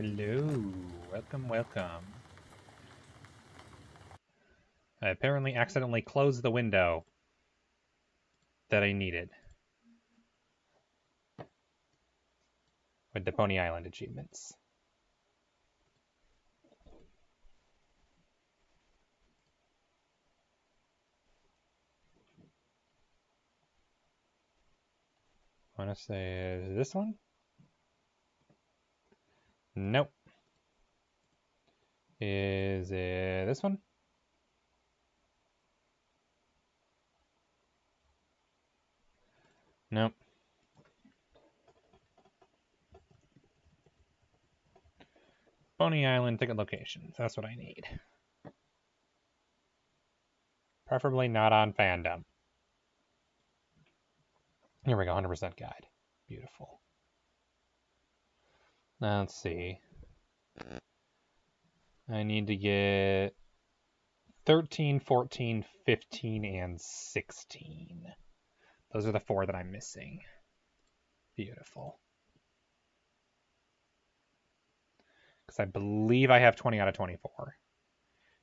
Hello, welcome, welcome. I apparently accidentally closed the window that I needed with the Pony Island achievements. I want to say, is this one? Nope. Is it this one? Nope. Pony Island ticket locations. That's what I need. Preferably not on fandom. Here we go, 100% guide. Beautiful. Now let's see. I need to get 13, 14, 15, and 16. Those are the 4 that I'm missing. Beautiful. Because I believe I have 20 out of 24.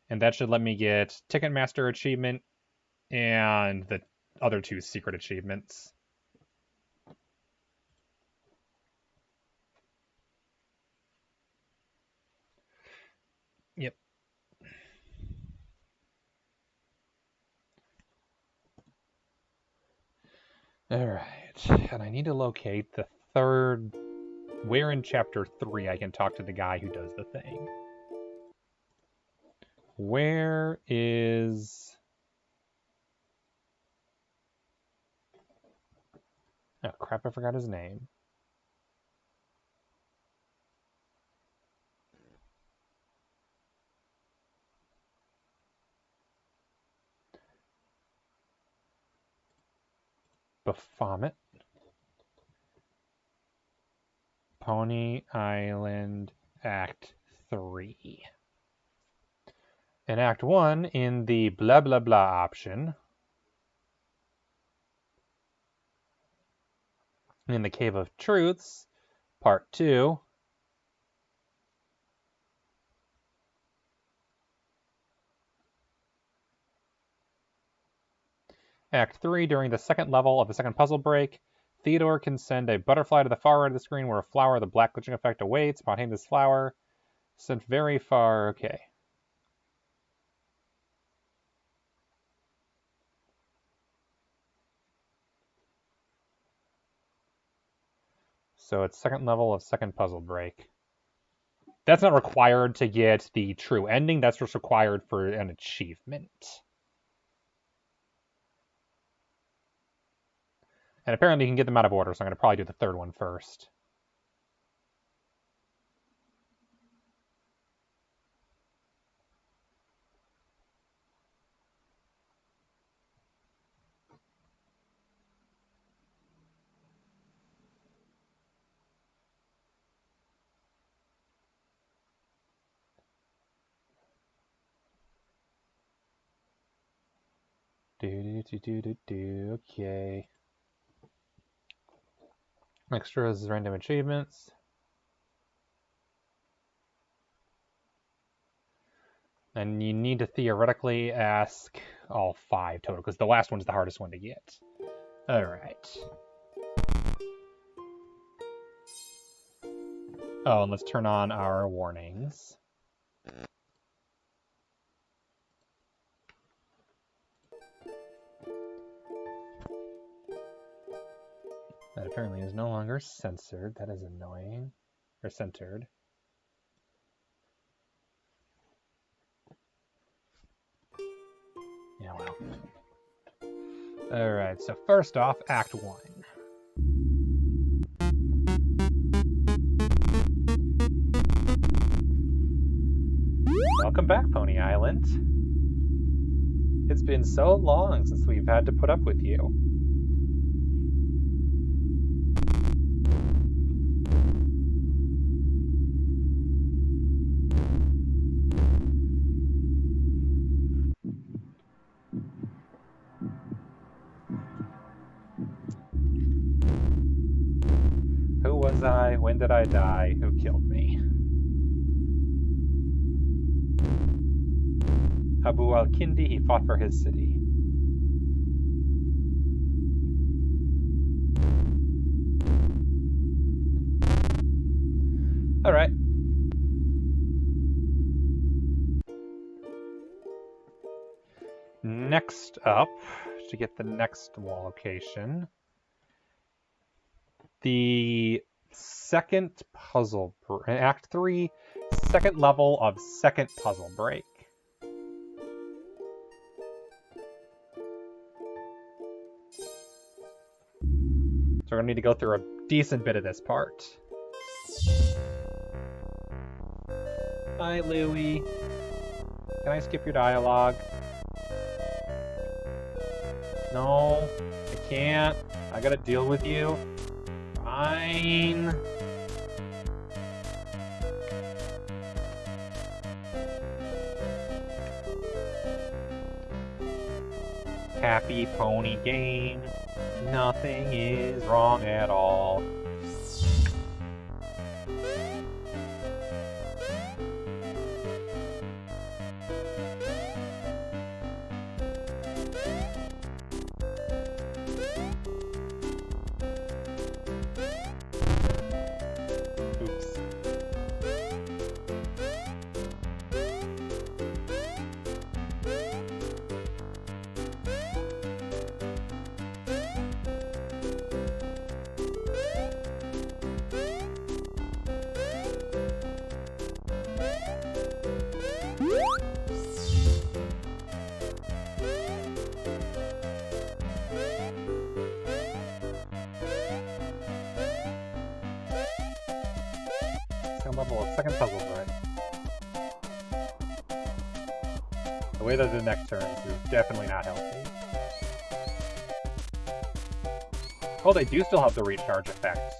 And that should let me get Ticketmaster achievement and the other 2 secret achievements. Yep. Alright, and I need to locate the 3rd, where in chapter 3 I can talk to the guy who does the thing. Where is... Oh crap, I forgot his name. Baphomet. Pony Island Act 3. In Act 1, in the blah blah blah option, in the Cave of Truths, Part 2, Act 3, during the 2nd level of the 2nd puzzle break, Theodore can send a butterfly to the far right of the screen where a flower with a black glitching effect awaits. Spontaneous flower sent very far. Okay. So it's 2nd level of 2nd puzzle break. That's not required to get the true ending. That's just required for an achievement. And apparently you can get them out of order, so I'm going to probably do the 3rd one first. Okay. Extras, random achievements. And you need to theoretically ask all 5 total, because the last one's the hardest one to get. Alright. Oh, and let's turn on our warnings. That apparently is no longer censored. That is annoying. Or centered. Yeah, well. Alright, so first off, Act 1. Welcome back, Pony Island. It's been so long since we've had to put up with you. Who was I? When did I die? Who killed me? Abu al-Kindi, he fought for his city. Alright. Next up, to get the next wall location, the second puzzle, Act 3, second level of second puzzle break. So we're going to need to go through a decent bit of this part. Hi, Louie. Can I skip your dialogue? No, I can't. I gotta deal with you. Fine. Happy pony game. Nothing is wrong at all. Level of second puzzle break. The way that the neck turns is definitely not healthy. Oh, they do still have the recharge effect.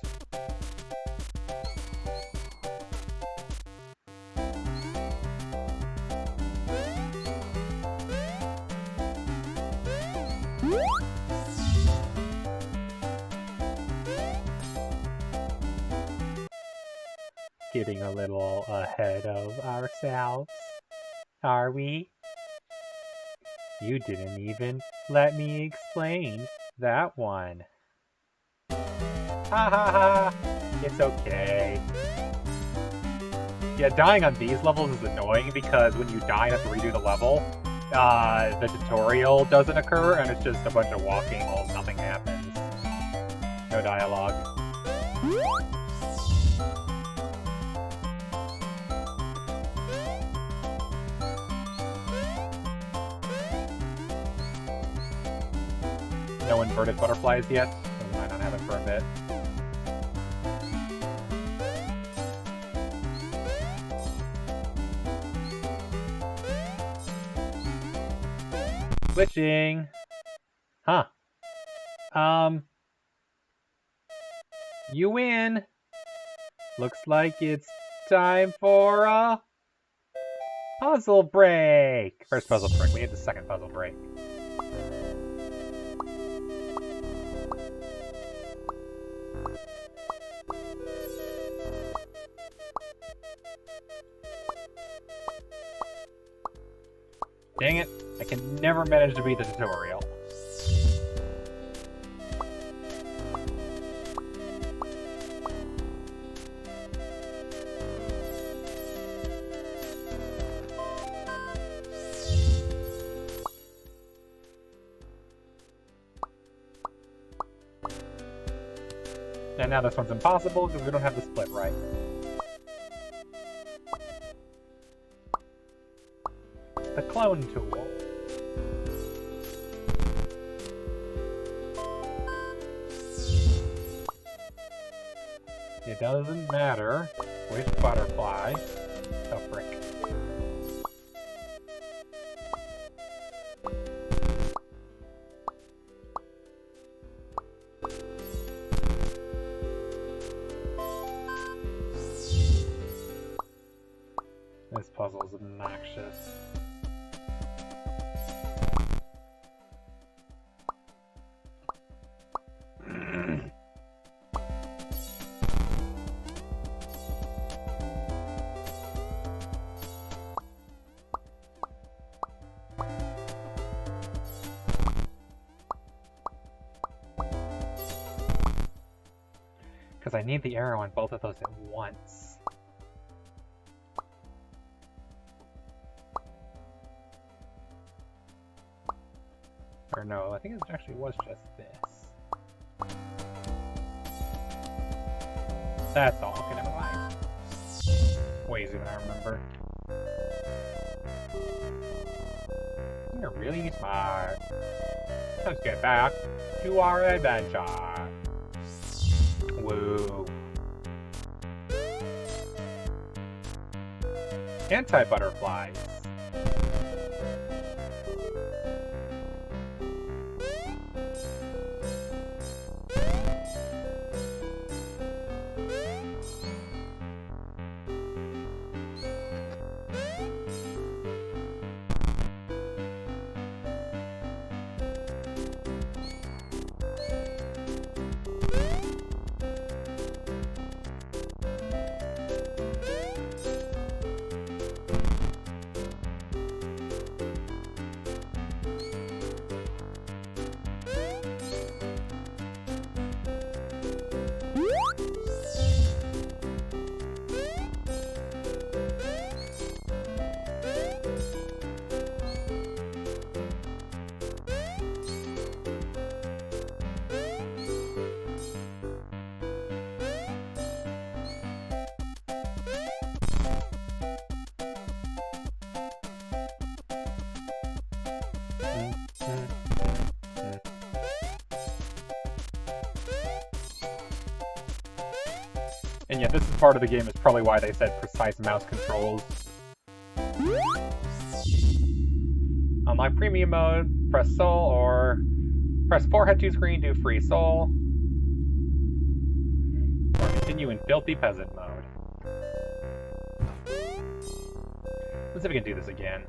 Getting a little ahead of ourselves, are we? You didn't even let me explain that one. Ha ha ha! It's okay. Yeah, dying on these levels is annoying because when you die and have to redo the level, the tutorial doesn't occur and it's just a bunch of walking while nothing happens. No dialogue. No inverted butterflies yet? I don't have it for a bit. Switching! Huh. You win! Looks like it's time for a puzzle break! First puzzle break. We need the second puzzle break. Dang it, I can never manage to beat the tutorial. And now this one's impossible because we don't have the split right. The clone tool. It doesn't matter which butterfly. Oh, frick. This puzzle is obnoxious. Because I need the arrow on both of those at once. Or no, I think it actually was just this. That's all. Okay, never mind. Way easier than I remember. You're really smart. Let's get back to our adventure. Woo. Anti-butterflies. And yeah, this is part of the game, is probably why they said precise mouse controls. Unlock premium mode, press soul, or press 4 head to screen, do free soul. Or continue in filthy peasant mode. Let's see if we can do this again.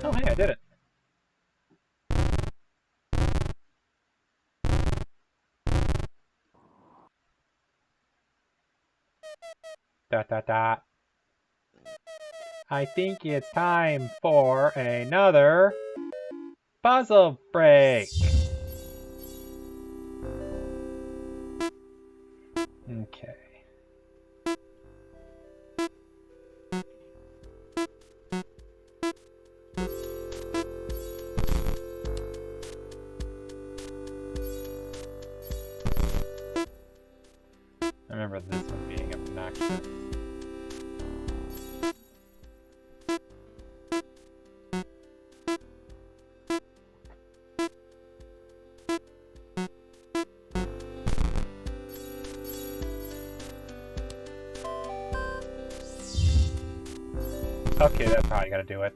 Oh, hey, I did it. Dot, dot, dot. I think it's time for another puzzle break. Okay. I remember this one being obnoxious. Okay, that's how you gotta do it.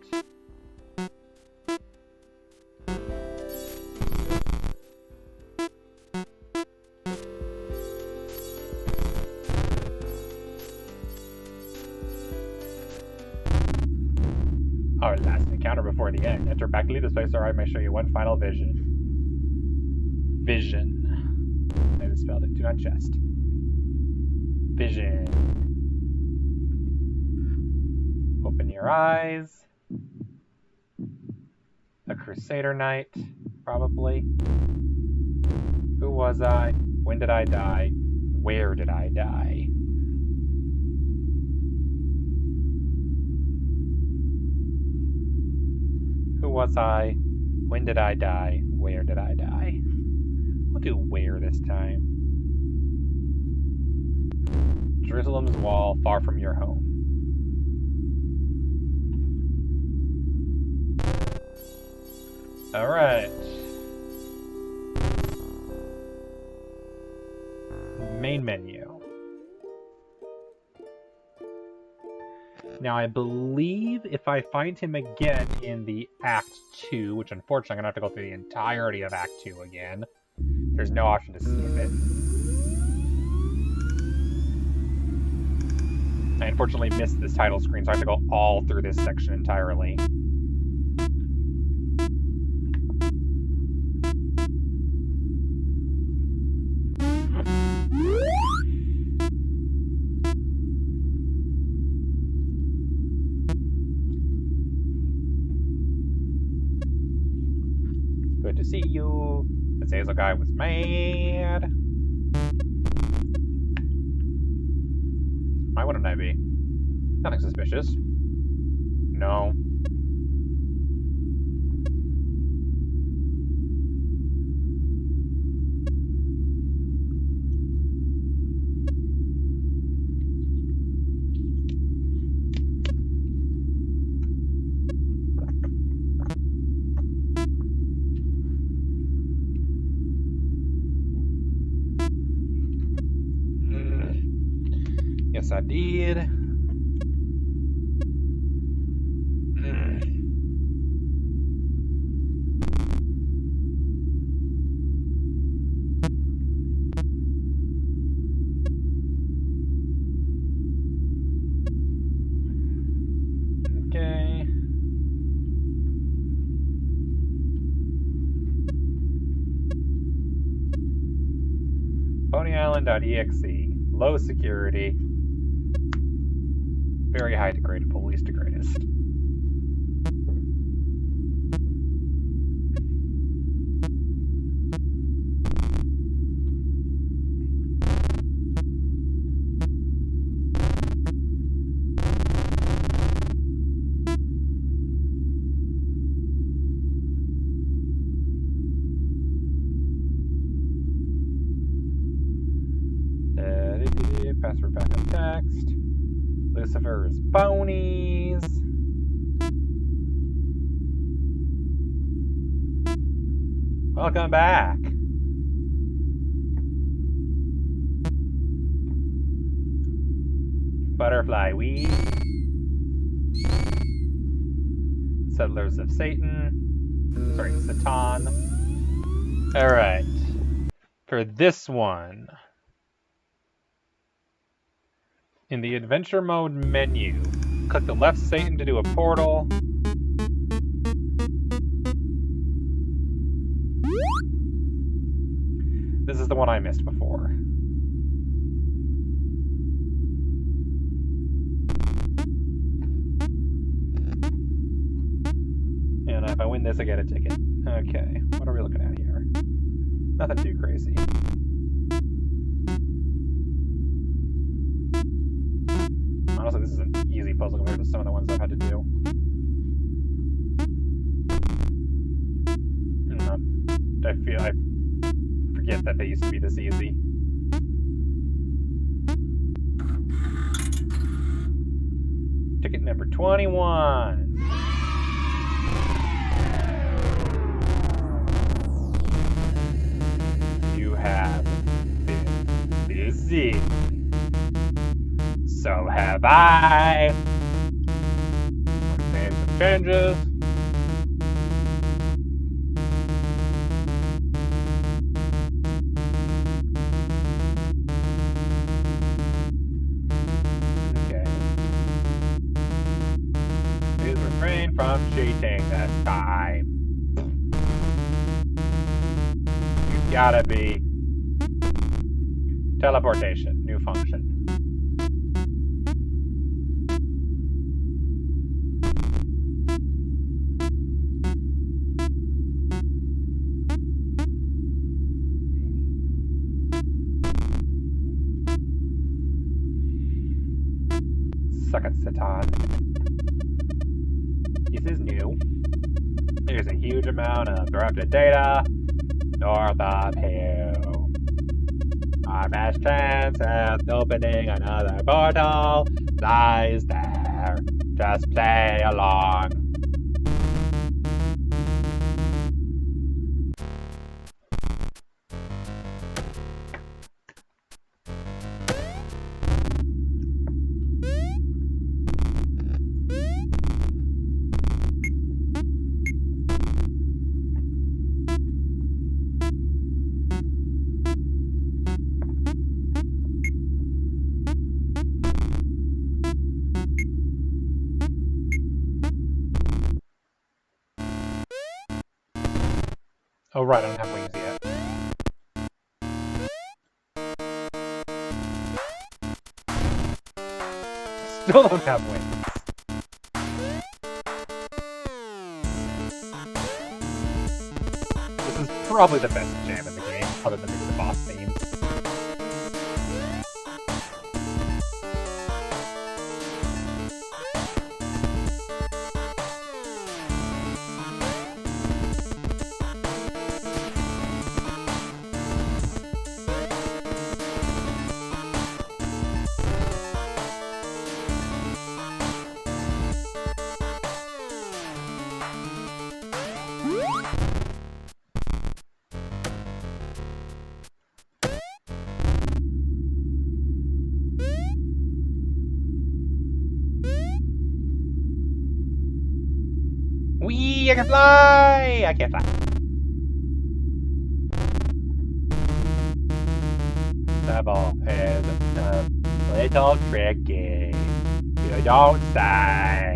Our last encounter before the end. Enter back to leave this place, or I may show you one final vision. Vision. I misspelled it. Do not jest. Vision. Open your eyes. A Crusader Knight, probably. Who was I? When did I die? Where did I die? Who was I? When did I die? Where did I die? We'll do where this time. Jerusalem's wall, far from your home. Alright. Main menu. Now I believe if I find him again in the Act 2, which unfortunately I'm going to have to go through the entirety of Act 2 again, there's no option to skip it. unfortunately missed this title screen, so I have to go all through this section entirely. Good to see you. The Hazel guy was mad. Why wouldn't I be? Nothing suspicious. No. Yes, I did. Okay. Pony Island.exe. Low security. Very high degradable, least to greatest. Password backup text. Lucifer's Ponies. Welcome back. Butterfly Weed. Settlers of Satan. Sorry, Satan. Alright. For this one, in the adventure mode menu, click the left Satan to do a portal. This is the one I missed before. And if I win this, I get a ticket. Okay, what are we looking at here? Nothing too crazy. Honestly, this is an easy puzzle compared to some of the ones I've had to do. I forget that they used to be this easy. Ticket number 21. You have been busy. So have I. Made some changes. Okay. Please refrain from cheating this time. You gotta be. Teleportation, new function. Suck it, Satan. This is new. There's a huge amount of corrupted data north of here. Our best chance at opening another portal lies there. Just play along. Oh right, I don't have wings yet. Still don't have wings. This is probably the best jam in the game, other than maybe the boss theme. Whee! I can fly! I can't fly. The ball is a little tricky. You don't say.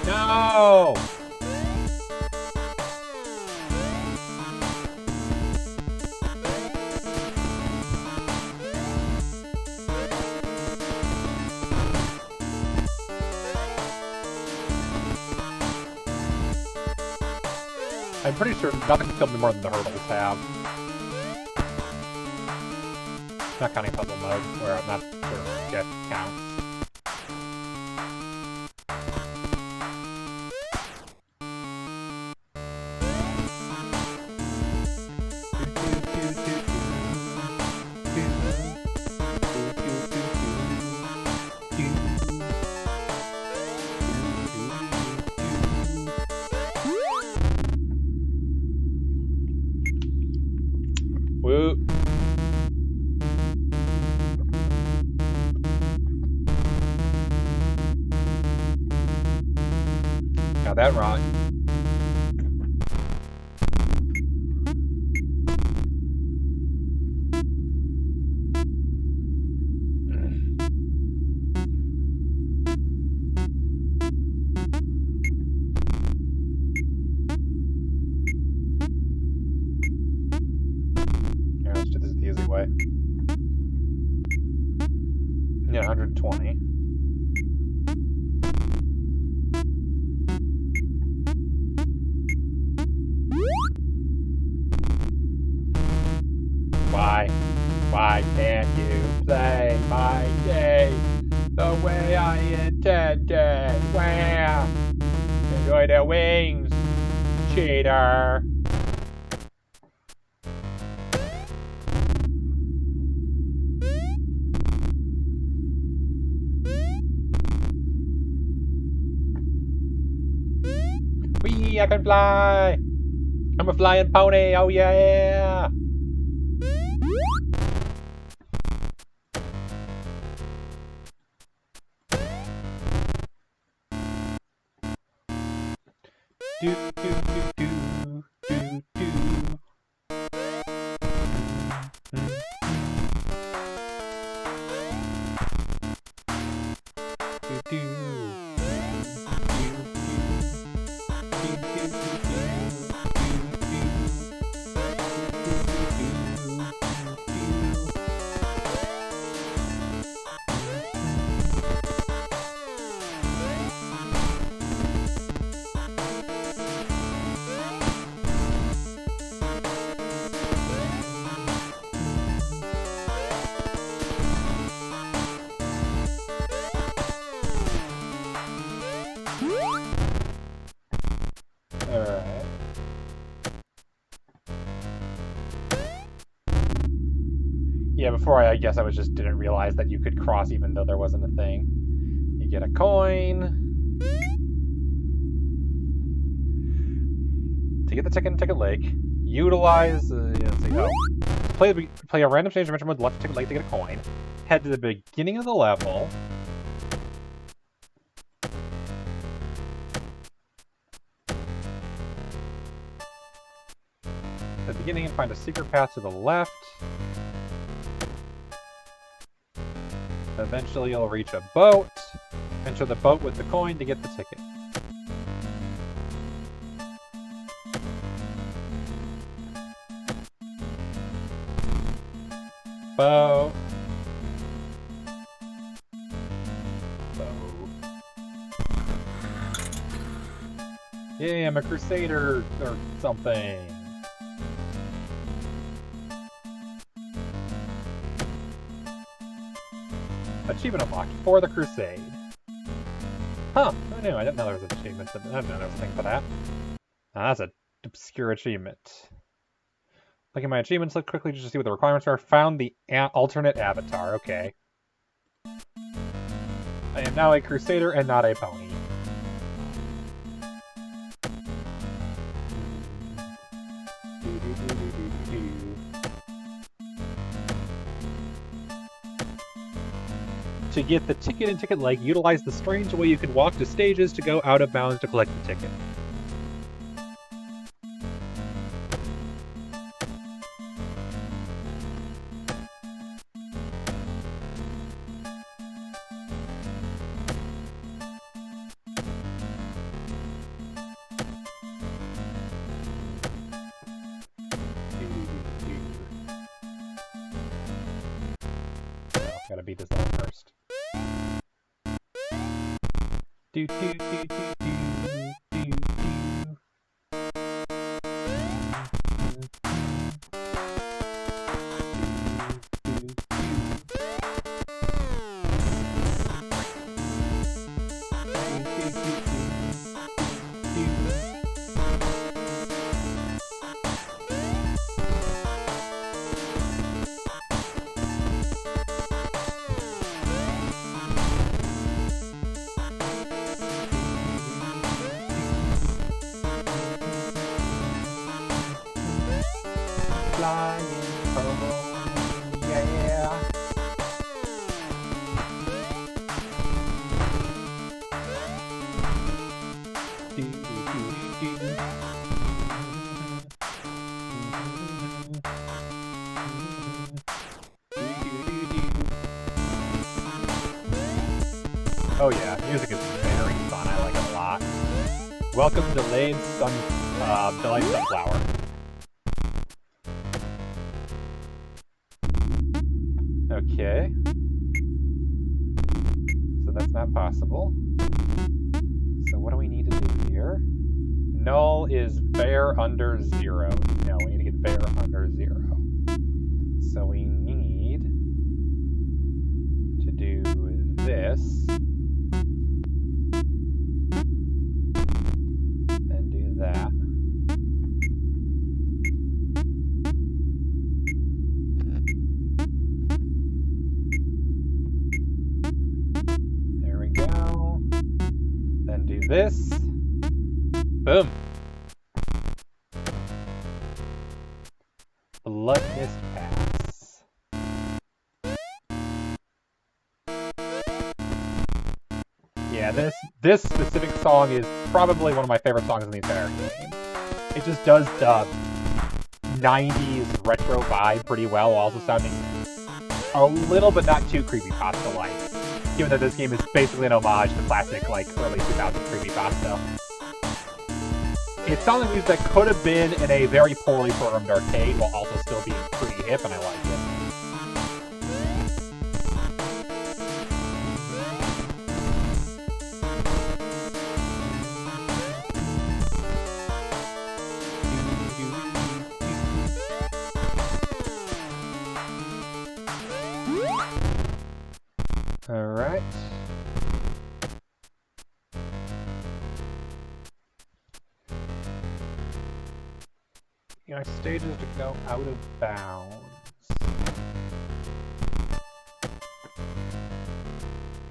No! I'm pretty sure nothing killed me more than the hurdles have. Not counting puzzle mode, where I'm not sure death counts. Woo. Got that wrong. Yeah, let's do this the easy way. Yeah, 120. Why can't you play my game the way I intended? Where? Enjoy the wings, cheater. Whee! I can fly! I'm a flying pony, oh yeah! Do do do do do do. Do do. Alright. Yeah, before I guess I didn't realize that you could cross even though there wasn't a thing. You get a coin. To get the ticket in Ticket Lake, utilize, let's see, play a random stage dimension with left Ticket Lake to get a coin. Head to the beginning of the level. At the beginning and find a secret path to the left. Eventually you'll reach a boat. Enter the boat with the coin to get the ticket. Boat. Yeah, I'm a crusader or something. Achievement unlocked for the Crusade. Huh, who knew? I didn't know there was an achievement. I didn't know there was a thing for that. That's an obscure achievement. Look at my achievements, look quickly just to see what the requirements are. Found the alternate avatar, okay. I am now a crusader and not a pony. To get the ticket in Ticket Lake, utilize the strange way you can walk to stages to go out of bounds to collect the ticket. Gotta beat this level first. Do do do do do do do. Flying home, yeah. Do, do, do, do. Oh yeah, music is very fun. I like it a lot. Welcome to Delayed Sunflower. Okay. So that's not possible. So what do we need to do here? Null is bare under 0. No, we need to get bare under 0. So we need to do this. And do that. There we go. Then do this. Boom. Blood Mist Pass. Yeah, this specific song is probably one of my favorite songs in the entire game. It just does the 90s retro vibe pretty well, while also sounding a little but not too creepypasta-like. Given that this game is basically an homage to classic, like, early 2000s creepypasta. It sounds like music that could have been in a very poorly programmed arcade while also still being pretty hip, and I like it. Alright. You know, stages to go out of bounds.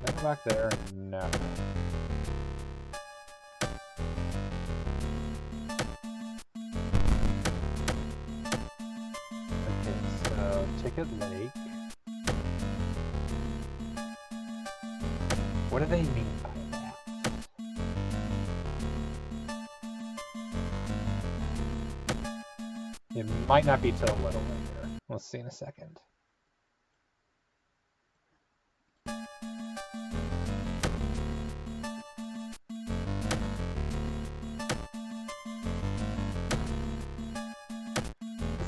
That Back there? No. Okay, so Ticket Lake. What do they mean by that? It might not be till a little later. We'll see in a second.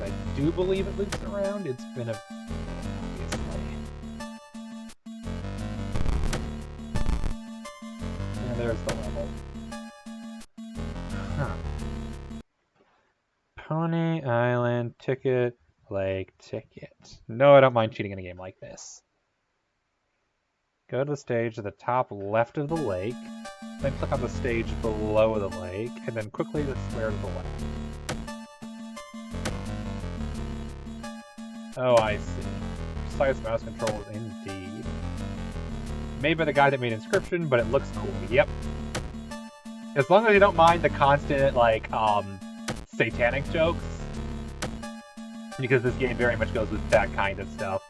I do believe it loops around. It's been a... obviously. And there's the level. Huh. Pony Island Ticket Lake Ticket. No, I don't mind cheating in a game like this. Go to the stage at the top left of the lake, then click on the stage below the lake, and then quickly the square to the left. Oh, I see. Precise mouse controls indeed. Made by the guy that made Inscription, but it looks cool. Yep. As long as you don't mind the constant, like, satanic jokes. Because this game very much goes with that kind of stuff.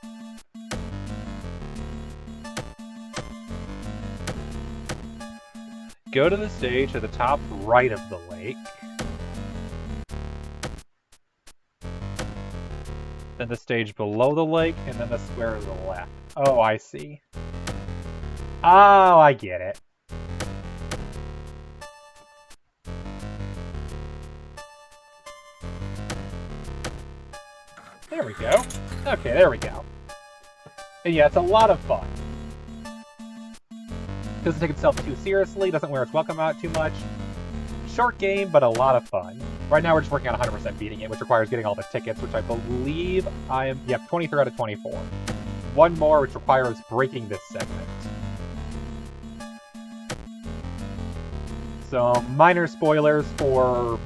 Go to the stage at the top right of the lake. Then the stage below the lake, and then the square to the left. Oh, I see. Oh, I get it. There we go. Okay, there we go. And yeah, it's a lot of fun. Doesn't take itself too seriously, doesn't wear its welcome out too much. Short game, but a lot of fun. Right now we're just working on 100% beating it, which requires getting all the tickets, which I believe I am... Yep, 23 out of 24. One more, which requires breaking this segment. So, minor spoilers for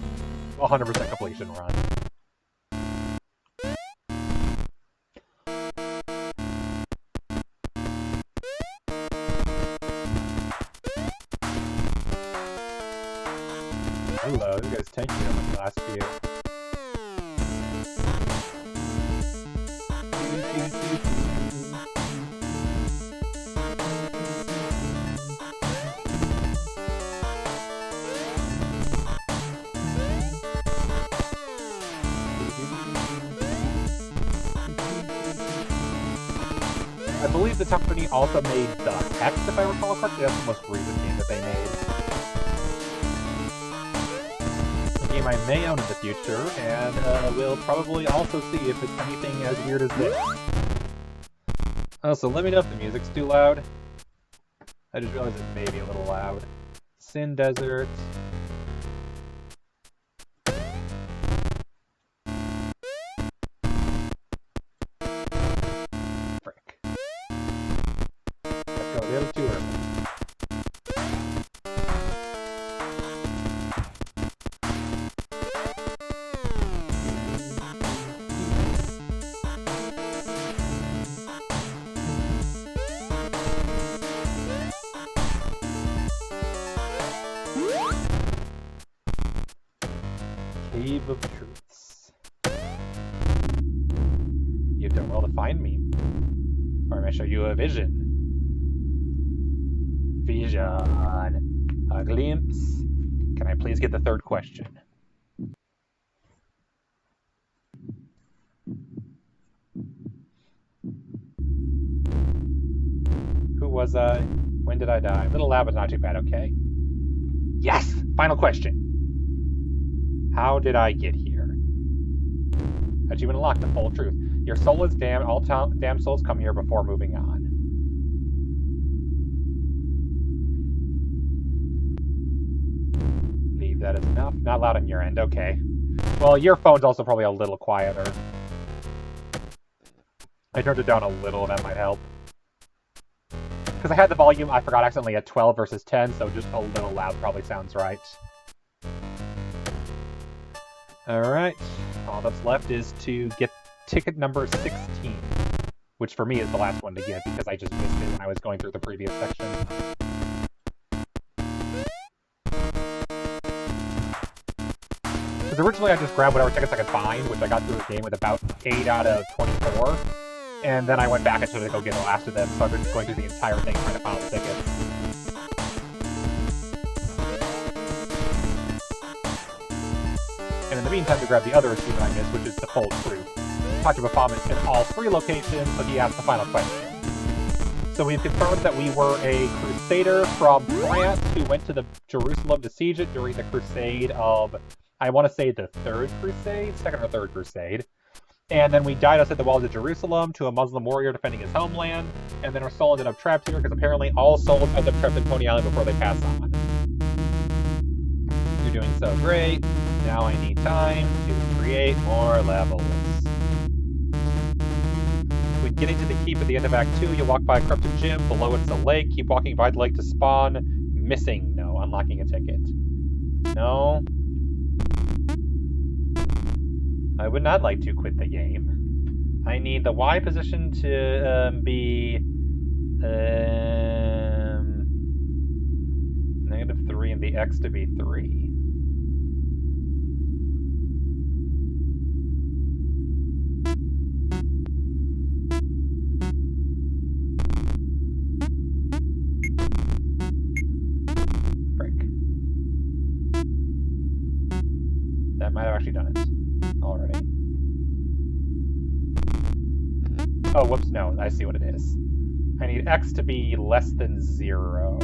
100% completion run. Hello, you guys tanking on the last few. I believe the company also made the Hex, if I recall correctly. That's the most recent game that they made. I may own in the future, and we'll probably also see if it's anything as weird as this. Also, let me know if the music's too loud. I just realized it may be a little loud. Sin Desert. Frick. Let's go a little too early. Cave of Truths. You've done well to find me. Or I may show you a vision. Vision. A glimpse. Can I please get the third question? Who was I? When did I die? A little loud, but not too bad, okay? Yes! Final question. How did I get here? Achievement unlocked, the full truth. Your soul is damned. All damned souls come here before moving on. Leave that is enough. Not loud on your end, okay. Well, your phone's also probably a little quieter. I turned it down a little, that might help. Because I had the volume, I forgot accidentally at 12 versus 10, so just a little loud probably sounds right. Alright, all that's left is to get ticket number 16. which for me is the last one to get because I just missed it when I was going through the previous section. Because originally I just grabbed whatever tickets I could find, which I got through the game with about 8 out of 24, and then I went back and tried to go get the last of them, so I've been going through the entire thing trying to find the tickets. And in the meantime, to grab the other achievement I missed, which is the full truth. Talked to Bahamut in all 3 locations, so he asked the final question. So we've confirmed that we were a crusader from France who went to the Jerusalem to siege it during the Crusade of, I want to say the 3rd Crusade? 2nd or 3rd Crusade. And then we died outside the walls of Jerusalem to a Muslim warrior defending his homeland. And then our soul ended up trapped here because apparently all souls end up trapped in Pony Island before they pass on. You're doing so great. Now I need time to create more levels. When getting to the keep at the end of Act 2, you'll walk by a corrupted gym. Below it's a lake. Keep walking by the lake to spawn. Missing. No. Unlocking a ticket. No. I would not like to quit the game. I need the Y position to be -3 and the X to be 3. That might have actually done it already. Oh, whoops, no, I see what it is. I need X to be less than 0.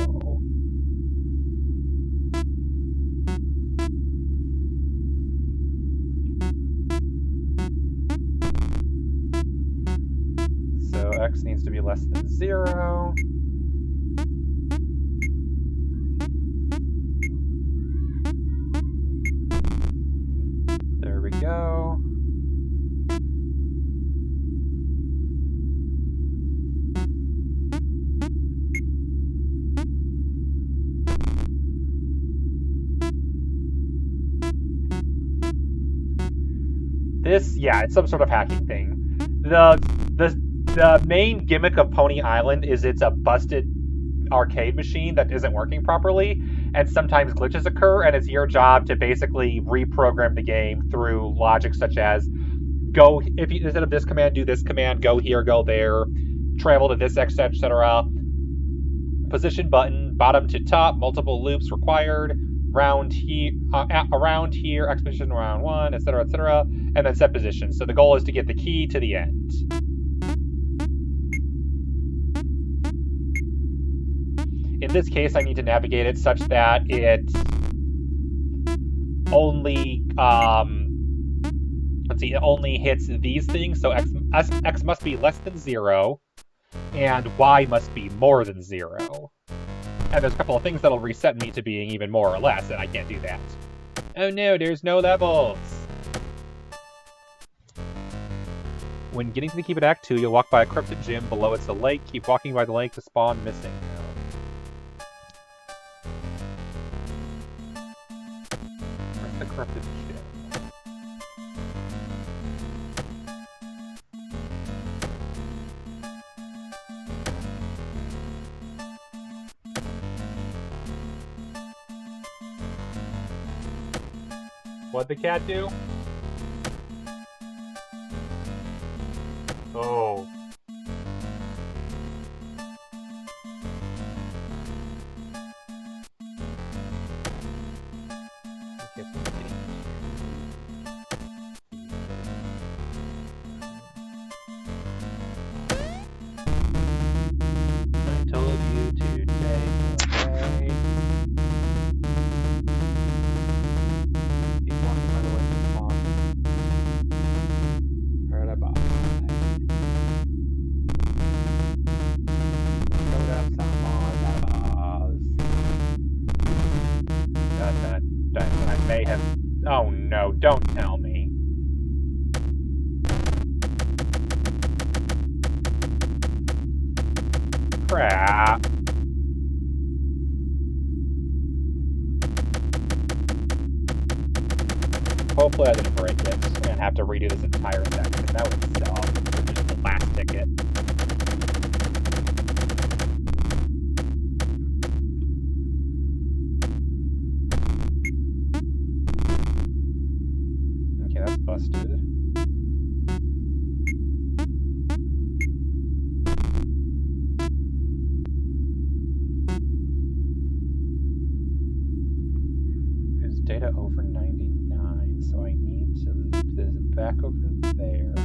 So X needs to be less than 0. There we go. This, yeah, it's some sort of hacking thing. The main gimmick of Pony Island is it's a busted arcade machine that isn't working properly, and sometimes glitches occur, and it's your job to basically reprogram the game through logic such as go, if you, instead of this command, do this command, go here, go there, travel to this, etc. Position button, bottom to top, multiple loops required, around here, X position around 1, etc., and then set position. So the goal is to get the key to the end. In this case, I need to navigate it such that it only, it only hits these things. So X must be less than 0, and Y must be more than 0. And there's a couple of things that'll reset me to being even more or less, and I can't do that. Oh no, there's no levels! When getting to the keep at Act 2, you'll walk by a corrupted gym. Below it's a lake. Keep walking by the lake to spawn missing. Where's the corrupted gym? What'd the cat do? Oh. I told you to take away. Keep walking by the way to spawn. Heard about it. Load up some more levels. I may have... Oh no, don't tell me. Crap. Hopefully I didn't break it and have to redo this entire section. That would suck. Which is the last ticket. busted. There's data over 99, so I need to loop this back over there.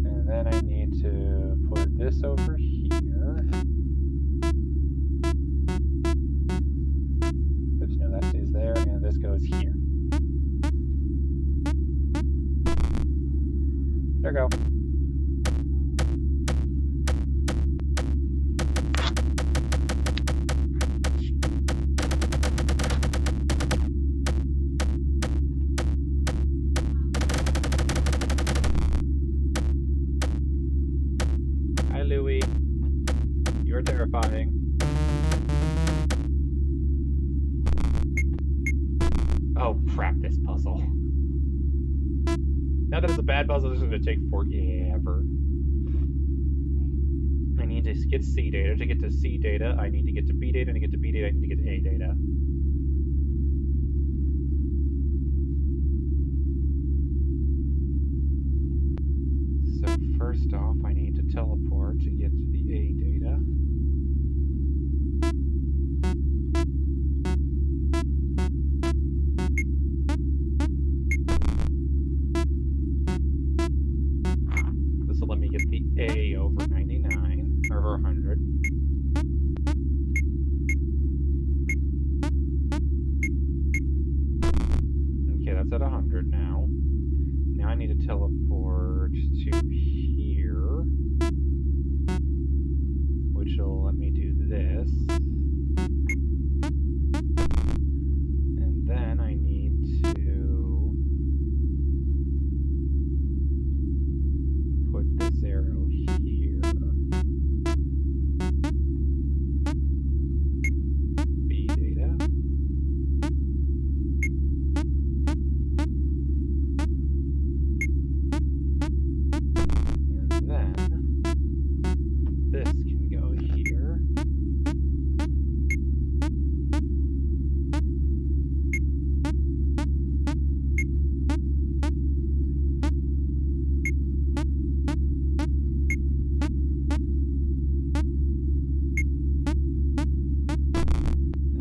And then I need to put this over here. Oops, no, that stays there, and this goes here. There we go. Hi, Louie. You're terrifying. Oh, crap, this puzzle. Now that it's a bad puzzle, this is going to take forever. I need to get C data. To get to C data, I need to get to B data. And to get to B data, I need to get to A data. So first off, I need to teleport to get to the A data. This will let me get the A over 99, or over 100. Okay, that's at 100 now. Now I need to teleport to here, which will let me do this. And then I need to put this arrow here. B data. And then this can go here.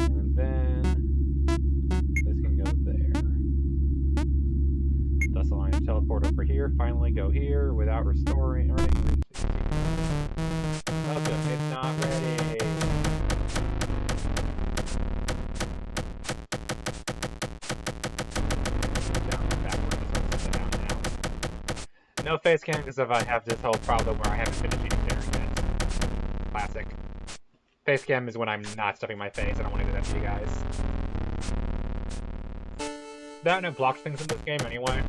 And then this can go there. Thus allowing to teleport over here, finally go here without restoring or anything. Welcome, it's not ready. Down, backwards, down now. No face cam because if I have this whole problem where I haven't finished eating dinner yet. Classic. Face cam is when I'm not stuffing my face. I don't want to do that to you guys. There are no blocked things in this game anyway.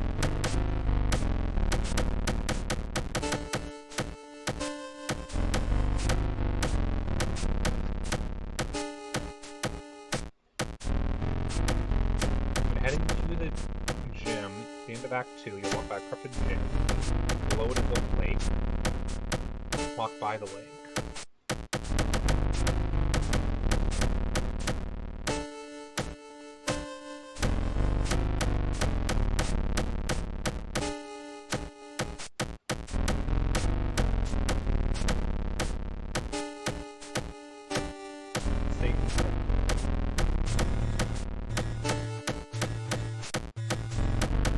When heading to the gym, the end of Act 2, you'll walk by a corrupted gym. Below it is a lake. Walk by the lake.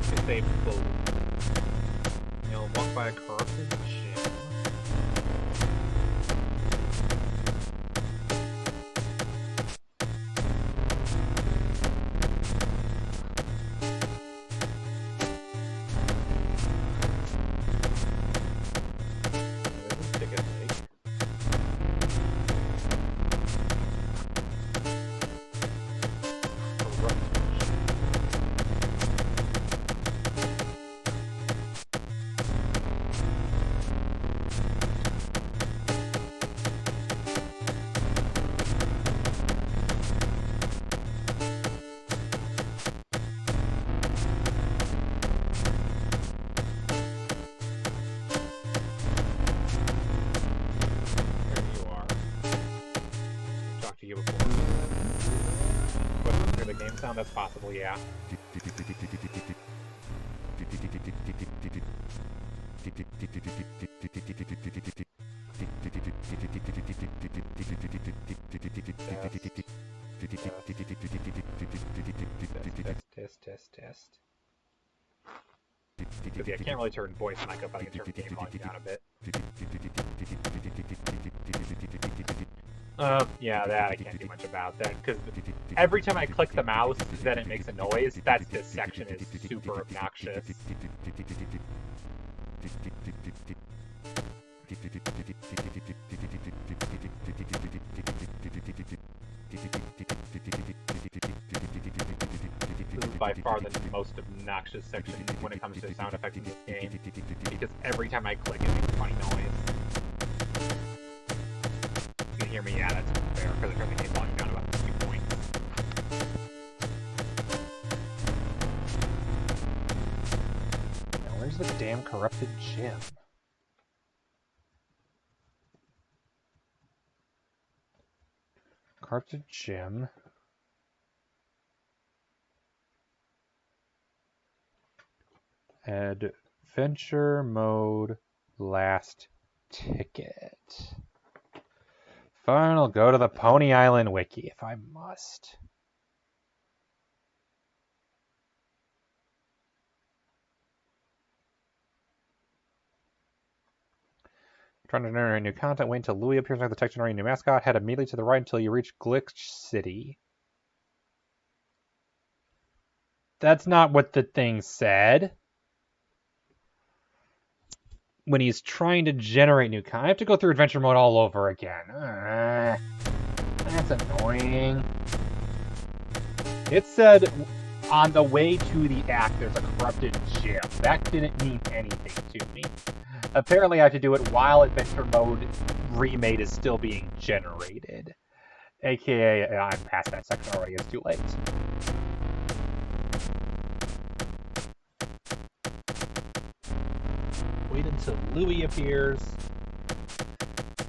It's a boat. You'll walk by a corrupted gym. sound, that's possible, yeah. Test. Because yeah, I can't really turn voice mic up, but I can turn the game volume down a bit. Yeah, that I can't do much about that, because every time I click the mouse, then it makes a noise. This section is super obnoxious. This is by far the most obnoxious section when it comes to sound effects in this game, because every time I click it makes a funny noise. You can hear me, yeah, that's fair, because I turned the game volume down about 2 points. Now where's the damn corrupted gym? Corrupted gym. Adventure mode last ticket. Fine, I'll go to the Pony Island wiki if I must. Trying to generate new content, wait until Louis appears next to the text generating new mascot, head immediately to the right until you reach Glitch City. That's not what the thing said. When he's trying to generate new content, I have to go through adventure mode all over again. That's annoying. It said on the way to the act there's a corrupted gym. That didn't mean anything to me. Apparently I have to do it while adventure mode remade is still being generated. AKA, I'm past that section already, it's too late. Wait until Louis appears.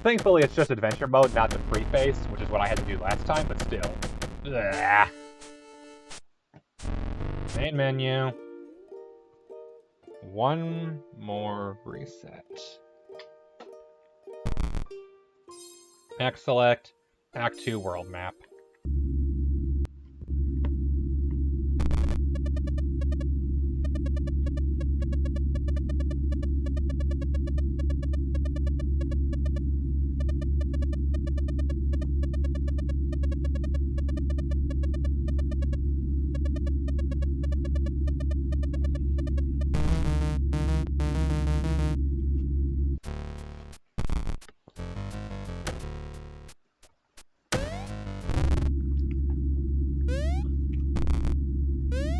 Thankfully it's just adventure mode, not the preface, which is what I had to do last time, but still. Ugh. Main menu. One more reset. Act select, Act 2 world map.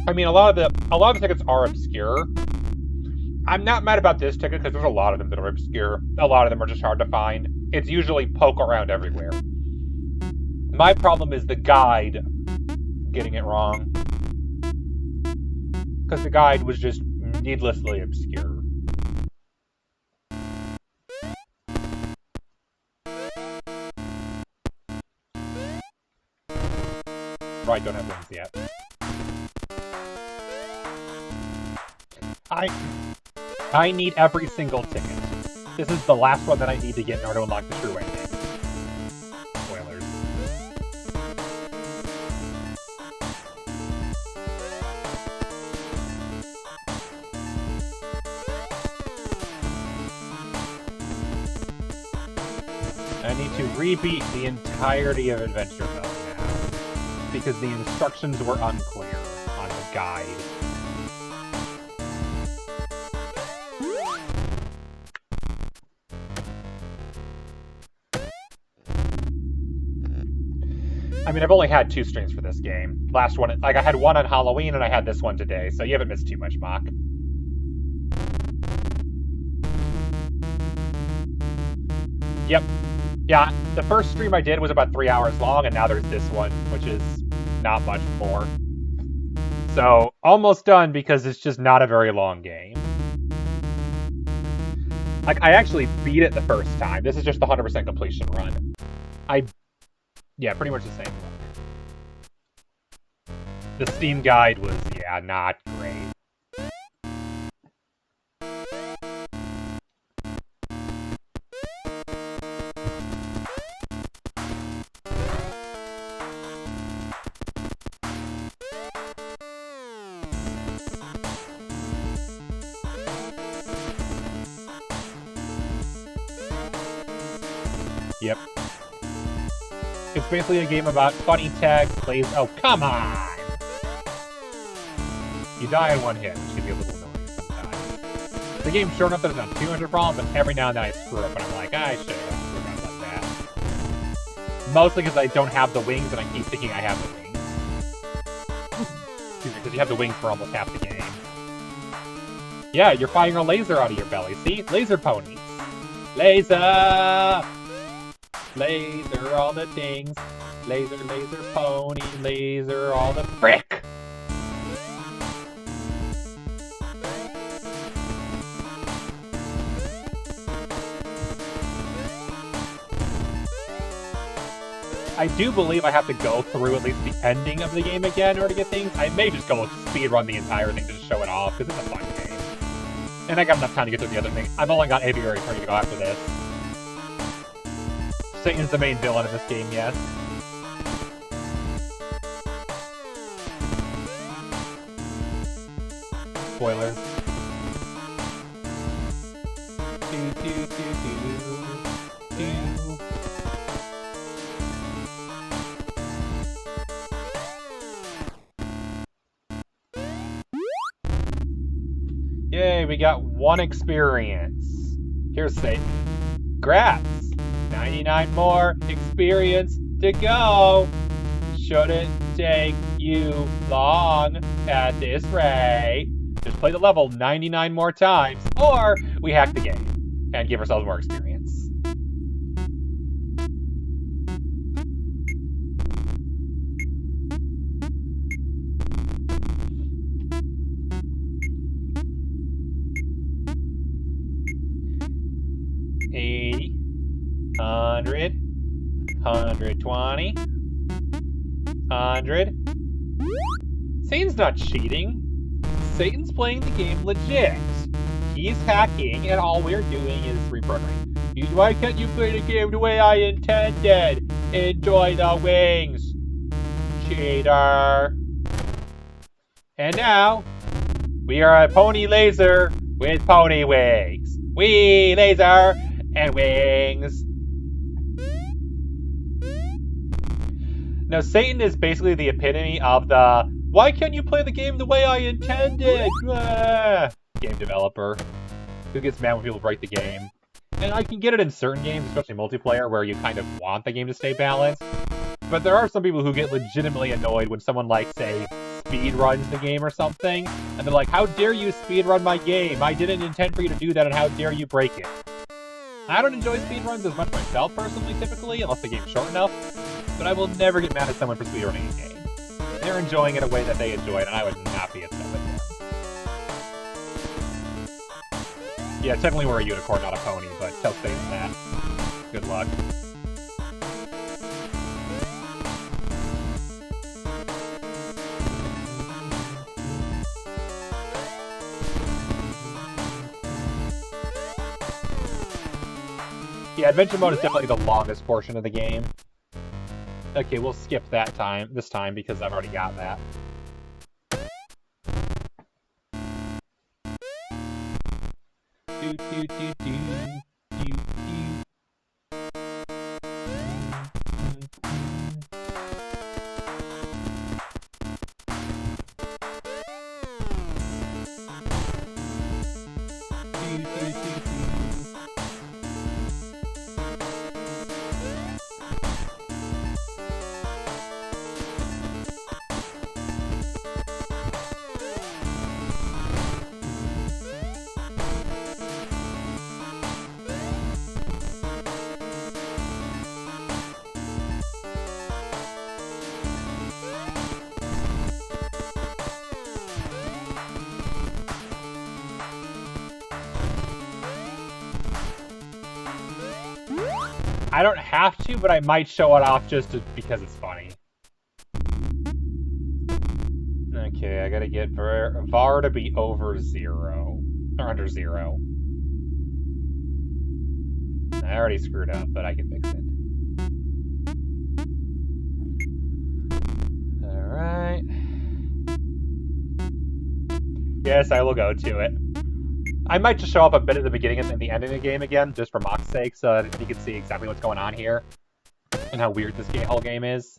I mean, a lot of the tickets are obscure. I'm not mad about this ticket because there's a lot of them that are obscure. A lot of them are just hard to find. It's usually poke around everywhere. My problem is the guide getting it wrong. Because the guide was just needlessly obscure. Right, don't have wings yet. I need every single ticket. This is the last one that I need to get in order to unlock the true ending. Spoilers. I need to rebeat the entirety of Adventure Mode now, because the instructions were unclear on the guide. I mean, I've only had 2 streams for this game. Last one, like, I had one on Halloween and I had this one today, so you haven't missed too much, Mock. Yep. Yeah, the first stream I did was about 3 hours long, and now there's this one, which is not much more. So, almost done because it's just not a very long game. Like, I actually beat it the first time. This is just the 100% completion run. Yeah, pretty much the same one. The Steam guide was, yeah, not great. Yep. It's basically a game about funny tech, plays. Oh, come on! You die in one hit, which can be a little annoying sometimes. The game's short enough that it's not too much of a problem, but every now and then I screw up and I'm like, I should have screwed up like that. Mostly because I don't have the wings and I keep thinking I have the wings. Excuse me, because you have the wings for almost half the game. Yeah, you're firing a laser out of your belly, see? Laser ponies. Laser! Laser all the things. Laser, laser, pony, laser all the frick! I do believe I have to go through at least the ending of the game again in order to get things. I may just go speedrun the entire thing to just show it off, because it's a fun game. And I got enough time to get through the other thing. I've only got Aviary Attorney to go after this. Satan's the main villain in this game, yes. Spoilers. Yay, we got 1 experience. Here's Satan. Grats! 99 more experience to go. Shouldn't take you long at this rate. Just play the level 99 more times, or we hack the game and give ourselves more experience. $80, $100, $120, $100. Satan's not cheating. Satan's playing the game legit. He's hacking, and all we're doing is reprogramming. Why can't you play the game the way I intended? Enjoy the wings, cheater. And now, we are a pony laser with pony wings. Wee laser and wings. Now, Satan is basically the epitome of the "why can't you play the game the way I intended?" Game developer who gets mad when people break the game. And I can get it in certain games, especially multiplayer, where you kind of want the game to stay balanced. But there are some people who get legitimately annoyed when someone, like, say, speedruns the game or something, and they're like, "How dare you speedrun my game? I didn't intend for you to do that, and how dare you break it?" I don't enjoy speedruns as much myself, personally, typically, unless the game's short enough. But I will never get mad at someone for speedrunning a game. They're enjoying it a way that they enjoy it, and I would not be upset with them. Yeah, technically we're a unicorn, not a pony, but tell Satan that. Good luck. Yeah, adventure mode is definitely the longest portion of the game. Okay, we'll skip that this time, because I've already got that. I don't have to, but I might show it off just because it's funny. Okay, I gotta get var to be over 0. Or under 0. I already screwed up, but I can fix it. Alright. Yes, I will go to it. I might just show up a bit at the beginning and the end of the game again, just for mock's sake, so that you can see exactly what's going on here. And how weird this whole game is.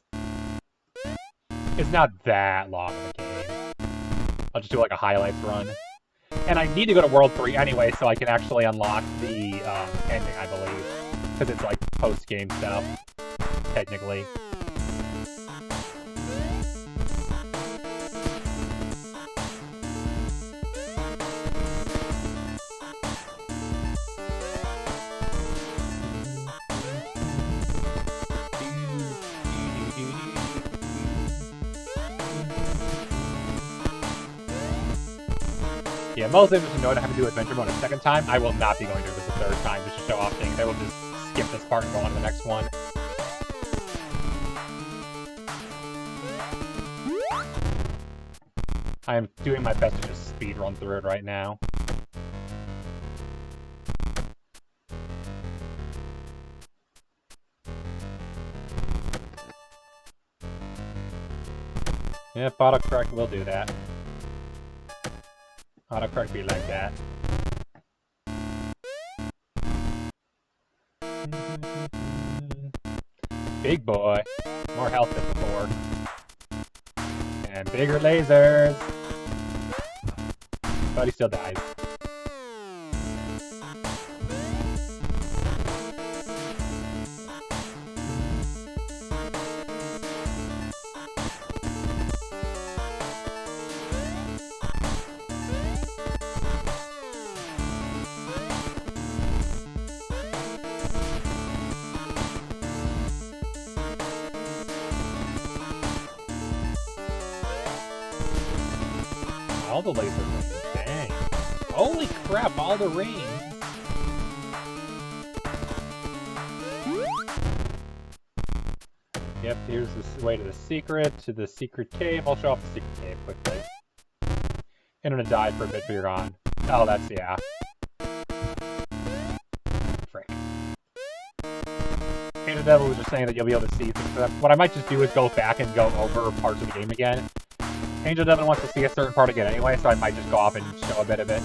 It's not that long of a game. I'll just do like a highlights run. And I need to go to World 3 anyway, so I can actually unlock the ending, I believe. Because it's like post-game stuff, technically. Yeah, mostly just to know how to do adventure mode a second time. I will not be going through this a third time just to show off things. I will just skip this part and go on to the next one. I am doing my best to just speed run through it right now. Yep, autocorrect will do that. Autocorrect be like that. Big boy. More health than before. And bigger lasers. But he still dies. All the laser rings, dang. Holy crap, all the rings. Yep, here's the way to the secret cave. I'll show off the secret cave quickly. Internet died for a bit, but you're gone. Oh, that's, yeah. Frick. Angel Devil was just saying that you'll be able to see things. What I might just do is go back and go over parts of the game again. Angel Devil wants to see a certain part again anyway, so I might just go off and show a bit of it.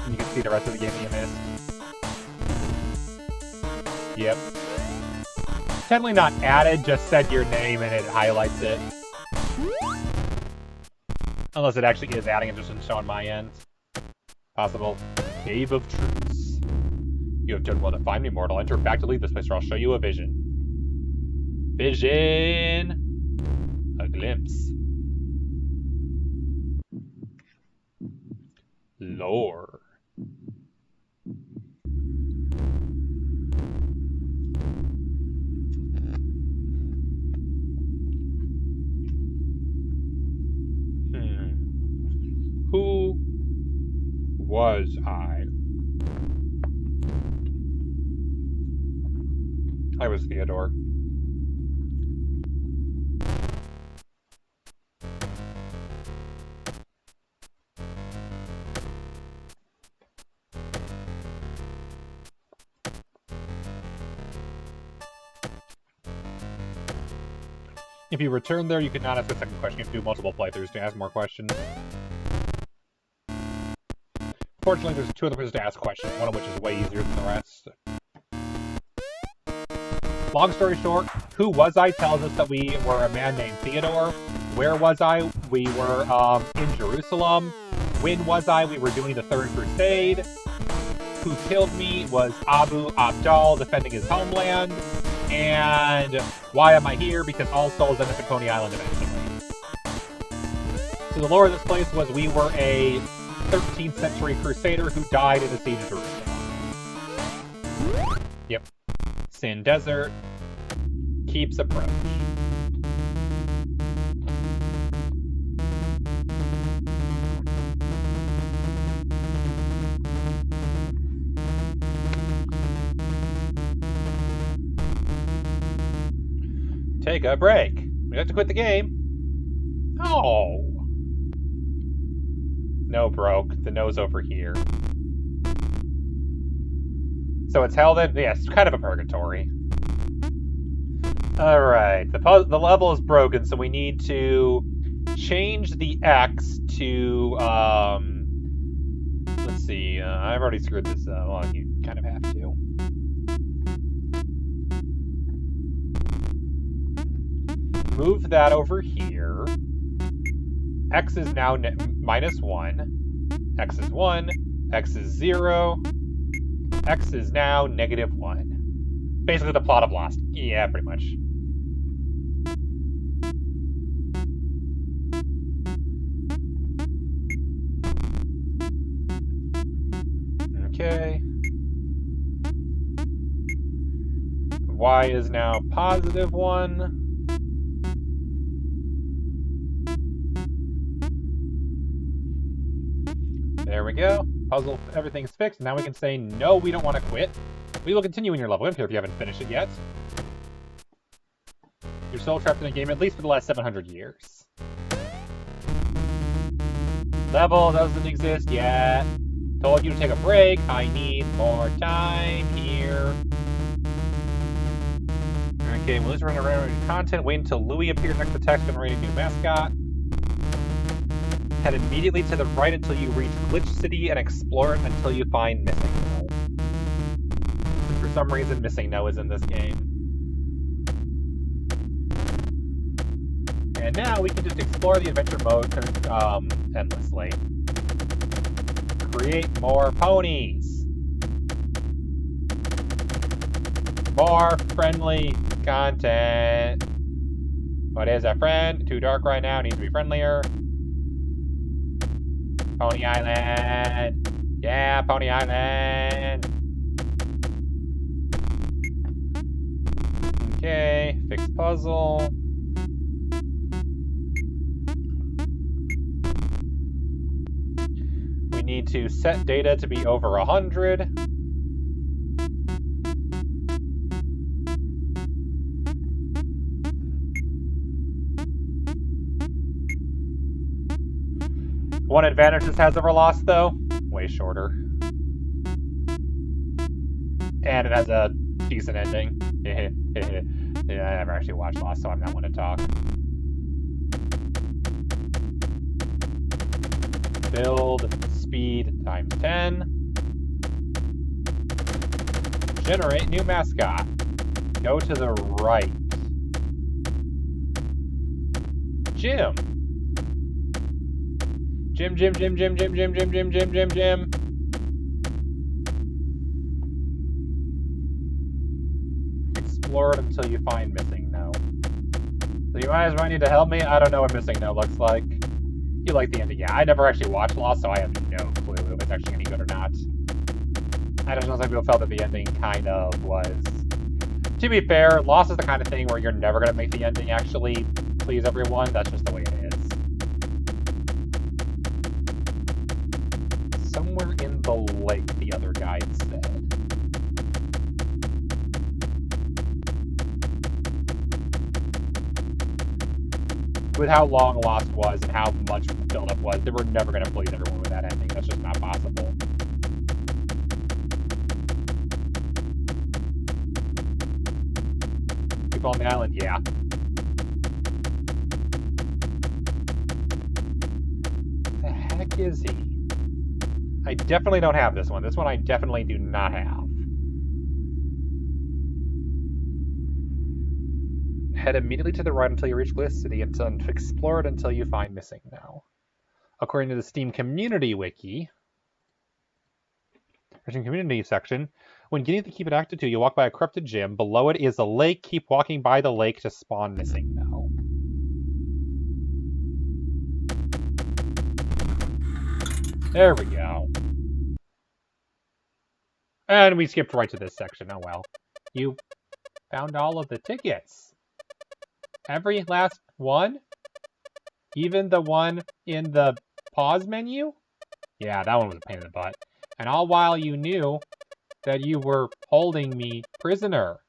And you can see the rest of the game that you missed. Yep. Technically not added, just said your name and it highlights it. Unless it actually is adding it, just isn't showing my end. Possible. Cave of Truths. You have done well to find me, mortal. Enter back to leave this place or I'll show you a vision. Vision! A glimpse. Lore. Who was I? I was Theodore. If you return there, you can not ask a second question. You have to do multiple playthroughs to ask more questions. Fortunately, there's two other ways to ask questions, one of which is way easier than the rest. Long story short, who was I tells us that we were a man named Theodore. Where was I? We were in Jerusalem. When was I? We were doing the Third Crusade. Who killed me was Abu Abdal defending his homeland. And why am I here? Because all souls end up at Coney Island eventually. So the lore of this place was we were a 13th century crusader who died in the siege of Jerusalem. Yep. Sin Desert. Keeps approach. Take a break. We have to quit the game. Oh. No, broke. The no's over here. So it's held in... Yeah, it's kind of a purgatory. Alright, the level is broken, so we need to change the X to, let's see, I've already screwed this up. Well, you kind of have to. Move that over here. X is now -1. X is 1. X is 0. X is now -1. Basically the plot of Lost. Yeah, pretty much. Okay. Y is now +1. There we go. Puzzle, everything's fixed. Now we can say, no, we don't want to quit. We will continue in your level. I don't care if you haven't finished it yet. You're still trapped in a game at least for the last 700 years. Level doesn't exist yet. Told you to take a break. I need more time here. Okay, well, let's run around content. Wait until Louis appears next to text, generating new mascot. Head immediately to the right until you reach Glitch City and explore it until you find Missing No. For some reason, Missing No is in this game. And now we can just explore the adventure mode endlessly. Create more ponies. More friendly content. What is a friend? Too dark right now, needs to be friendlier. Pony Island! Yeah, Pony Island! Okay, fix puzzle. We need to set data to be over 100. One advantage this has over Lost, though, way shorter. And it has a decent ending. Yeah, I never actually watched Lost, so I'm not one to talk. Build speed times 10. Generate new mascot. Go to the right. Jim. Jim. Explore it until you find Missing No. So you might as well need to help me. I don't know what Missing No looks like. You like the ending? Yeah, I never actually watched Lost, so I have no clue if it's actually any good or not. I just know some people felt that the ending kind of was. To be fair, Lost is the kind of thing where you're never going to make the ending actually please everyone. That's just the way it is. Somewhere in the lake, the other guide said. With how long Lost was and how much build-up was, they were never going to please everyone with that ending. That's just not possible. People on the island, yeah. The heck is he? I definitely don't have this one. This one I definitely do not have. Head immediately to the right until you reach Glitch City and explore it until you find Missing No. According to the Steam Community Wiki, Steam Community section, when getting to keep it active 2, you walk by a corrupted gym. Below it is a lake. Keep walking by the lake to spawn Missing No. There we go. And we skipped right to this section. Oh well. You found all of the tickets. Every last one? Even the one in the pause menu? Yeah, that one was a pain in the butt. And all while you knew that you were holding me prisoner.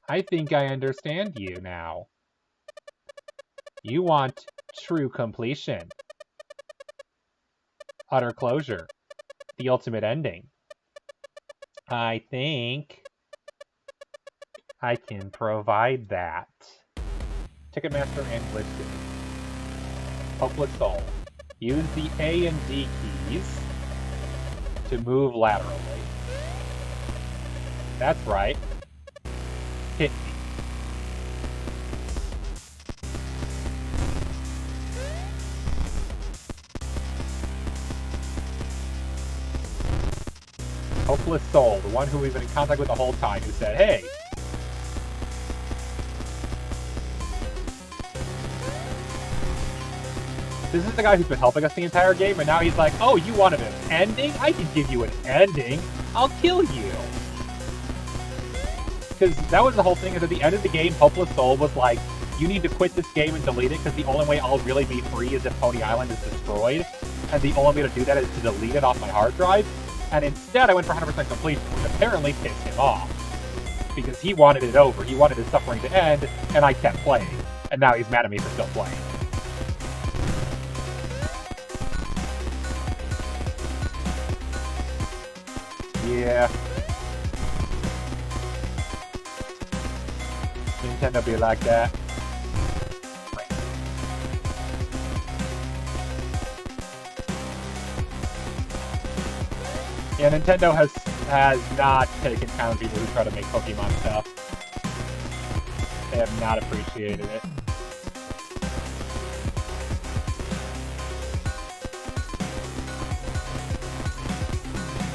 I think I understand you now. You want true completion. Utter closure. The ultimate ending. I think I can provide that. Ticketmaster and listed. Hopeless Soul. Use the A and D keys to move laterally. That's right. Hit me. Hopeless Soul, the one who we've been in contact with the whole time, who said, hey, this is the guy who's been helping us the entire game, and now he's like, oh, you wanted an ending? I can give you an ending. I'll kill you. Because that was the whole thing, is at the end of the game, Hopeless Soul was like, you need to quit this game and delete it, because the only way I'll really be free is if Pony Island is destroyed, and the only way to do that is to delete it off my hard drive. And instead, I went for 100% completion, which apparently pissed him off. Because he wanted it over, he wanted his suffering to end, and I kept playing. And now he's mad at me for still playing. Yeah. Nintendo be like that. Yeah, Nintendo has not taken kind of people who try to make Pokemon stuff. They have not appreciated it.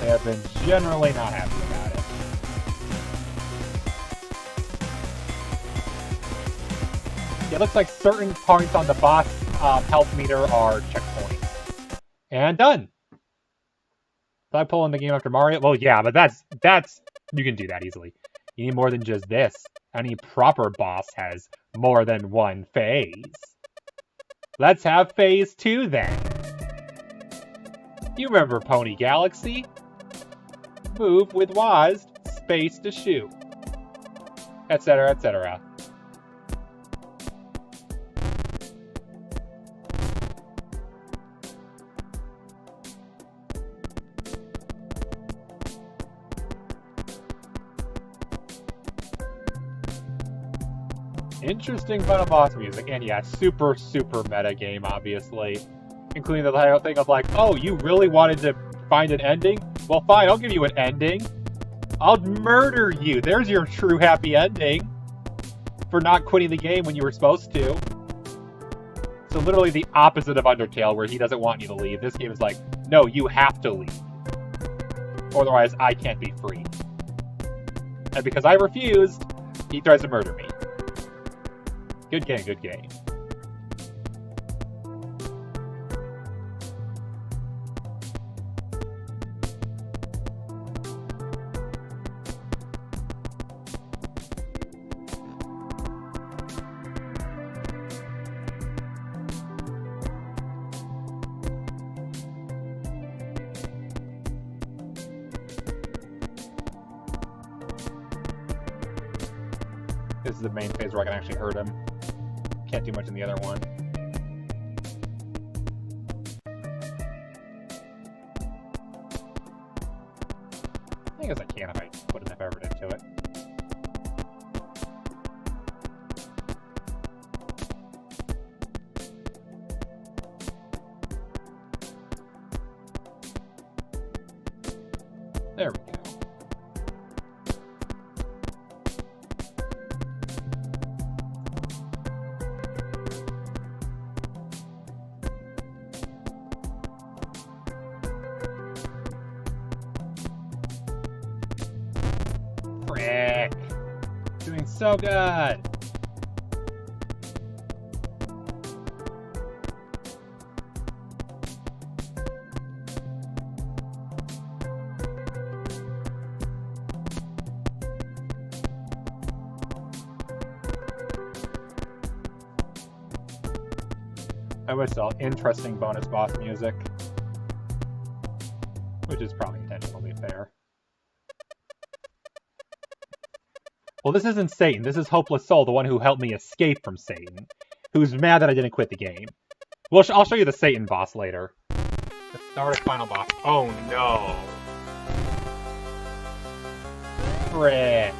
They have been generally not happy about it. It looks like certain points on the boss health meter are checkpoints. And done! Did I pull in the game after Mario? Well, yeah, but that's you can do that easily. You need more than just this. Any proper boss has more than one phase. Let's have phase 2 then. You remember Pony Galaxy? Move with WASD, space to shoot, etc., etc. Interesting final boss music, and yeah, super meta game, obviously. Including the whole thing of like, oh, you really wanted to find an ending? Well, fine, I'll give you an ending. I'll murder you. There's your true happy ending. For not quitting the game when you were supposed to. So literally the opposite of Undertale, where he doesn't want you to leave. This game is like, no, you have to leave. Otherwise, I can't be free. And because I refused, he tries to murder me. Good game, good game. This is the main phase where I can actually hurt him. Can't do much in the other one. I guess I can if I put enough effort into it. There we go. Frick. Doing so good. I wish saw interesting bonus boss music. Which is probably intentional, to be fair. Well, this isn't Satan. This is Hopeless Soul, the one who helped me escape from Satan. Who's mad that I didn't quit the game. Well, I'll show you the Satan boss later. Start a final boss. Oh no. Frick.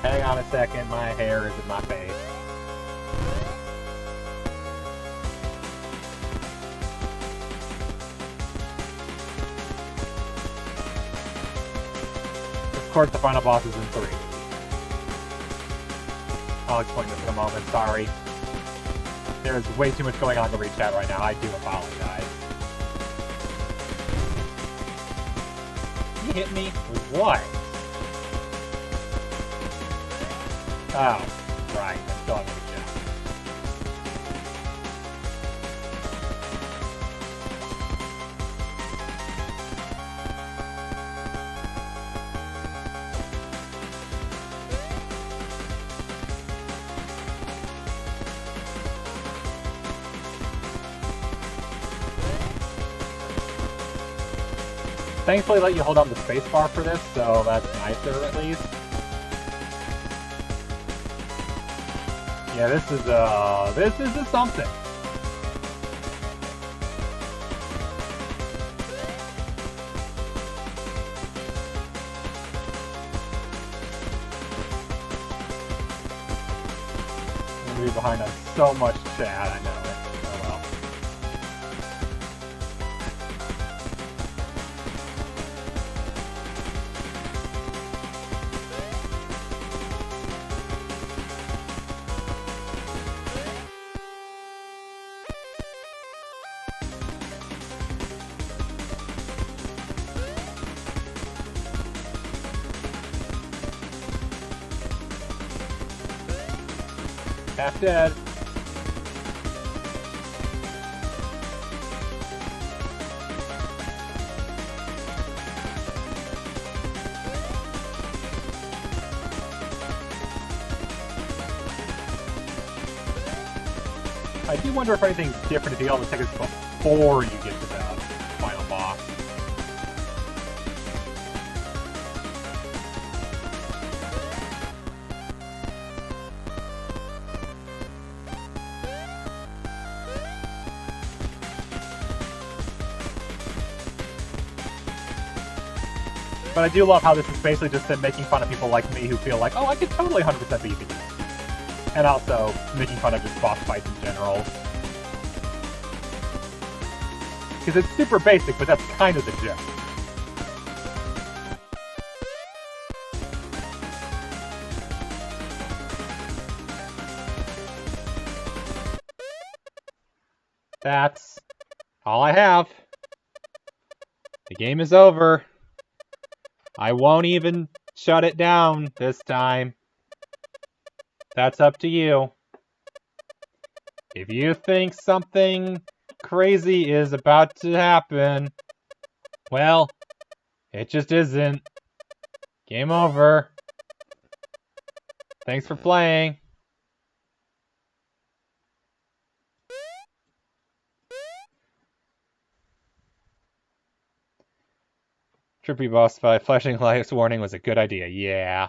Hang on a second, my hair is in my face. Of course, the final boss is in 3. I'll explain this in a moment, sorry. There's way too much going on to read chat right now, I do apologize. You hit me? With what? Oh, right, I still have to read chat. Thankfully, let you hold on the spacebar for this, so that's nicer at least. Yeah, this is a something. I'm gonna be behind on so much chat, I know it. Oh well. Half dead. I do wonder if anything's different if you get all the tickets before you get to the final boss. But I do love how this is basically just them making fun of people like me who feel like, oh, I could totally 100% beat these. And also making fun of just boss fights in general. Because it's super basic, but that's kind of the joke. That's all I have. The game is over. I won't even shut it down this time. That's up to you. If you think something crazy is about to happen, well, it just isn't. Game over. Thanks for playing. Trippy boss fight, flashing lights warning was a good idea, yeah.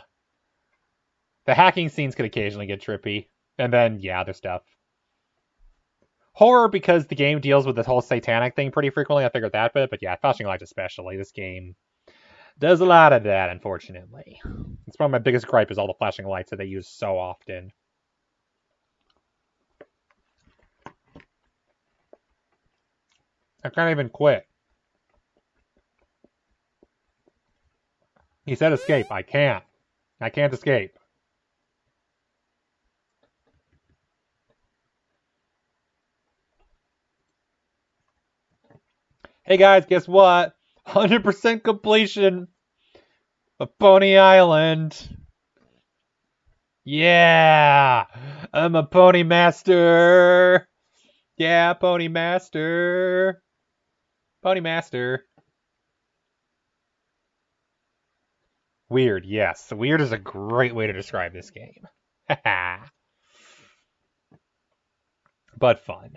The hacking scenes could occasionally get trippy. And then, yeah, other stuff. Horror, because the game deals with this whole satanic thing pretty frequently, I figured that bit, but yeah, flashing lights especially. This game does a lot of that, unfortunately. It's one of my biggest gripe is all the flashing lights that they use so often. I can't even quit. He said escape. I can't. I can't escape. Hey guys, guess what? 100% completion of Pony Island. Yeah! I'm a pony master! Yeah, pony master! Pony master. Weird, yes. Weird is a great way to describe this game. But fun.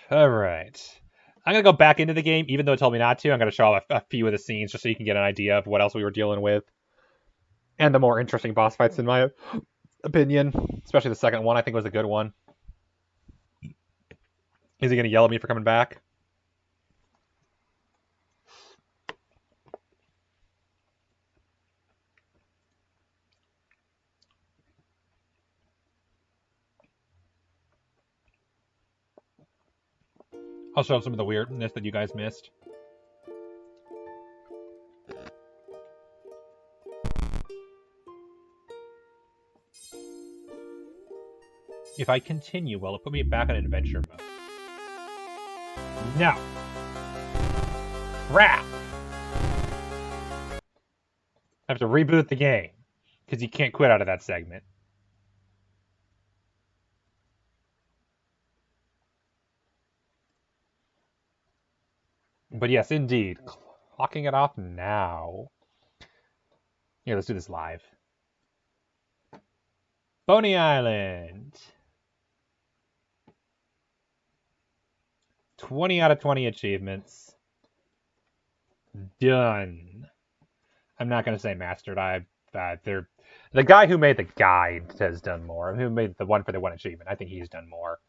Alright. I'm going to go back into the game, even though it told me not to. I'm going to show off a few of the scenes just so you can get an idea of what else we were dealing with. And the more interesting boss fights in my opinion, especially the second one. I think was a good one. Is he gonna yell at me for coming back? I'll show some of the weirdness that you guys missed. If I continue, will it put me back in adventure mode? No. Crap. I have to reboot the game because you can't quit out of that segment. But yes, indeed. Clocking it off now. Here, let's do this live. Pony Island. 20 out of 20 achievements. Done. I'm not going to say mastered. The guy who made the guide has done more. Who made the one for the one achievement. I think he's done more.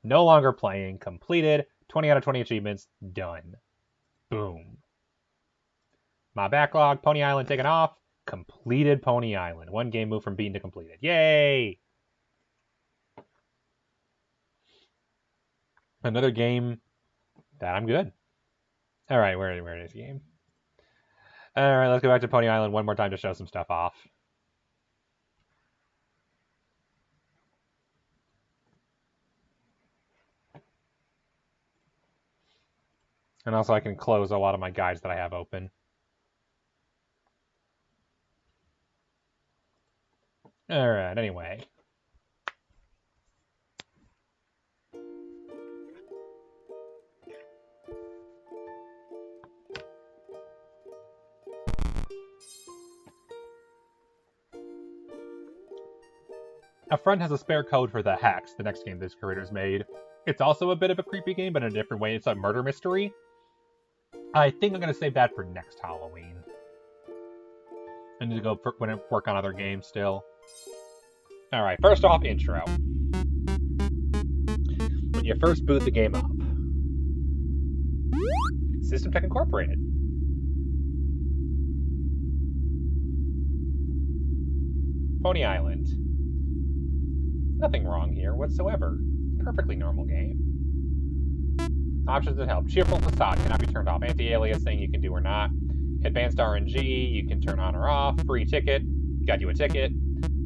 No longer playing. Completed. 20 out of 20 achievements. Done. Boom. My backlog. Pony Island taken off. Completed Pony Island. One game move from beaten to completed. Yay! Another game that I'm good. All right, where is the game? All right, let's go back to Pony Island one more time to show some stuff off. And also I can close a lot of my guides that I have open. All right, anyway. A friend has a spare code for The Hex, the next game this creator's made. It's also a bit of a creepy game, but in a different way. It's a murder mystery. I think I'm going to save that for next Halloween. I need to go work on other games still. Alright, first off, intro. When you first boot the game up. System Tech Incorporated. Pony Island. Nothing wrong here whatsoever. Perfectly normal game. Options that help. Cheerful facade cannot be turned off. Anti-aliasing you can do or not. Advanced RNG you can turn on or off. Free ticket. Got you a ticket.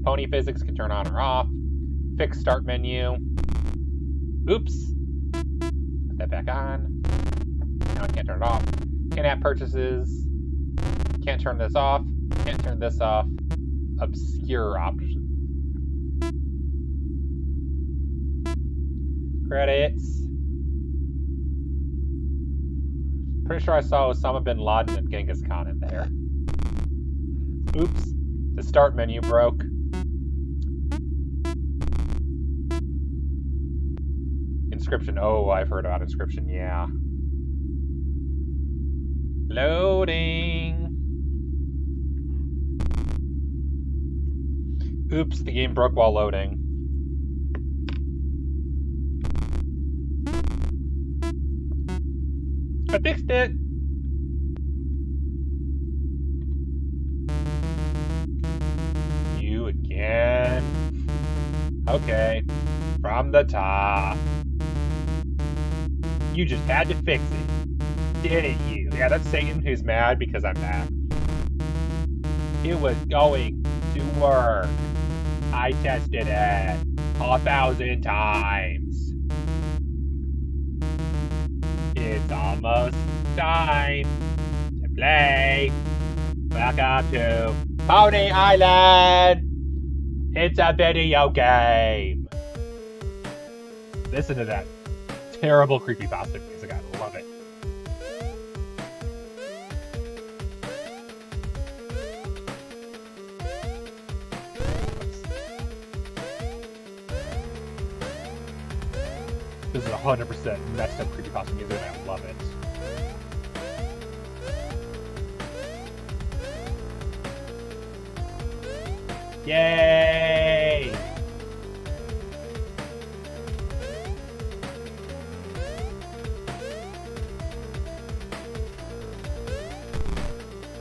Pony physics can turn on or off. Fixed start menu. Oops. Put that back on. Now I can't turn it off. In-app purchases. Can't turn this off. Can't turn this off. Obscure options. Credits. Pretty sure I saw Osama bin Laden and Genghis Khan in there. Oops. The start menu broke. Inscription. Oh, I've heard about Inscription, yeah. Loading. Oops, the game broke while loading. I fixed it! You again. Okay. From the top. You just had to fix it. Didn't you? Yeah, that's Satan who's mad because I'm back. It was going to work. I tested it 1,000 times. It's almost time to play. Welcome to Pony Island. It's a video game. Listen to that terrible creepypasta music. I love it. This is 100% messed up creepypasta music, and I love it. Yay!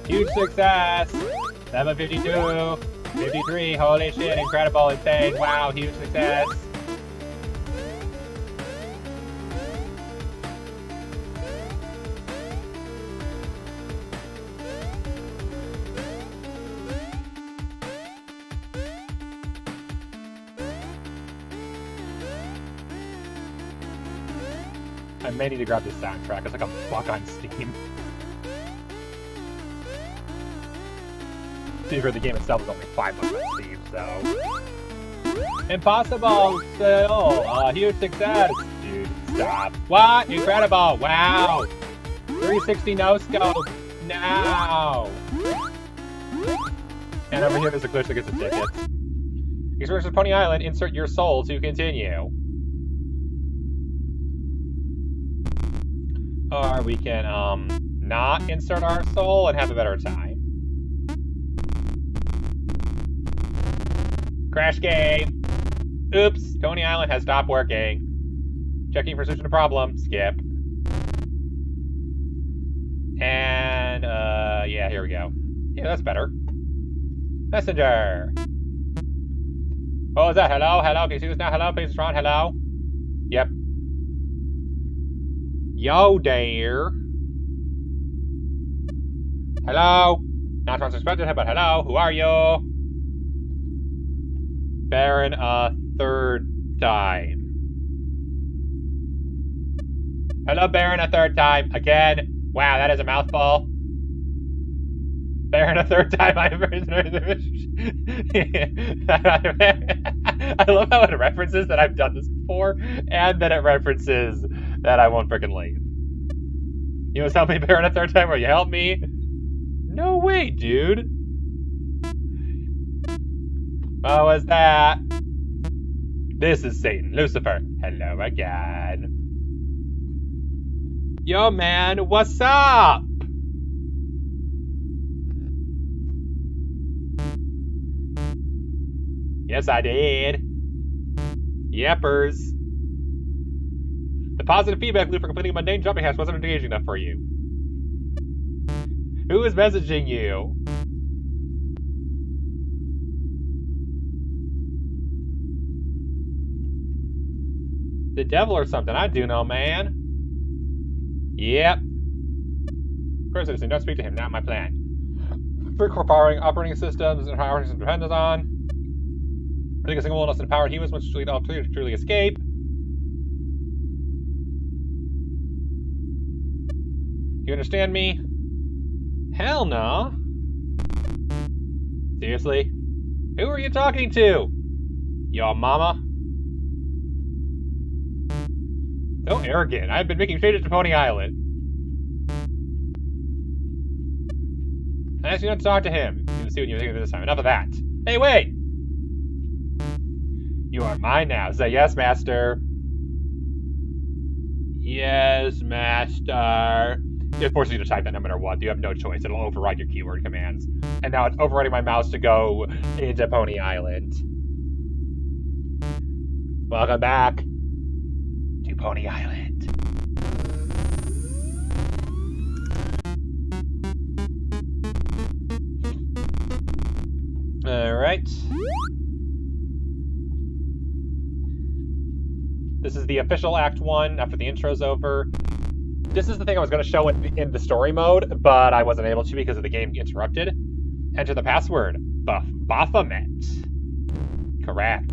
Huge success! 752, 53, holy shit, incredible, insane, wow, huge success! I may need to grab this soundtrack. It's like a buck on Steam. To be fair, the game itself is only $5 on Steam, so... Impossible! Still! Huge success! Dude, stop. What? Incredible! Wow! 360 no-scope! Now! And over here there's a glitch that gets a ticket. Experience with Pony Island, insert your soul to continue. Or we can, not insert our soul and have a better time. Crash game! Oops, Pony Island has stopped working. Checking for solution to problem. Skip. And, yeah, here we go. Yeah, that's better. Messenger! What was that? Hello? Hello? Can you see this now? Hello? Please respond. Hello? Yep. Yo there. Hello? Not what's expected, but hello? Who are you? Baron a third time. Hello, Baron a third time. Again. Wow, that is a mouthful. Baron a third time. I love how it references that I've done this before, and that it references that I won't frickin' leave. You want to help me, Baron, a third time? Will you help me? No way, dude. What was that? This is Satan. Lucifer. Hello again. Yo, man, what's up? Yes, I did. Yepers. The positive feedback loop for completing mundane jumping tasks wasn't engaging enough for you. Who is messaging you? The devil or something, I do know, man. Yep. Crusade, don't speak to him, not my plan. For powering operating systems and how operating systems depends on. I think a single less empowered humans must truly escape. You understand me? Hell no. Seriously? Who are you talking to? Your mama? So arrogant. I've been making changes to Pony Island. I asked you not to talk to him. You can see what you're thinking this time. Enough of that. Hey, wait! You are mine now. Say yes, master. Yes, master. It forces you to type that no matter what. You have no choice. It'll override your keyword commands. And now it's overriding my mouse to go into Pony Island. Welcome back to Pony Island. Alright. This is the official Act 1 after the intro's over. This is the thing I was going to show in the story mode, but I wasn't able to because of the game interrupted. Enter the password. Baphomet. Correct.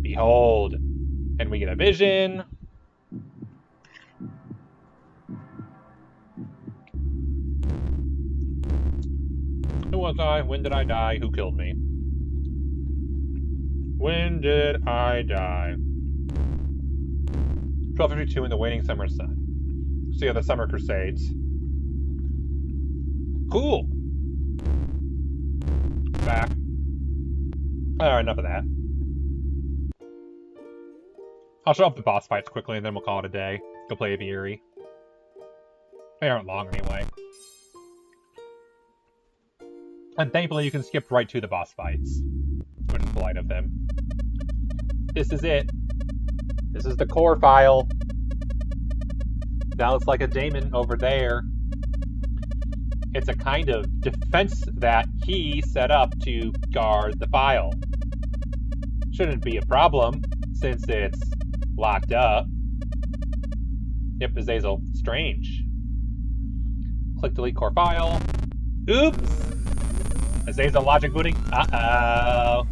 Behold. And we get a vision. Who was I? When did I die? Who killed me? When did I die? 12:52 in the waning summer sun. See how the summer crusades. Cool. Back. Alright, enough of that. I'll show off the boss fights quickly and then we'll call it a day. Go play Aviary. They aren't long anyway. And thankfully you can skip right to the boss fights, which is polite of them. This is it. This is the core file. That looks like a daemon over there. It's a kind of defense that he set up to guard the file. Shouldn't be a problem, since it's locked up. Yep, Azazel. Strange. Click delete core file. Oops! Azazel logic booting. Uh-oh.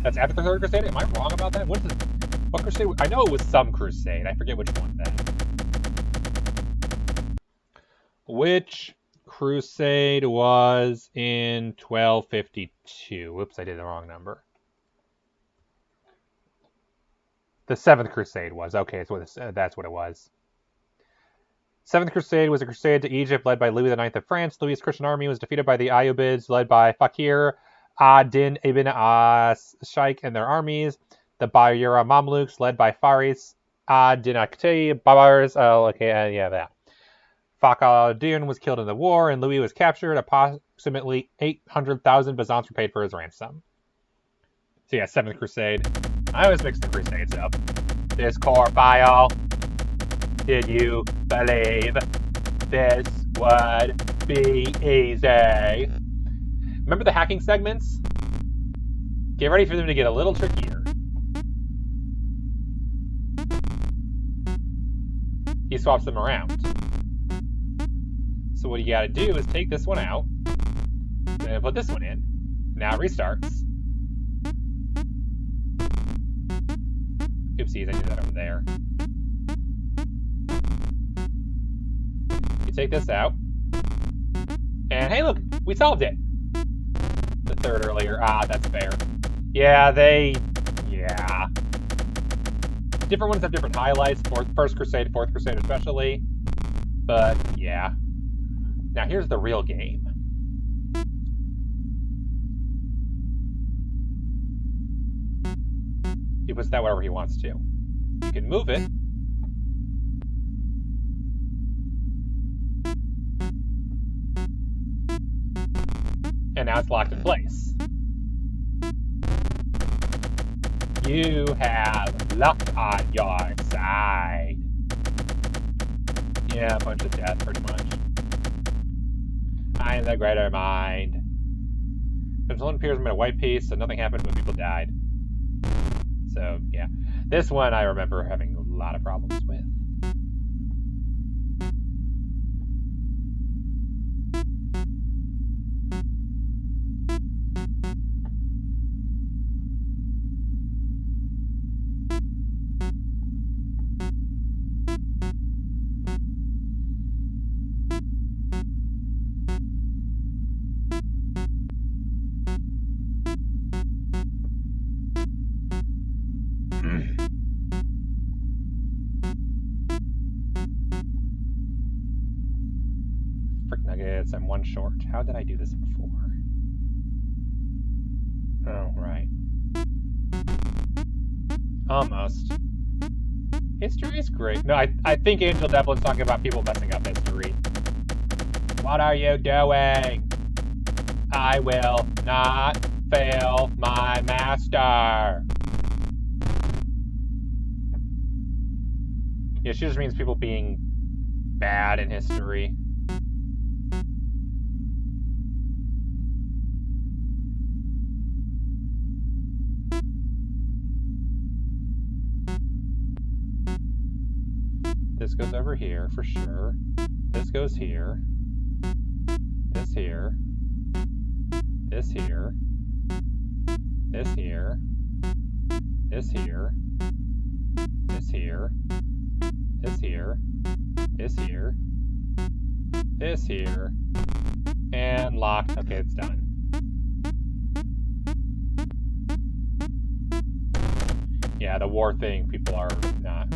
That's after the third Crusade? Am I wrong about that? What Crusade? I know it was some Crusade. I forget which one then. Which Crusade was in 1252? Whoops, I did the wrong number. The 7th Crusade was. Okay, that's what it was. 7th Crusade was a crusade to Egypt led by Louis IX of France. Louis' Christian army was defeated by the Ayyubids led by Fakir ad-Din ibn Shaykh and their armies. The Bayura Mamluks led by Faris ad-Din Akhti Babars. That. Fakhr al-Din was killed in the war, and Louis was captured. Approximately 800,000 Byzants were paid for his ransom. So yeah, 7th Crusade. I always mix the Crusades up. This core file. Did you believe this would be easy? Remember the hacking segments? Get ready for them to get a little trickier. He swaps them around. So what you gotta do is take this one out, and put this one in. Now it restarts. Oopsies, I did that over there. You take this out. And hey, look, we solved it. The third earlier. That's fair. Yeah. Different ones have different highlights. First Crusade, Fourth Crusade especially. But, yeah. Now, here's the real game. He puts that wherever he wants to. You can move it. And now it's locked in place. You have luck on your side. Yeah, a bunch of death, pretty much. I am the greater mind. There's one appears in a white piece, so nothing happened, but people died. So, yeah. This one I remember having a lot of problems with. Frick nuggets, I'm one short. How did I do this before? Oh, right. Almost. History is great. No, I think Angel Devlin's talking about people messing up history. What are you doing? I will not fail my master. Yeah, she just means people being bad in history. This goes over here for sure. This goes here. This here. This here. This here. This here. This here. This here. This here. This here. And locked. Okay, it's done. Yeah, the war thing, people are not.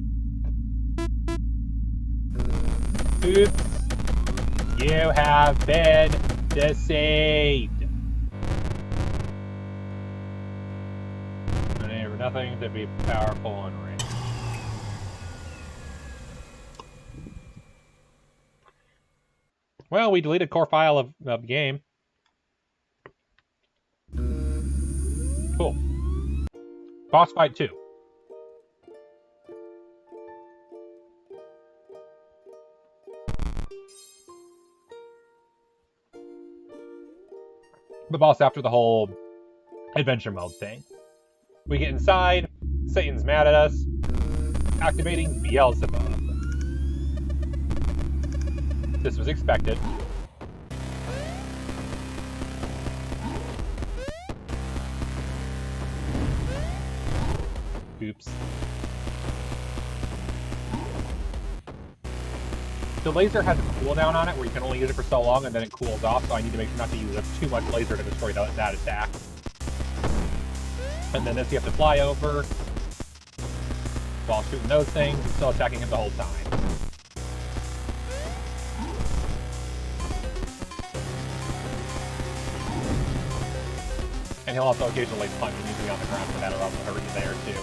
Oops. You have been deceived. Nothing to be powerful and rich. Well, we deleted core file of the game. Cool. Boss fight 2. the boss after the whole adventure mode thing. We get inside, Satan's mad at us, activating Beelzebub. This was expected. Oops. The laser has a cooldown on it where you can only use it for so long and then it cools off, so I need to make sure not to use up too much laser to destroy that attack. And then this you have to fly over while shooting those things and still attacking him the whole time. And he'll also occasionally punch and usually on the ground, so that'll also hurt you there too.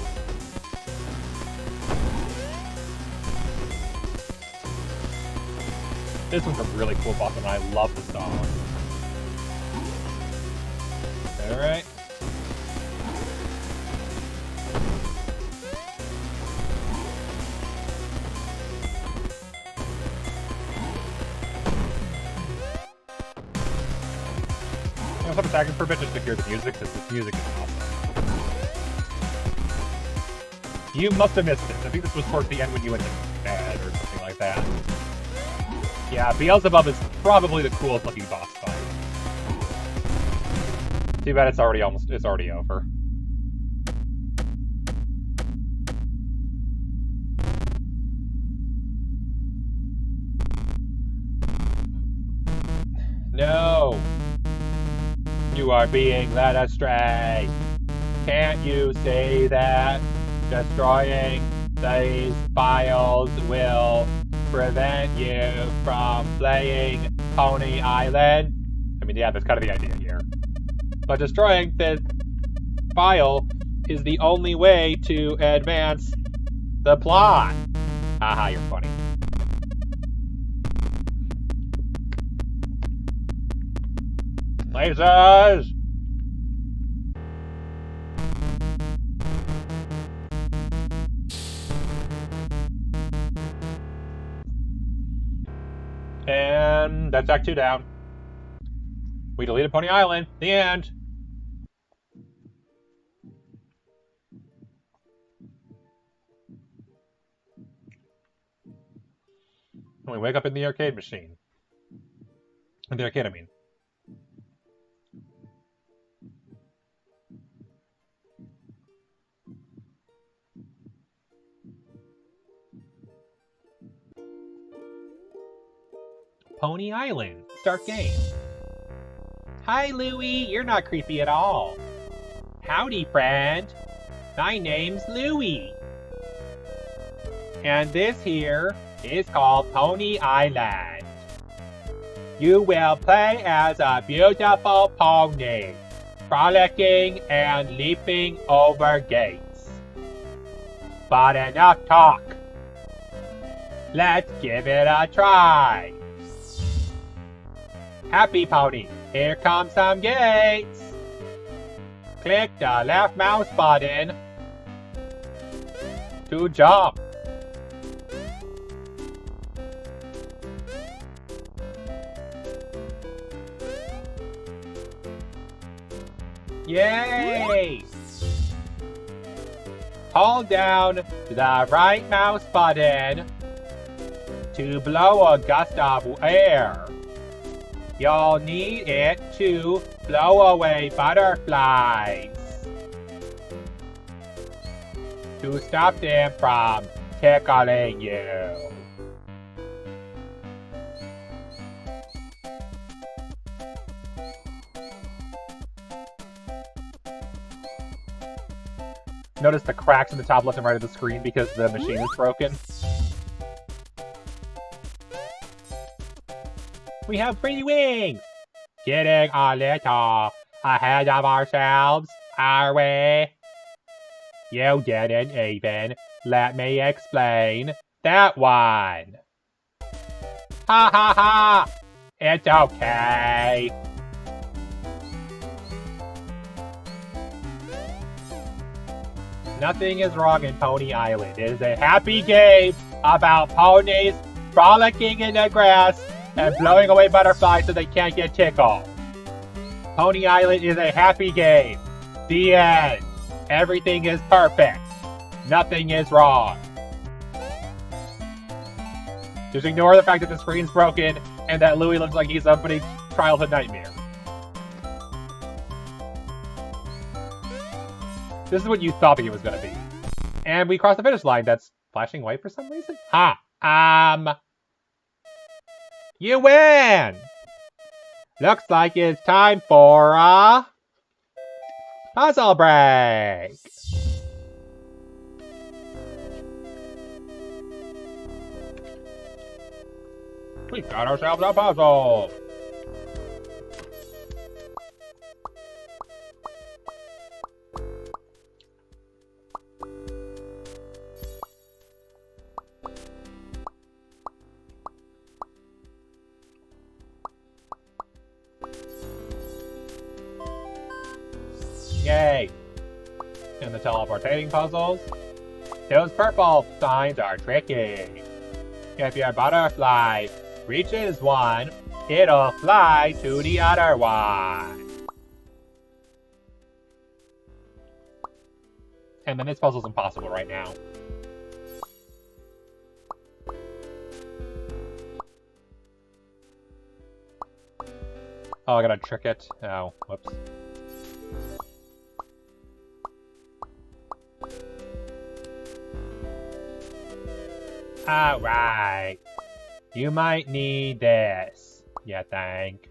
This one's a really cool boss and I love the song. Alright. I'm attacking for a bit just to hear the music, because this music is awesome. You must have missed it. I think this was towards the end when you went to bed or something like that. Yeah, Beelzebub is probably the coolest looking boss fight. Too bad it's already over. No! You are being led astray. Can't you see that? Destroying these files will prevent you from playing Pony Island. I mean, yeah, that's kind of the idea here. But destroying the file is the only way to advance the plot. Haha, you're funny. Lasers! And that's Act 2 down. We deleted Pony Island. The end. And we wake up in the arcade machine. In the arcade, I mean. Pony Island. Start game. Hi, Louie. You're not creepy at all. Howdy, friend. My name's Louie. And this here is called Pony Island. You will play as a beautiful pony, frolicking and leaping over gates. But enough talk. Let's give it a try. Happy Pony, here come some gates. Click the left mouse button to jump. Yay! Hold down the right mouse button to blow a gust of air. You'll need it to blow away butterflies to stop them from tickling you. Notice the cracks in the top left and right of the screen because the machine is broken. We have pretty wings! Getting a little ahead of ourselves, are we? You didn't even let me explain that one. Ha ha ha! It's okay. Nothing is wrong in Pony Island. It is a happy game about ponies frolicking in the grass and blowing away butterflies so they can't get tickled. Pony Island is a happy game. The end. Everything is perfect. Nothing is wrong. Just ignore the fact that the screen's broken and that Louis looks like he's somebody's childhood nightmare. This is what you thought it was going to be. And we crossed the finish line. That's flashing white for some reason. You win! Looks like it's time for a puzzle break. We got ourselves a puzzle. Yay! And the teleportating puzzles. Those purple signs are tricky. If your butterfly reaches one, it'll fly to the other one. And then this puzzle's impossible right now. Oh, I gotta trick it. Oh, whoops. Alright. You might need this, you think.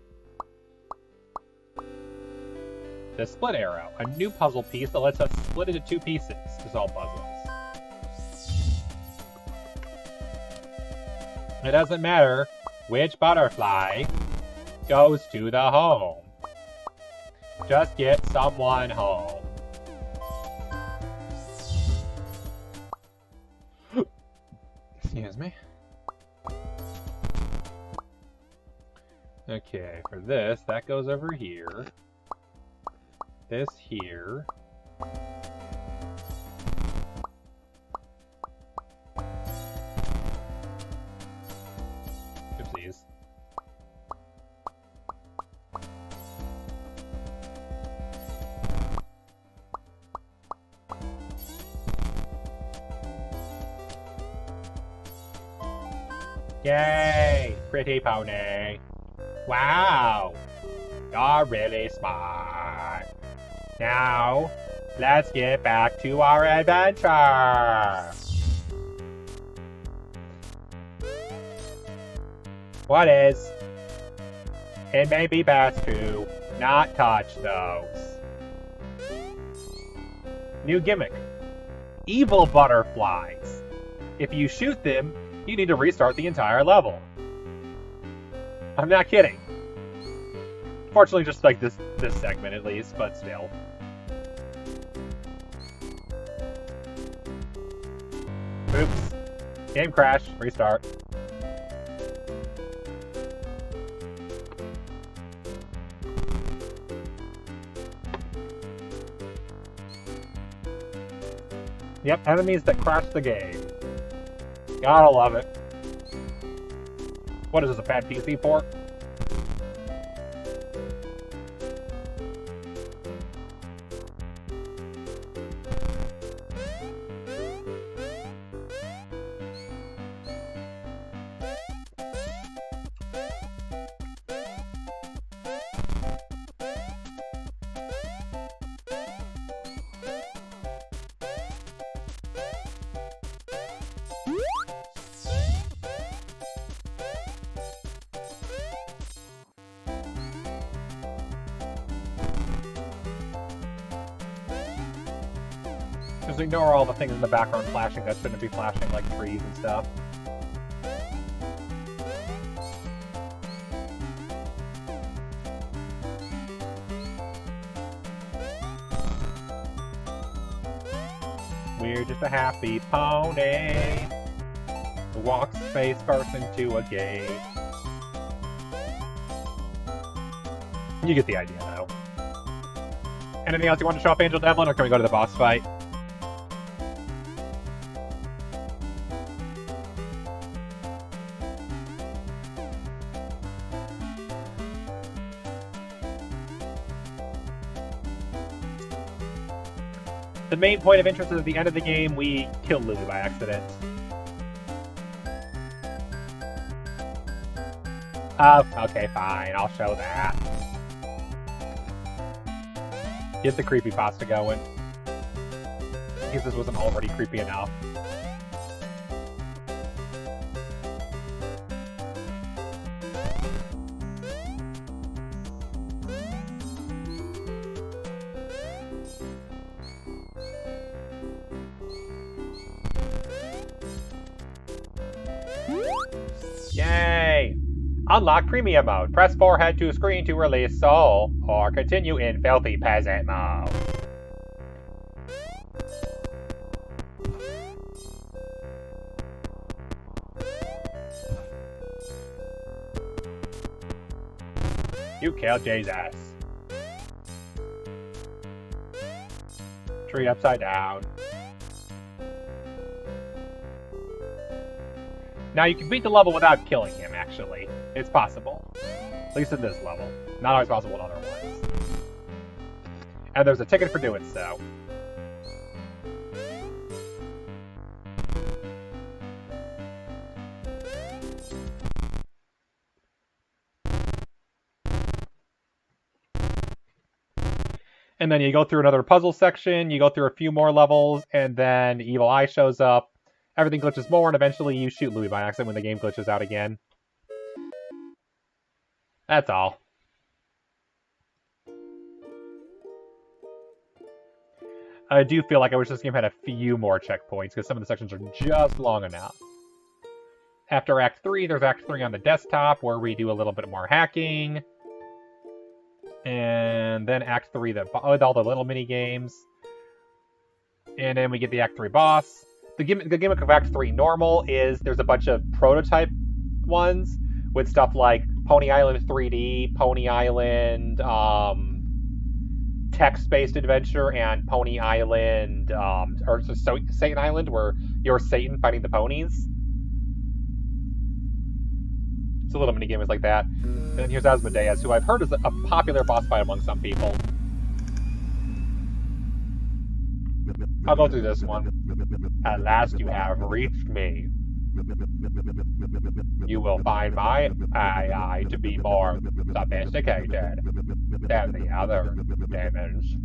The split arrow, a new puzzle piece that lets us split into two pieces to solve puzzles. It doesn't matter which butterfly goes to the home. Just get someone home. Excuse me. Okay, for this, that goes over here. This here. Oopsies. Yay! Pretty pony. Wow! You're really smart. Now, let's get back to our adventure! What is? It may be best to not touch those. New gimmick. Evil butterflies. If you shoot them, you need to restart the entire level. I'm not kidding. Fortunately, just like this segment at least, but still. Oops. Game crash. Restart. Yep, enemies that crash the game. Gotta love it. What is this, a bad PC port? Just ignore all the things in the background flashing that shouldn't be flashing, like trees and stuff. We're just a happy pony who walks face first into a gate. You get the idea, though. Anything else you want to show up, Angel Devlin, or can we go to the boss fight? The main point of interest is at the end of the game, we kill Lily by accident. Oh, okay, fine. I'll show that. Get the creepypasta going. Because this wasn't already creepy enough. Yay! Unlock Premium Mode. Press forehead to screen to release Soul, or continue in Filthy Peasant Mode. You killed Jesus. Tree upside down. Now you can beat the level without killing him, actually. It's possible. At least in this level. Not always possible in other ones. And there's a ticket for doing so. And then you go through another puzzle section, you go through a few more levels, and then Evil Eye shows up. Everything glitches more, and eventually you shoot Louis by accident when the game glitches out again. That's all. I do feel like I wish this game had a few more checkpoints, because some of the sections are just long enough. After Act 3, there's Act 3 on the desktop, where we do a little bit more hacking. And then Act 3 with all the little mini games. And then we get the Act 3 boss. The gimmick of Act 3 normal is there's a bunch of prototype ones with stuff like Pony Island 3D, Pony Island text-based adventure, and Pony Island, or Satan Island, where you're Satan fighting the ponies. It's a little mini game like that. And then here's Asmodeus, who I've heard is a popular boss fight among some people. I'll go through this one. At last you have reached me. You will find my AI to be more sophisticated than the other demons.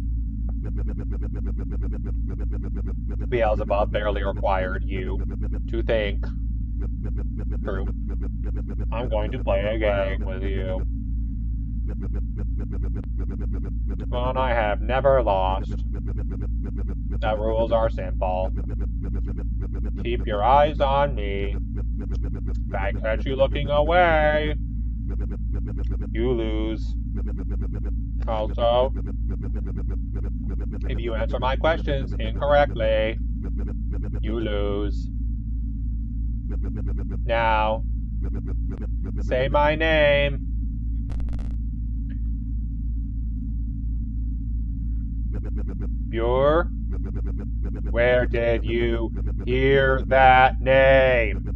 Beelzebub barely required you to think. True. I'm going to play a game with you. One I have never lost. The rules are simple. Keep your eyes on me. If I catch you looking away, you lose. Also, if you answer my questions incorrectly, you lose. Now, say my name. Pure? Where did you hear that name?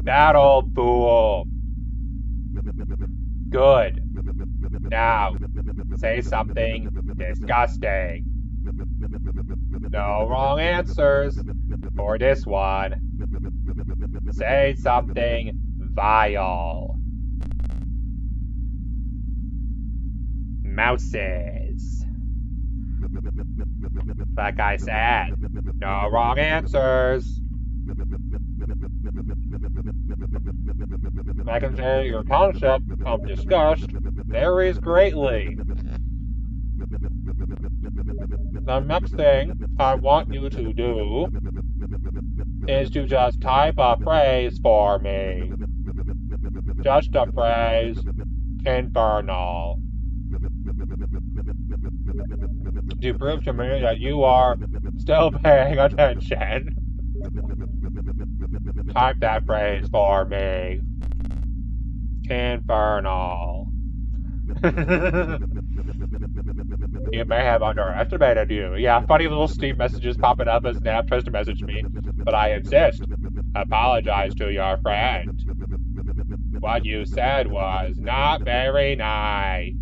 That old fool. Good. Now, say something disgusting. No wrong answers for this one. Say something vile. Mouses. Like I said, no wrong answers. I can say your concept of disgust varies greatly. The next thing I want you to do is to just type a phrase for me. Just a phrase. Infernal. To prove to me that you are still paying attention. Type that phrase for me. Infernal. You may have underestimated you. Yeah, funny little Steam messages popping up as Snap tries to message me. But I insist. Apologize to your friend. What you said was not very nice.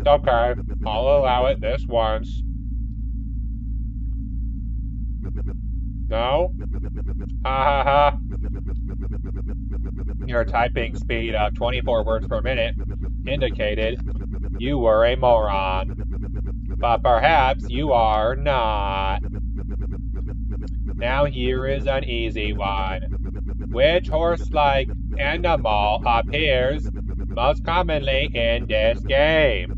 Okay. I'll allow it this once. No? Ha ha ha. Your typing speed of 24 words per minute indicated you were a moron. But perhaps you are not. Now here is an easy one. Which horse-like animal appears most commonly in this game?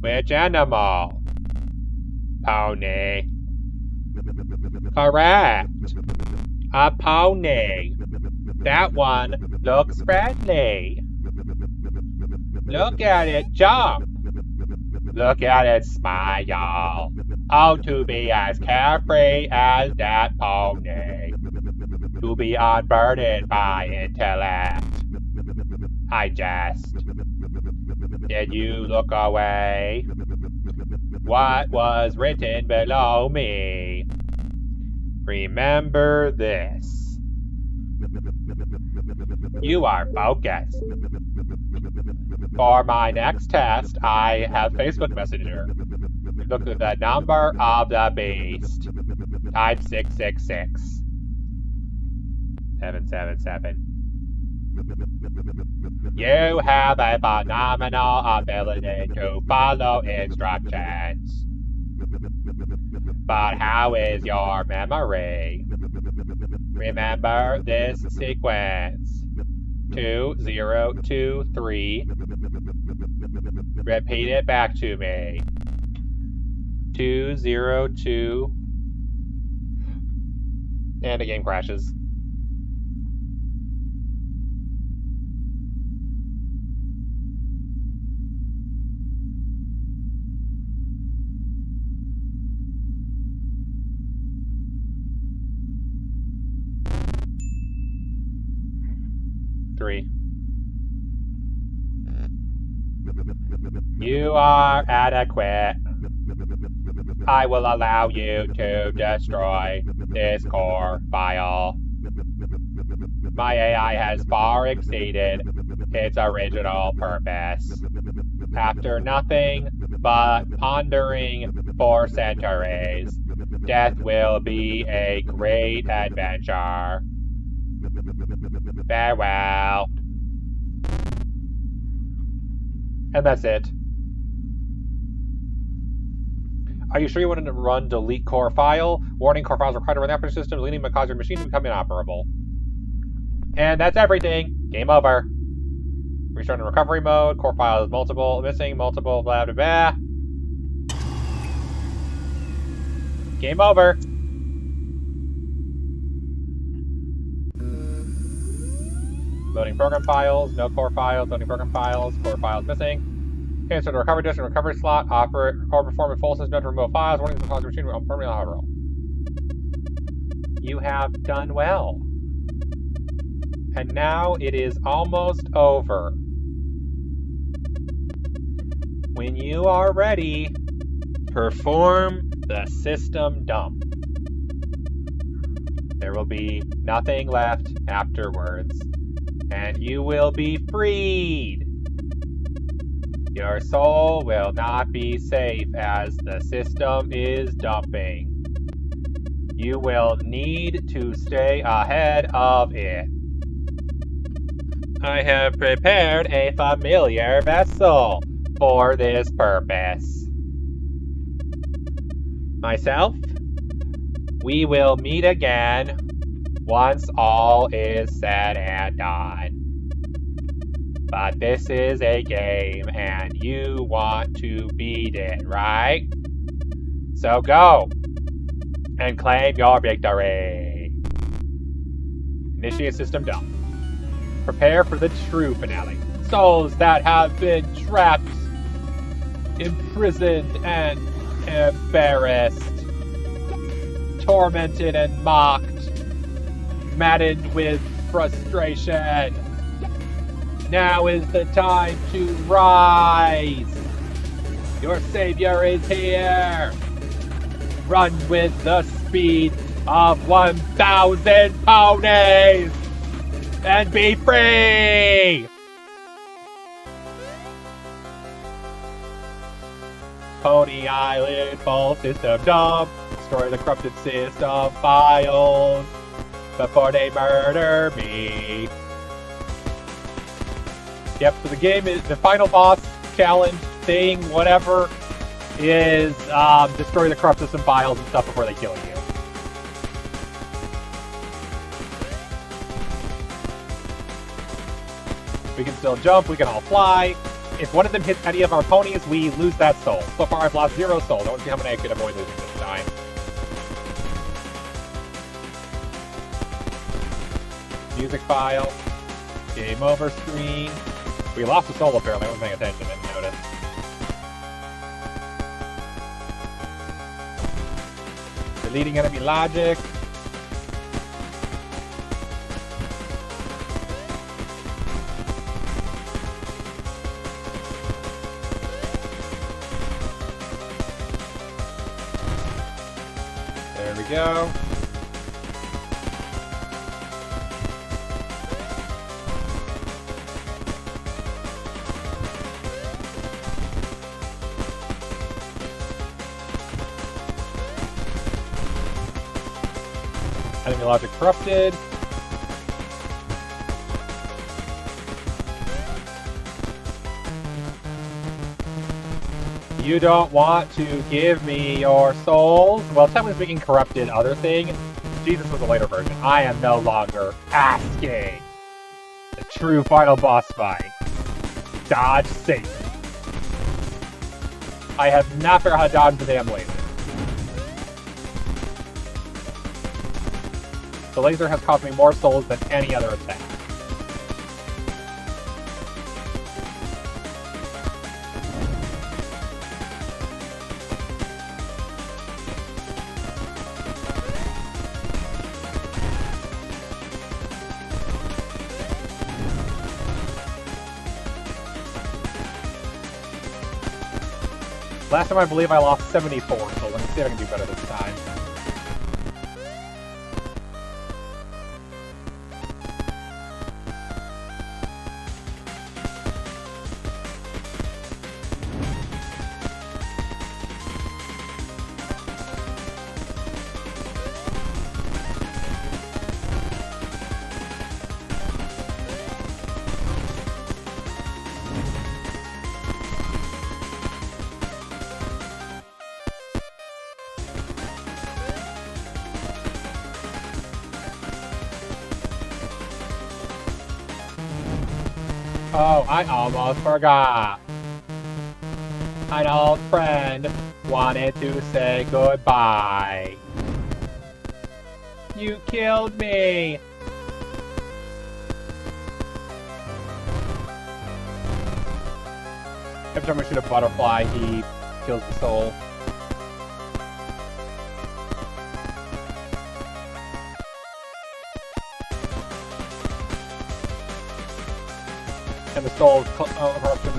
Which animal? Pony. Correct. A pony. That one looks friendly. Look at it jump. Look at it smile. Oh, to be as carefree as that pony. To be unburdened by intellect. I jest. Did you look away? What was written below me? Remember this. You are focused. For my next test, I have Facebook Messenger. Look at the number of the beast. Type 666. 777. You have a phenomenal ability to follow instructions. But how is your memory? Remember this sequence. 2023. Repeat it back to me. 202. And the game crashes. Three. You are adequate. I will allow you to destroy this core file. My AI has far exceeded its original purpose. After nothing but pondering for centuries, death will be a great adventure. Farewell. And that's it. Are you sure you want to run delete core file? Warning, core files required to run the operating system. Deleting may cause your machine to become inoperable. And that's everything. Game over. Restart in recovery mode. Core file is missing, multiple, blah, blah, blah. Game over. Loading program files, no core files, loading program files, core files missing. Insert the recovery disk and recovery slot, operate or perform a full system to remove files, warning the cause of machine will permanently hover. You have done well. And now it is almost over. When you are ready, perform the system dump. There will be nothing left afterwards. And you will be freed. Your soul will not be safe as the system is dumping. You will need to stay ahead of it. I have prepared a familiar vessel for this purpose. Myself, we will meet again once all is said and done. But this is a game and you want to beat it, right? So go and claim your victory. Initiate system dump. Prepare for the true finale. Souls that have been trapped, imprisoned, and embarrassed, tormented and mocked, maddened with frustration. Now is the time to rise. Your savior is here. Run with the speed of 1,000 ponies and be free. Pony Island, full system dump. Destroy the corrupted system files before they murder me. Yep, so the game is the final boss challenge thing, whatever, is destroy the corrupt system files and stuff before they kill you. We can still jump, we can all fly. If one of them hits any of our ponies, we lose that soul. So far I've lost 0 soul. Don't see how many I could avoid losing this time. Music file. Game over screen. We lost a soul apparently, I wasn't paying attention, didn't notice. Deleting enemy logic. There we go. Enemy logic corrupted. You don't want to give me your souls? Well, technically speaking, corrupted other thing. Jesus was a later version. I am no longer asking. The true final boss fight. Dodge Satan. I have not figured out how to dodge the damn laser. The laser has cost me more souls than any other attack. Last time I believe I lost 74, so let me see if I can do better this time. Oh, I almost forgot. An old friend wanted to say goodbye. You killed me! Every time I shoot a butterfly, he kills the soul. And the soul corruption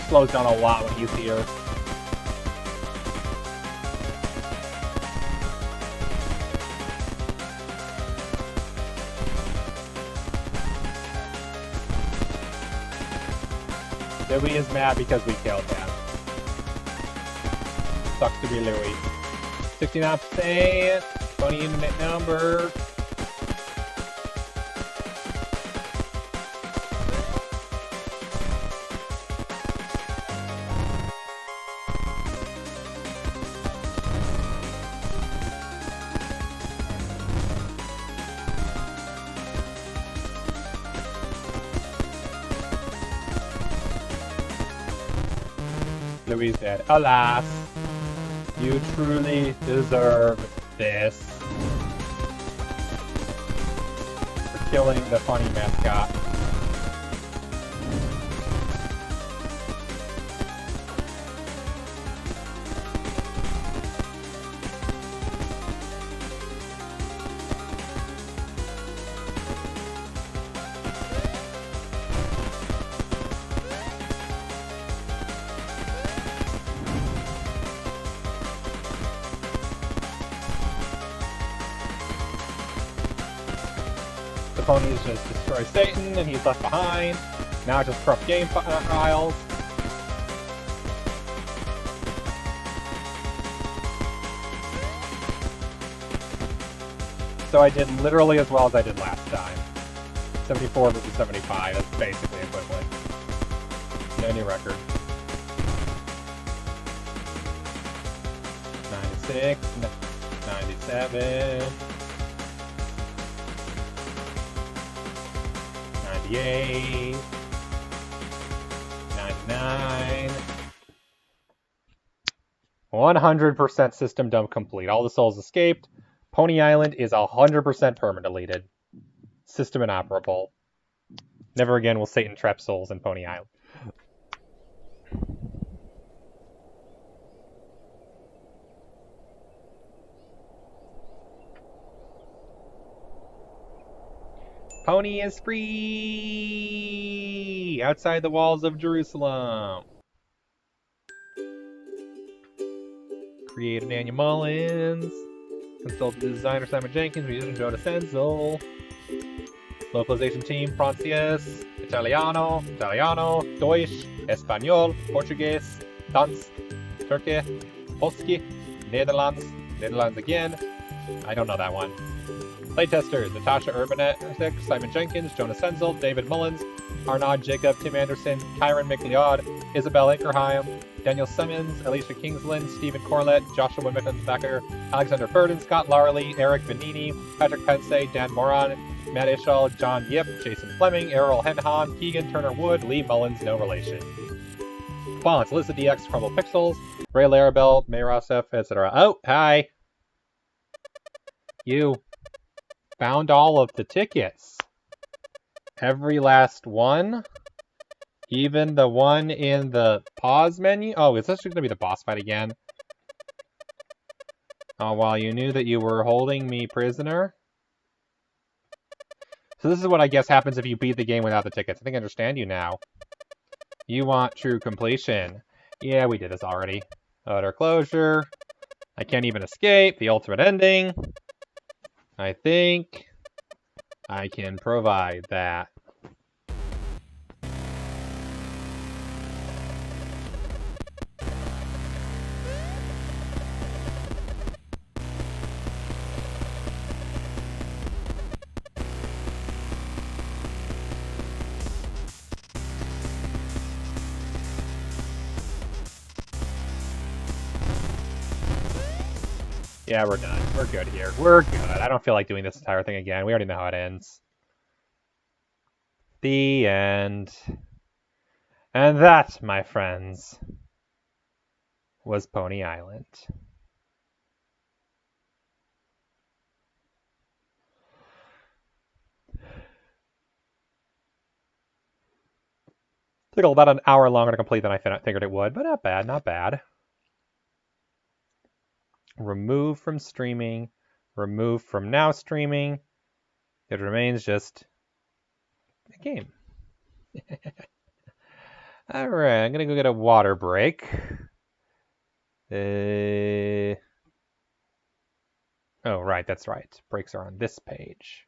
slows down a lot when he's here. Louis is mad because we killed him. Sucks to be Louis. 69%, funny internet number. Louis said, alas, you truly deserve this. For killing the funny mascot. The Ponies just destroy Satan, and he's left behind. Now just corrupt game files. so I did literally as well as I did last time. 74 versus 75, that's basically equivalent. No new record. 96, 97, 98, 99. 100% system dump complete. All the souls escaped. Pony Island is 100% perma deleted. System inoperable. Never again will Satan trap souls in Pony Island. Pony is free! Outside the walls of Jerusalem. Created Daniel Mullins. Consulted designer Simon Jenkins. Musician Joe DeCenzo. Localization team Francias. Italiano. Deutsch. Espanol. Portuguese. Dansk. Turkey. Polski. Netherlands. Netherlands again. I don't know that one. Playtesters, Natasha Urbanet, Simon Jenkins, Jonas Senzel, David Mullins, Arnaud Jacob, Tim Anderson, Kyron McLeod, Isabel Inkerheim, Daniel Simmons, Alicia Kingsland, Stephen Corlett, Joshua Mittensbacher, Alexander Burden, Scott Larley, Eric Benini, Patrick Pense, Dan Moran, Matt Ishall, John Yip, Jason Fleming, Errol Henhan, Keegan Turner Wood, Lee Mullins, no relation. Fonts, Alyssa DX, Crumble Pixels, Ray Larabelle, Mayrosef, etc. Oh, hi! You found all of the tickets. Every last one? Even the one in the pause menu? Oh, is this going to be the boss fight again? Oh, while you knew that you were holding me prisoner? So this is what I guess happens if you beat the game without the tickets. I think I understand you now. You want true completion. Yeah, we did this already. Utter closure. I can't even escape. The ultimate ending. I think I can provide that. Yeah, we're done. We're good here. We're good. I don't feel like doing this entire thing again. We already know how it ends. The end. And that, my friends, was Pony Island. Took about an hour longer to complete than I figured it would, but not bad, not bad. Remove from streaming, remove from now streaming. It remains just a game. All right, I'm gonna go get a water break. Oh, right, that's right. Breaks are on this page.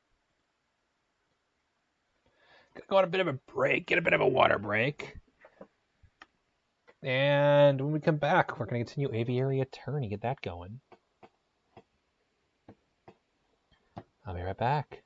Gonna go on a bit of a break, get a bit of a water break. And when we come back, we're gonna continue Aviary Attorney, get that going. I'll be right back.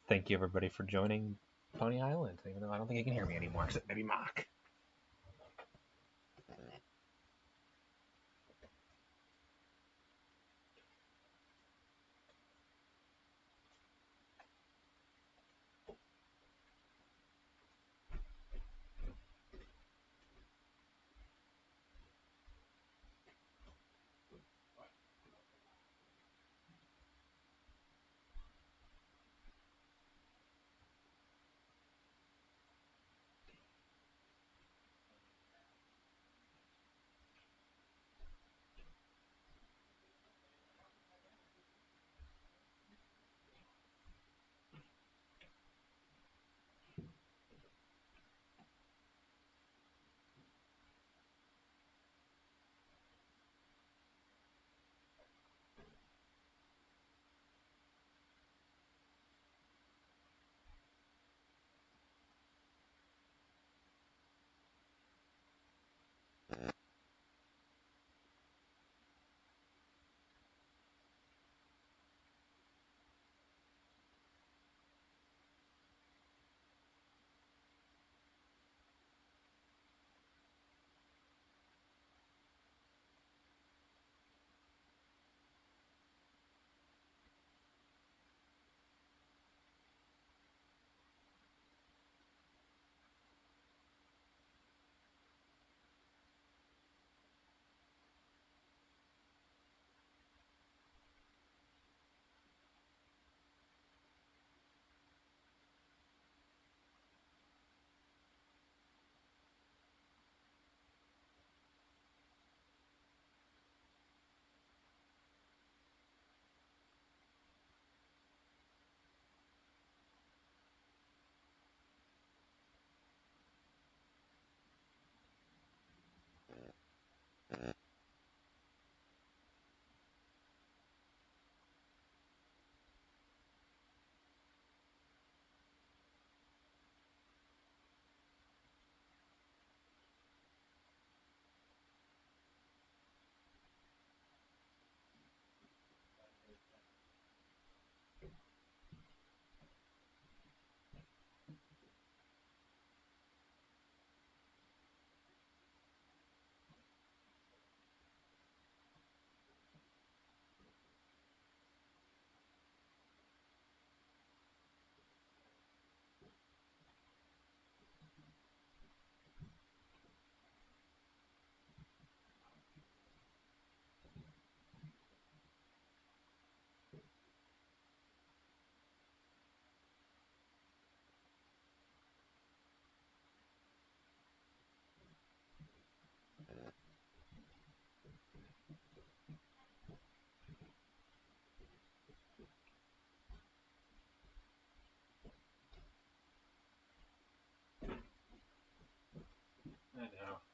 Thank you, everybody, for joining Pony Island, even though I don't think you can hear me anymore, except maybe Mock.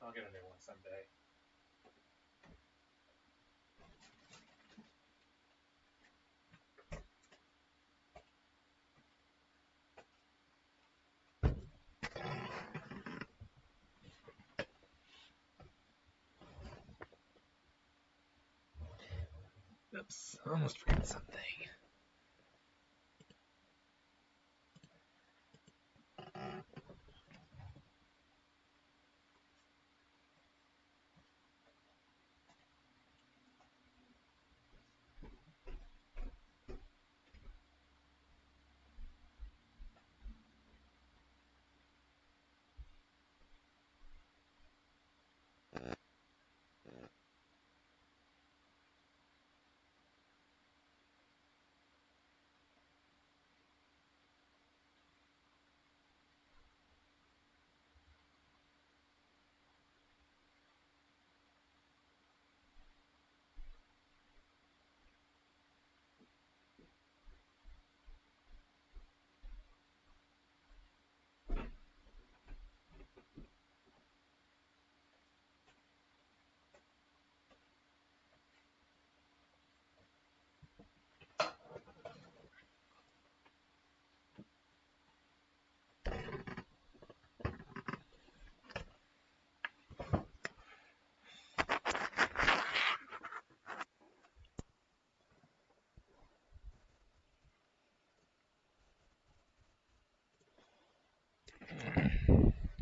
I'll get a new one someday. Oops, I almost forgot something.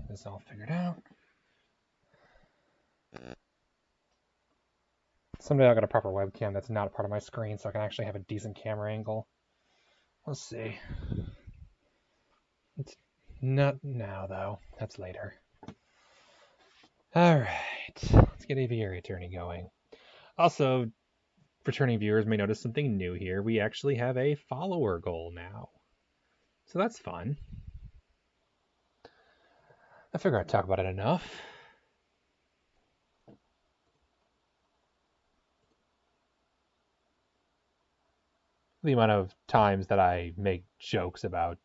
This all figured out. Someday I'll get a proper webcam that's not a part of my screen so I can actually have a decent camera angle. We'll see. It's not now, though. That's later. Alright, let's get Aviary Attorney going. Also, returning viewers may notice something new here. We actually have a follower goal now. So that's fun. I figure I'd talk about it enough. The amount of times that I make jokes about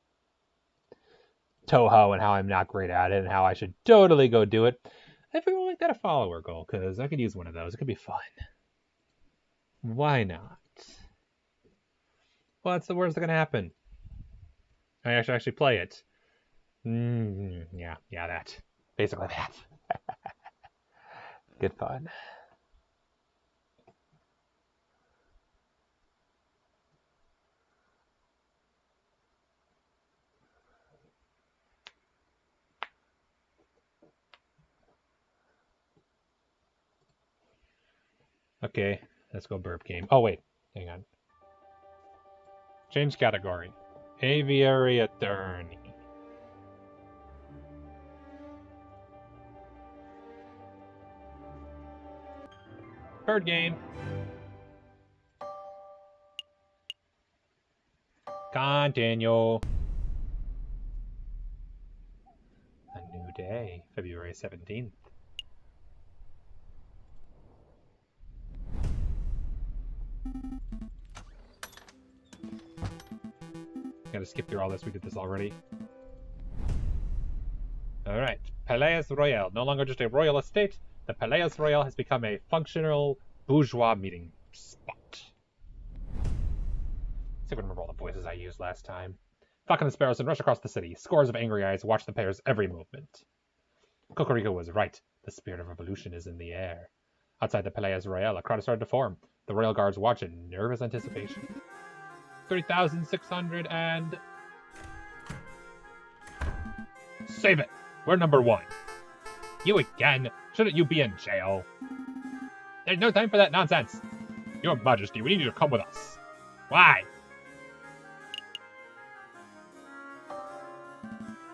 Toho and how I'm not great at it and how I should totally go do it. I figure we'll make that a follower goal because I could use one of those. It could be fun. Why not? What's the worst that can happen? I actually play it. Yeah, that. Basically that. Good fun. Okay, let's go burp game. Oh, wait. Hang on. Change category. Aviary Attorney. Bird game. Continue. A new day, February 17th. Gotta skip through all this. We did this already. Alright. Palais Royal. No longer just a royal estate. The Palais Royal has become a functional bourgeois meeting spot. See if I can remember all the voices I used last time. Falcon and Sparrowson rush across the city. Scores of angry eyes watch the pair's every movement. Cocorico was right. The spirit of revolution is in the air. Outside the Palais Royal, a crowd has started to form. The royal guards watch in nervous anticipation. 3,600 and... Save it! We're number one. You again? Shouldn't you be in jail? There's no time for that nonsense. Your Majesty, we need you to come with us. Why?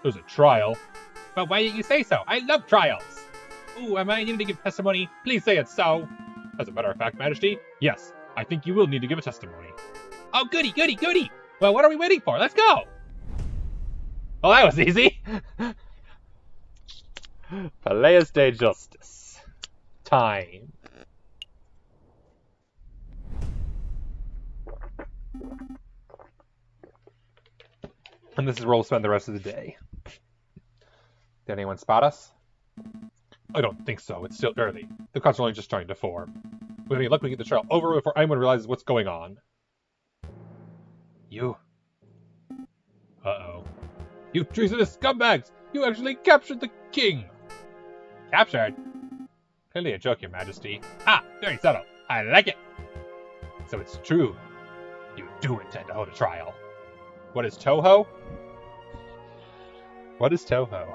There's a trial. But why didn't you say so? I love trials. Ooh, am I needing to give testimony? Please say it's so. As a matter of fact, Majesty, yes, I think you will need to give a testimony. Oh, goody, goody, goody. Well, what are we waiting for? Let's go. Well, that was easy. Palais de Justice. Time. And this is where we'll spend the rest of the day. Did anyone spot us? I don't think so. It's still early. The clouds are only just starting to form. With any luck, we get the trail over before anyone realizes what's going on. You... Uh-oh. You treasonous scumbags! You actually captured the king! Captured? Clearly a joke, your majesty. Ah, very subtle. I like it. So it's true. You do intend to hold a trial. What is Toho? What is Toho?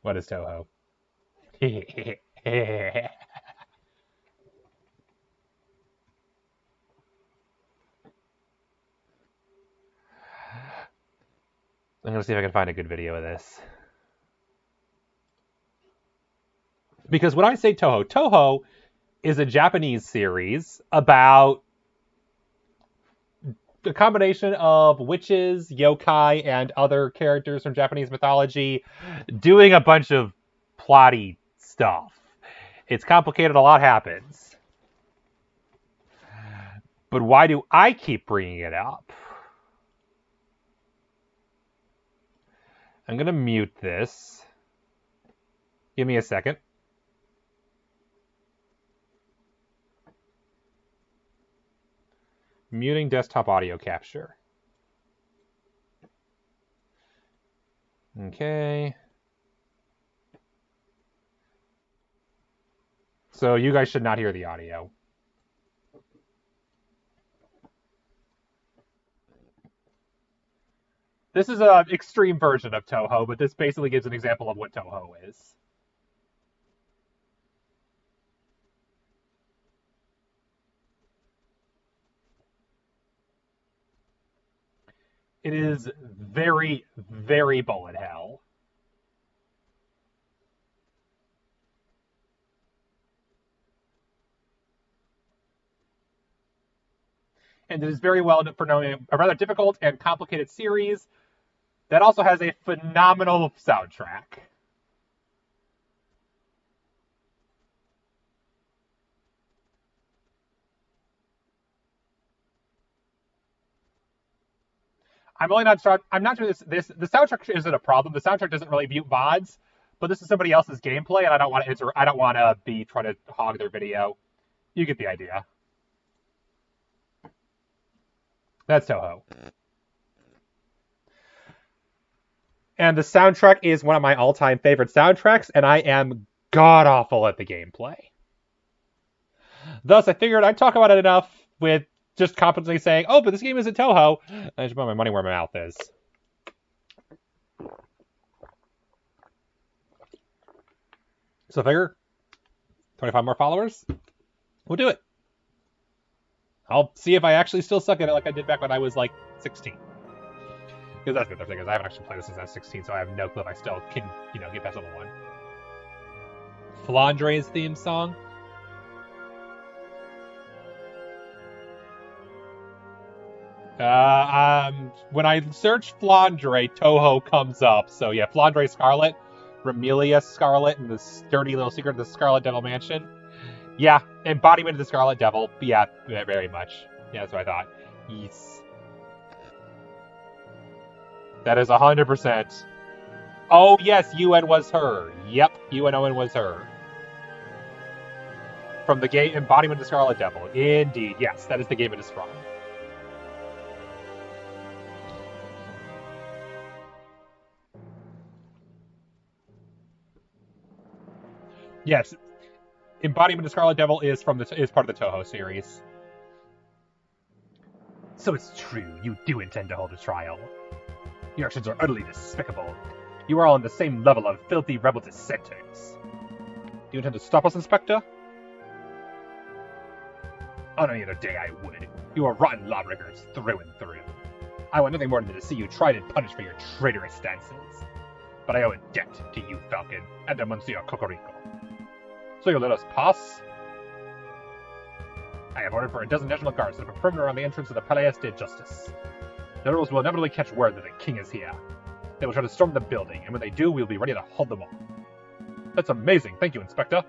What is Toho? I'm gonna see if I can find a good video of this. Because when I say Toho, Toho is a Japanese series about a combination of witches, yokai, and other characters from Japanese mythology doing a bunch of plotty stuff. It's complicated, a lot happens. But why do I keep bringing it up? I'm going to mute this. Give me a second. Muting desktop audio capture. Okay. So you guys should not hear the audio. This is an extreme version of Toho, but this basically gives an example of what Toho is. It is very, very bullet hell. And it is very well for knowing a rather difficult and complicated series that also has a phenomenal soundtrack. I'm not sure this. The soundtrack isn't a problem. The soundtrack doesn't really mute VODs, but this is somebody else's gameplay, and I don't want to be trying to hog their video. You get the idea. That's Toho. And the soundtrack is one of my all-time favorite soundtracks, and I am god-awful at the gameplay. Thus, I figured I'd talk about it enough with just confidently saying, oh, but this game isn't Toho. I should put my money where my mouth is. So I figure 25 more followers, we'll do it. I'll see if I actually still suck at it like I did back when I was like 16. Because that's the other thing, is I haven't actually played this since I was 16, so I have no clue if I still can, get past level 1. Flandre's theme song. When I search Flandre, Toho comes up. So yeah, Flandre Scarlet, Remelia Scarlet, and the dirty little secret of the Scarlet Devil Mansion. Yeah, embodiment of the Scarlet Devil. Yeah, very much. Yeah, that's what I thought. Yes. That is 100%. Oh yes, UN was her. Yep, UNON was her. From the game embodiment of the Scarlet Devil. Indeed, yes, that is the game it is from. Yes, embodiment of Scarlet Devil is part of the Toho series. So it's true, you do intend to hold a trial. Your actions are utterly despicable. You are all on the same level of filthy rebel dissenters. Do you intend to stop us, Inspector? On any other day I would. You are rotten lawbreakers through and through. I want nothing more than to see you tried and punished for your traitorous stances. But I owe a debt to you, Falcon, and to Monsieur Cocorico. So you'll let us pass? I have ordered for a dozen National Guards to perimeter around the entrance of the Palais de Justice. The rebels will inevitably catch word that the king is here. They will try to storm the building, and when they do, we'll be ready to hold them off. That's amazing. Thank you, Inspector.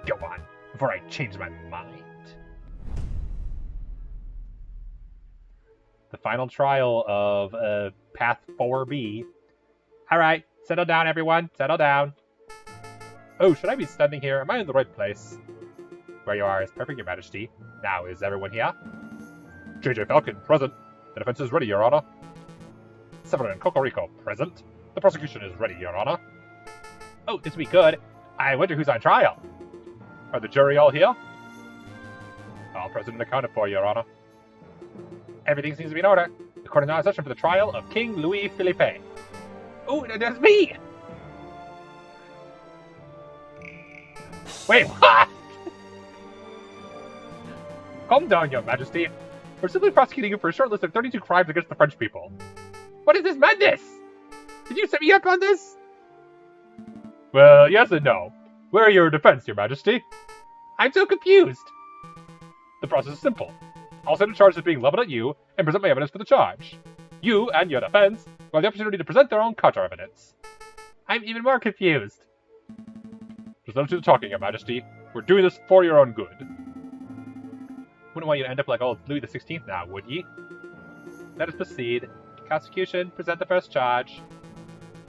Go on, before I change my mind. The final trial of Path 4B. Alright, settle down, everyone. Settle down. Oh, should I be standing here? Am I in the right place? Where you are is perfect, Your Majesty. Now, is everyone here? J.J. Falcon, present. The defense is ready, Your Honor. Severin Cocorico, present. The prosecution is ready, Your Honor. Oh, this will be good. I wonder who's on trial. Are the jury all here? All present and accounted for, Your Honor. Everything seems to be in order. The court is now in session for the trial of King Louis Philippe. Oh, that's me! Wait, what? Calm down, Your Majesty. We're simply prosecuting you for a short list of 32 crimes against the French people. What is this madness? Did you set me up on this? Well, yes and no. Where are your defense, Your Majesty? I'm so confused. The process is simple. I'll send a charge as being leveled at you and present my evidence for the charge. You and your defense will have the opportunity to present their own counter evidence. I'm even more confused. Just let us do the talking, Your Majesty. We're doing this for your own good. Wouldn't want you to end up like old Louis XVI now, would ye? Let us proceed. Prosecution, present the first charge.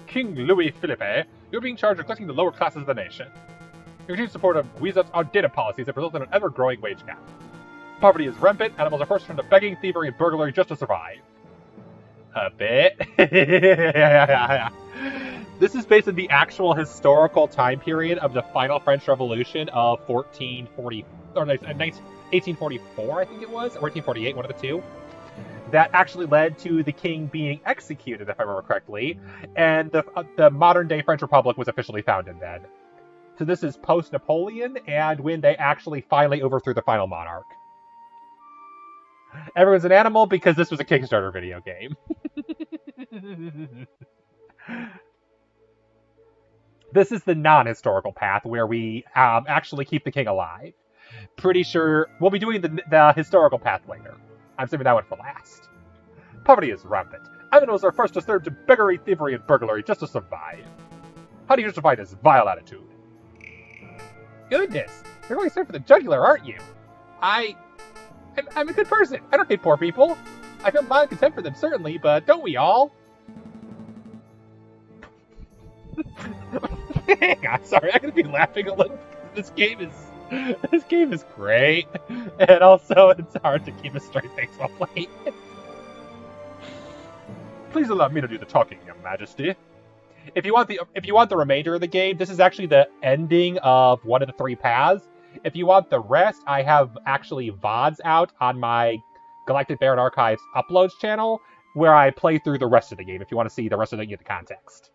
King Louis Philippe, you're being charged with collecting the lower classes of the nation. Your continued support of Guizot's outdated policies have resulted in an ever-growing wage gap. Poverty is rampant, animals are forced to turn to begging, thievery, and burglary just to survive. A bit. This is based on the actual historical time period of the final French Revolution of 1844, I think it was, or 1848, one of the two. That actually led to the king being executed, if I remember correctly, and the modern-day French Republic was officially founded then. So this is post-Napoleon, and when they actually finally overthrew the final monarch. Everyone's an animal because this was a Kickstarter video game. This is the non-historical path where we actually keep the king alive. Pretty sure we'll be doing the historical path later. I'm saving that one for last. Poverty is rampant. Animals are forced to turn to beggary, thievery, and burglary just to survive. How do you justify this vile attitude? Goodness, you're going straight for the jugular, aren't you? I'm a good person. I don't hate poor people. I feel mild contempt for them, certainly, but don't we all? Hang on, sorry, I'm gonna be laughing a little because this game is great, and also it's hard to keep a straight face while playing. Please allow me to do the talking, Your Majesty. If you want the remainder of the game, this is actually the ending of one of the three paths. If you want the rest, I have actually VODs out on my Galactic Baron Archives uploads channel, where I play through the rest of the game if you want to see the rest of the context.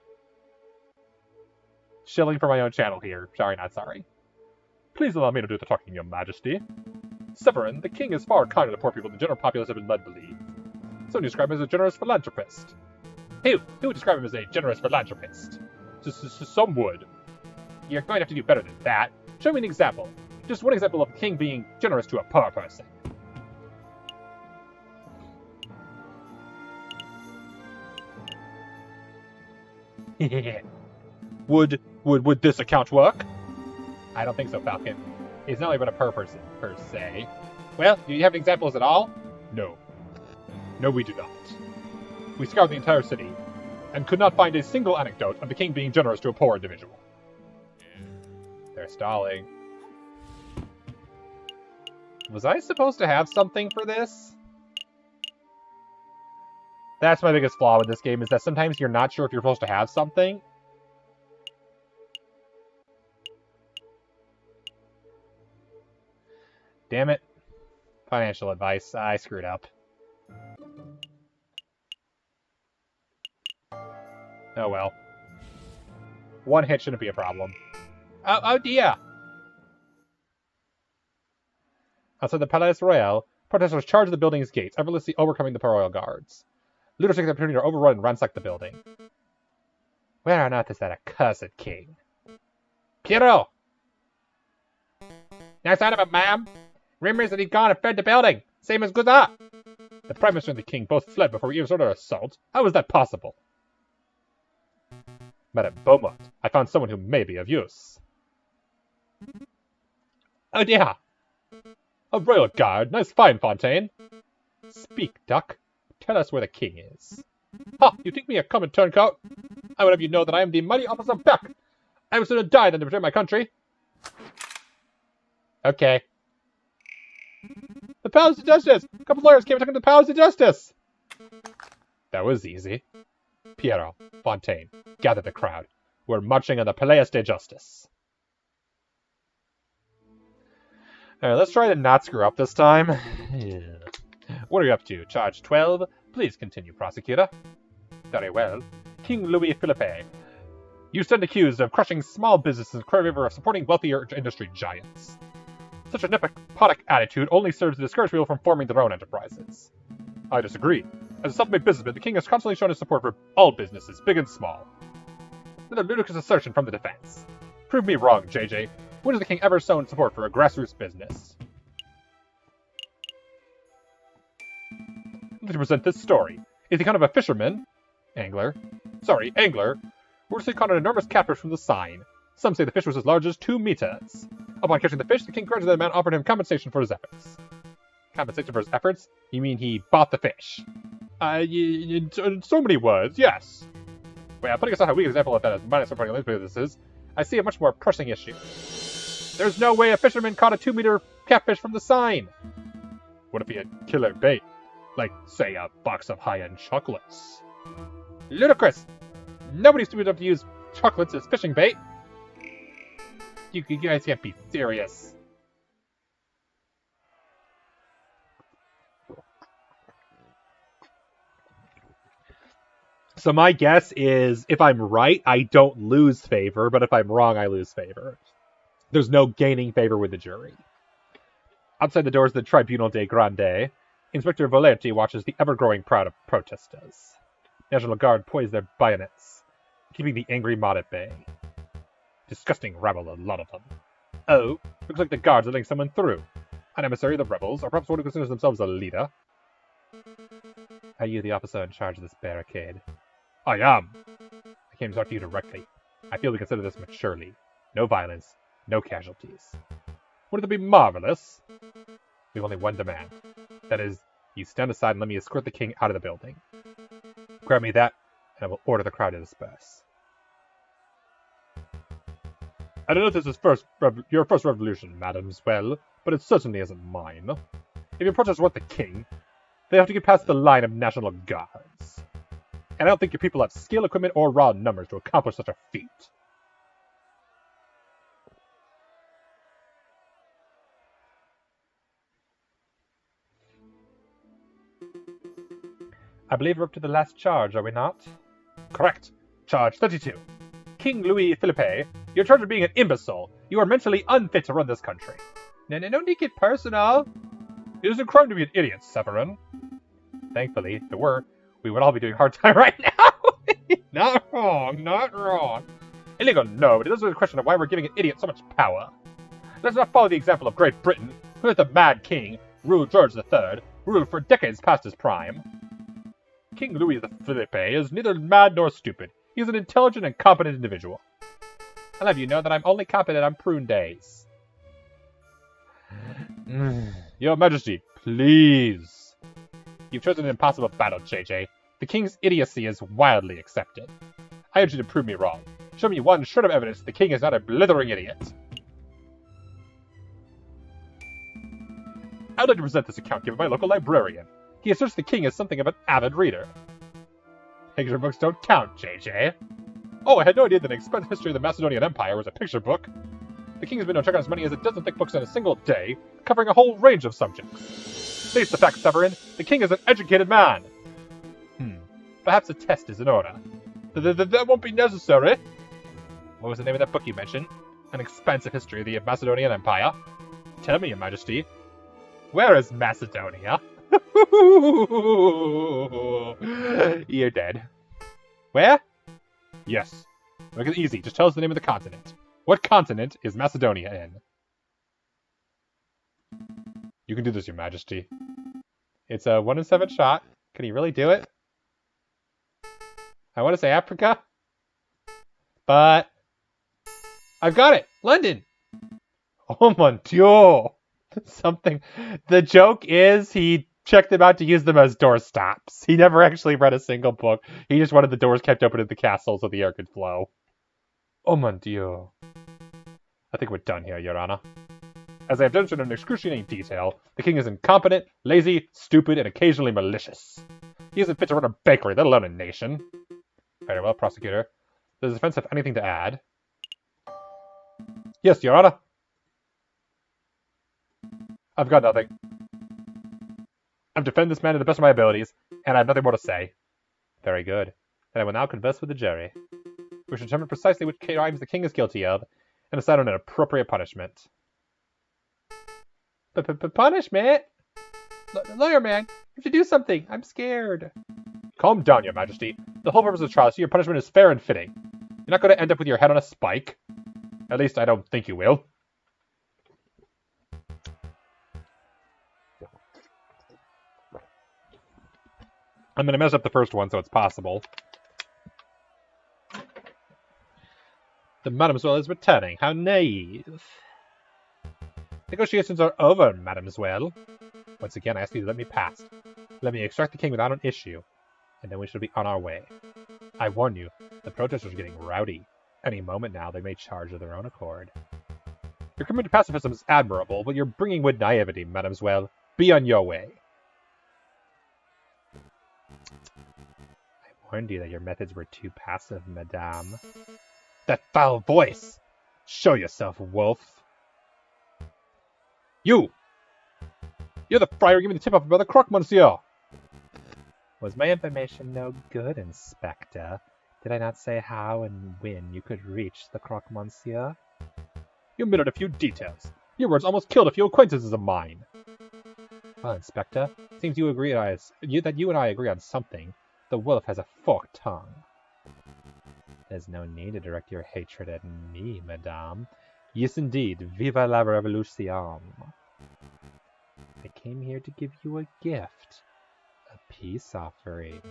Shilling for my own channel here. Sorry, not sorry. Please allow me to do the talking, Your Majesty. Severin, the king is far kinder to poor people than the general populace have been led to believe. Some describe him as a generous philanthropist. Who would describe him as a generous philanthropist? Some would. You're going to have to do better than that. Show me an example. Just one example of a king being generous to a poor person. Would this account work? I don't think so, Falcon. He's not even a poor person, per se. Well, do you have examples at all? No. No, we do not. We scoured the entire city, and could not find a single anecdote of the king being generous to a poor individual. They're stalling. Was I supposed to have something for this? That's my biggest flaw with this game, is that sometimes you're not sure if you're supposed to have something. Damn it. Financial advice. I screwed up. Oh well. One hit shouldn't be a problem. Oh dear! Outside the Palais Royal, protesters charge the building's gates, effortlessly overcoming the royal guards. Looters take the opportunity to overrun and ransack the building. Where on earth is that accursed king? Pierrot! No sign of it, ma'am. Rumors that he'd gone and fled the building, same as Guizot. The Prime Minister and the King both fled before we even started our assault. How is that possible? Madame Beaumont, I found someone who may be of use. Oh dear! A royal guard, nice fine, Fontaine. Speak, duck. Tell us where the king is. Ha! You think me a common turncoat? I would have you know that I am the mighty officer Beck. I would sooner die than to betray my country. Okay. The Palace of Justice! A couple lawyers came and took him to the Palace of Justice! That was easy. Piero, Fontaine, gather the crowd. We're marching on the Palais de Justice. Alright, let's try to not screw up this time. What are you up to? Charge 12? Please continue, prosecutor. Very well. King Louis Philippe. You stand accused of crushing small businesses in favor of supporting wealthier industry giants. Such a nepotic attitude only serves to discourage people from forming their own enterprises. I disagree. As a self-made businessman, the king has constantly shown his support for all businesses, big and small. Another ludicrous assertion from the defense. Prove me wrong, JJ. When has the king ever shown support for a grassroots business? I'd like to present this story. It's the account of a fisherman, angler, who recently caught an enormous catfish from the Seine. Some say the fish was as large as 2 meters. Upon catching the fish, the king granted the man offered him compensation for his efforts. Compensation for his efforts? You mean he bought the fish? In so many words, yes. Well, putting aside how weak an example of that as minus supporting businesses, I see a much more pressing issue. There's no way a fisherman caught a 2-meter catfish from the Seine. What if he had killer bait? Like, say, a box of high-end chocolates. Ludicrous! Nobody's stupid enough to use chocolates as fishing bait. You guys can't be serious. So my guess is, if I'm right, I don't lose favor, but if I'm wrong, I lose favor. There's no gaining favor with the jury. Outside the doors of the Tribunal des Grandes, Inspector Volerti watches the ever-growing crowd of protesters. National Guard poise their bayonets, keeping the angry mob at bay. Disgusting rabble, a lot of them. Oh, looks like the guards are letting someone through. An emissary of the rebels, or perhaps one who considers themselves a leader. Are you the officer in charge of this barricade? I am. I came to talk to you directly. I feel we consider this maturely. No violence, no casualties. Wouldn't it be marvelous? We have only one demand. That is, you stand aside and let me escort the king out of the building. Grant me that, and I will order the crowd to disperse. I don't know if this is your first revolution, madam, as well, but it certainly isn't mine. If your protesters want the king, they have to get past the line of National Guards. And I don't think your people have skill, equipment, or raw numbers to accomplish such a feat. I believe we're up to the last charge, are we not? Correct. Charge 32. King Louis Philippe, you're charged with being an imbecile. You are mentally unfit to run this country. No, don't make it personal. It is a crime to be an idiot, Severin. Thankfully, if it were, we would all be doing hard time right now. Not wrong. Illegal, no, but it is a question of why we're giving an idiot so much power. Let's not follow the example of Great Britain, who let the mad king, George III, rule for decades past his prime. King Louis Philippe is neither mad nor stupid. He is an intelligent and competent individual. I'll have you know that I'm only competent on prune days. Your Majesty, please. You've chosen an impossible battle, JJ. The king's idiocy is wildly accepted. I urge you to prove me wrong. Show me one shred of evidence the king is not a blithering idiot. I would like to present this account given by my local librarian. He asserts the king is something of an avid reader. Picture books don't count, JJ. Oh, I had no idea that an expensive history of the Macedonian Empire was a picture book. The king has been no check on his money as it doesn't thick books in a single day, covering a whole range of subjects. Face the fact, Severin, the king is an educated man. Perhaps a test is in order. That won't be necessary. What was the name of that book you mentioned? An expansive history of the Macedonian Empire. Tell me, Your Majesty. Where is Macedonia? You're dead. Where? Yes. Make it easy. Just tell us the name of the continent. What continent is Macedonia in? You can do this, Your Majesty. It's a 1 in 7 shot. Can you really do it? I want to say Africa. But I've got it. London. Oh mon dieu. Something. The joke is he checked them out to use them as doorstops. He never actually read a single book. He just wanted the doors kept open in the castle so the air could flow. Oh mon dieu. I think we're done here, Your Honor. As I have demonstrated in excruciating detail, the king is incompetent, lazy, stupid, and occasionally malicious. He isn't fit to run a bakery, let alone a nation. Very well, prosecutor. Does the defense have anything to add? Yes, Your Honor. I've got nothing. I've defended this man to the best of my abilities, and I have nothing more to say. Very good. Then I will now converse with the jury. We shall determine precisely which crimes the king is guilty of, and decide on an appropriate punishment. Punishment? Lawyer man, you have to do something. I'm scared. Calm down, Your Majesty. The whole purpose of the trial is your punishment is fair and fitting. You're not going to end up with your head on a spike. At least I don't think you will. I'm going to mess up the first one, so it's possible. The Mademoiselle is returning. How naive. Negotiations are over, Mademoiselle. Once again, I ask you to let me pass. Let me extract the king without an issue, and then we shall be on our way. I warn you, the protesters are getting rowdy. Any moment now, they may charge of their own accord. Your commitment to pacifism is admirable, but you're bringing with naivety, Mademoiselle. Be on your way. I warned you that your methods were too passive, Madame. That foul voice! Show yourself, wolf. You! You're the friar giving the tip-off about the croque, monsieur! Was my information no good, Inspector? Did I not say how and when you could reach the croque, monsieur? You omitted a few details. Your words almost killed a few acquaintances of mine. Well, Inspector, it seems you agree that you and I agree on something. The wolf has a forked tongue. There's no need to direct your hatred at me, madame. Yes, indeed. Viva la revolution. I came here to give you a gift. A peace offering.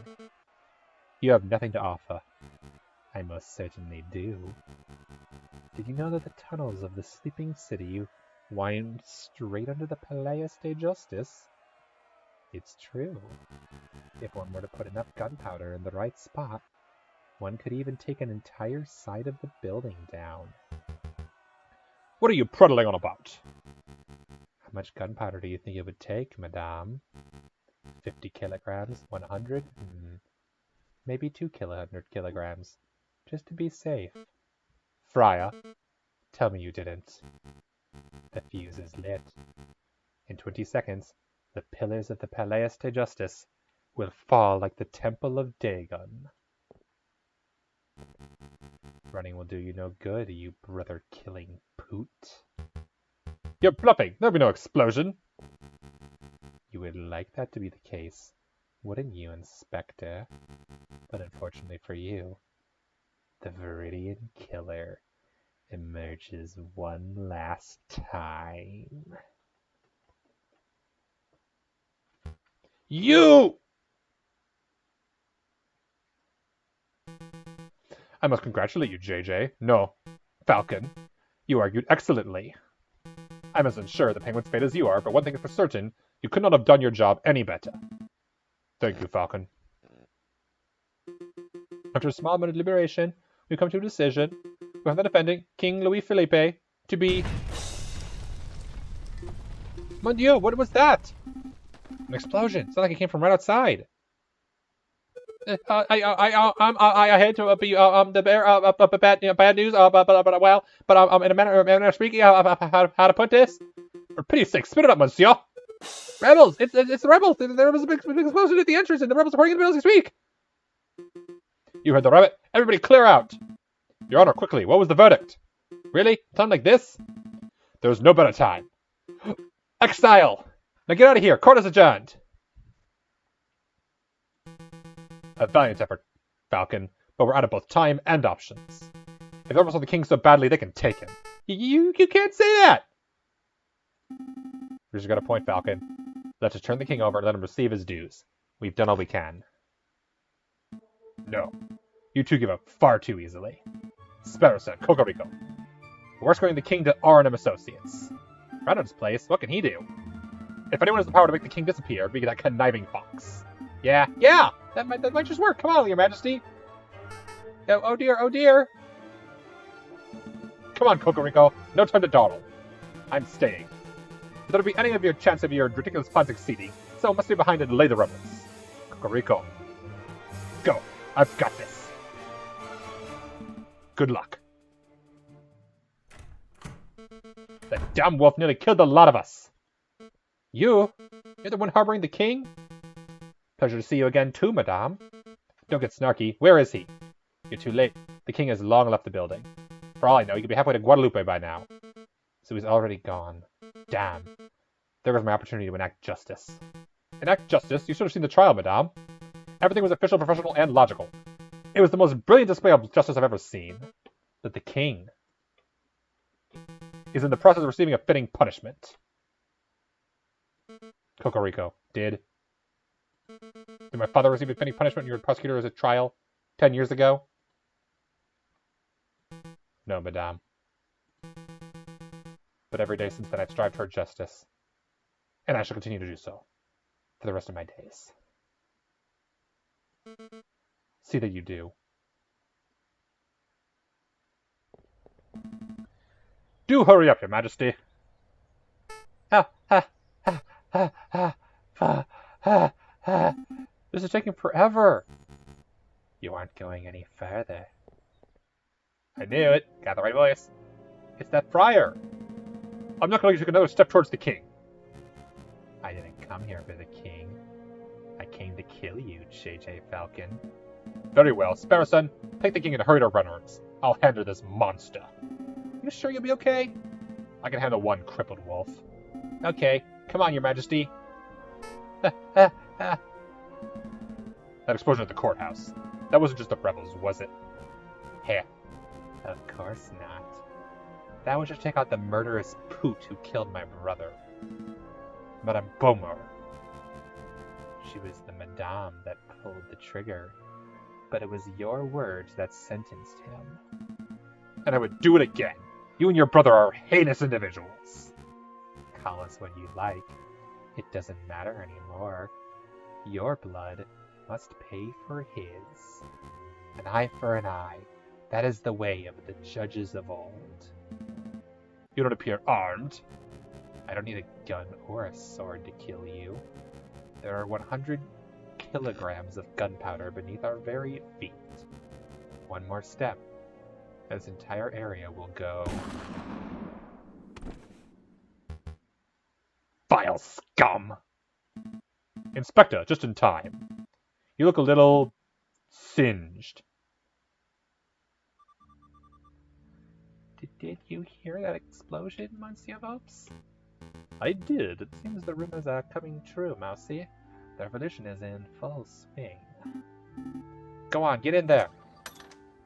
You have nothing to offer. I most certainly do. Did you know that the tunnels of the sleeping city wind straight under the Palais de Justice? It's true. If one were to put enough gunpowder in the right spot, one could even take an entire side of the building down. What are you prattling on about? How much gunpowder do you think it would take, madame? 50 kilograms? 100? Maybe 200 kilograms. Just to be safe. Friar, tell me you didn't. The fuse is lit. In 20 seconds, the pillars of the Palais de Justice will fall like the Temple of Dagon. Running will do you no good, you brother-killing poot. You're bluffing! There'll be no explosion! You would like that to be the case, wouldn't you, Inspector? But unfortunately for you, the Viridian Killer emerges one last time. You! I must congratulate you, JJ. No, Falcon. You argued excellently. I'm as unsure of the Penguin's fate as you are, but one thing is for certain, you could not have done your job any better. Thank you, Falcon. After a small moment of deliberation, we come to a decision. We have the defendant, King Louis Philippe, to be... Mon Dieu, what was that? An explosion. It's not like it came from right outside. I hate to be the bear bad news. But in a manner of speaking, how to put this? For pity's sake, spit it up, monsieur. Rebels! It's the rebels. The rebels are big explosion at the entrance, and the rebels are pouring in the building as we speak. You heard the rabbit. Everybody, clear out. Your Honor, quickly. What was the verdict? Really? Time like this? There's no better time. Exile. Now get out of here. Court is adjourned. A valiant effort, Falcon, but we're out of both time and options. If the rebels want the king so badly, they can take him. You can't say that! You've got a point, Falcon. Let's just turn the king over and let him receive his dues. We've done all we can. No. You two give up far too easily. Sparrow said, Cocorico. We're escorting the king to R&M Associates. Right on his place, what can he do? If anyone has the power to make the king disappear, it'd be that conniving fox. Yeah, that might just work. Come on, Your Majesty. Oh dear, oh dear. Come on, Cocorico. No time to dawdle. I'm staying. If there'll be any of your chance of your ridiculous plan succeeding, someone must be behind and lay the rebels. Cocorico. Go. I've got this. Good luck. That damn wolf nearly killed a lot of us. You're the one harboring the king? Pleasure to see you again too, madame. Don't get snarky. Where is he? You're too late. The king has long left the building. For all I know, he could be halfway to Guadalupe by now. So he's already gone. Damn. There goes my opportunity to enact justice. Enact justice? You should have seen the trial, madame. Everything was official, professional, and logical. It was the most brilliant display of justice I've ever seen. But the king is in the process of receiving a fitting punishment. Cocorico. Did my father receive a fitting punishment when you were prosecutor as a trial 10 years ago? No, madame. But every day since then I've strived toward justice. And I shall continue to do so. For the rest of my days. See that you do. Do hurry up, Your Majesty. This is taking forever. You aren't going any further. I knew it. Got the right voice. It's that friar. I'm not going to take another step towards the king. I didn't come here for the king. I came to kill you, JJ Falcon. Very well. Sparrowson, take the king and hurry to Runner's. I'll handle this monster. You sure you'll be okay? I can handle one crippled wolf. Okay. Come on, Your Majesty. That explosion at the courthouse. That wasn't just the rebels, was it? Heh. Of course not. That was just to take out the murderous poot who killed my brother. Madame Beaumont. She was the madame that pulled the trigger. But it was your words that sentenced him. And I would do it again. You and your brother are heinous individuals. Call us what you like. It doesn't matter anymore. Your blood must pay for his. An eye for an eye. That is the way of the judges of old. You don't appear armed. I don't need a gun or a sword to kill you. There are 100 kilograms of gunpowder beneath our very feet. One more step. This entire area will go... Vile scum! Inspector, just in time. You look a little... singed. Did you hear that explosion, Monsieur Vopes? I did. It seems the rumors are coming true, Mousie. The revolution is in full swing. Go on, get in there.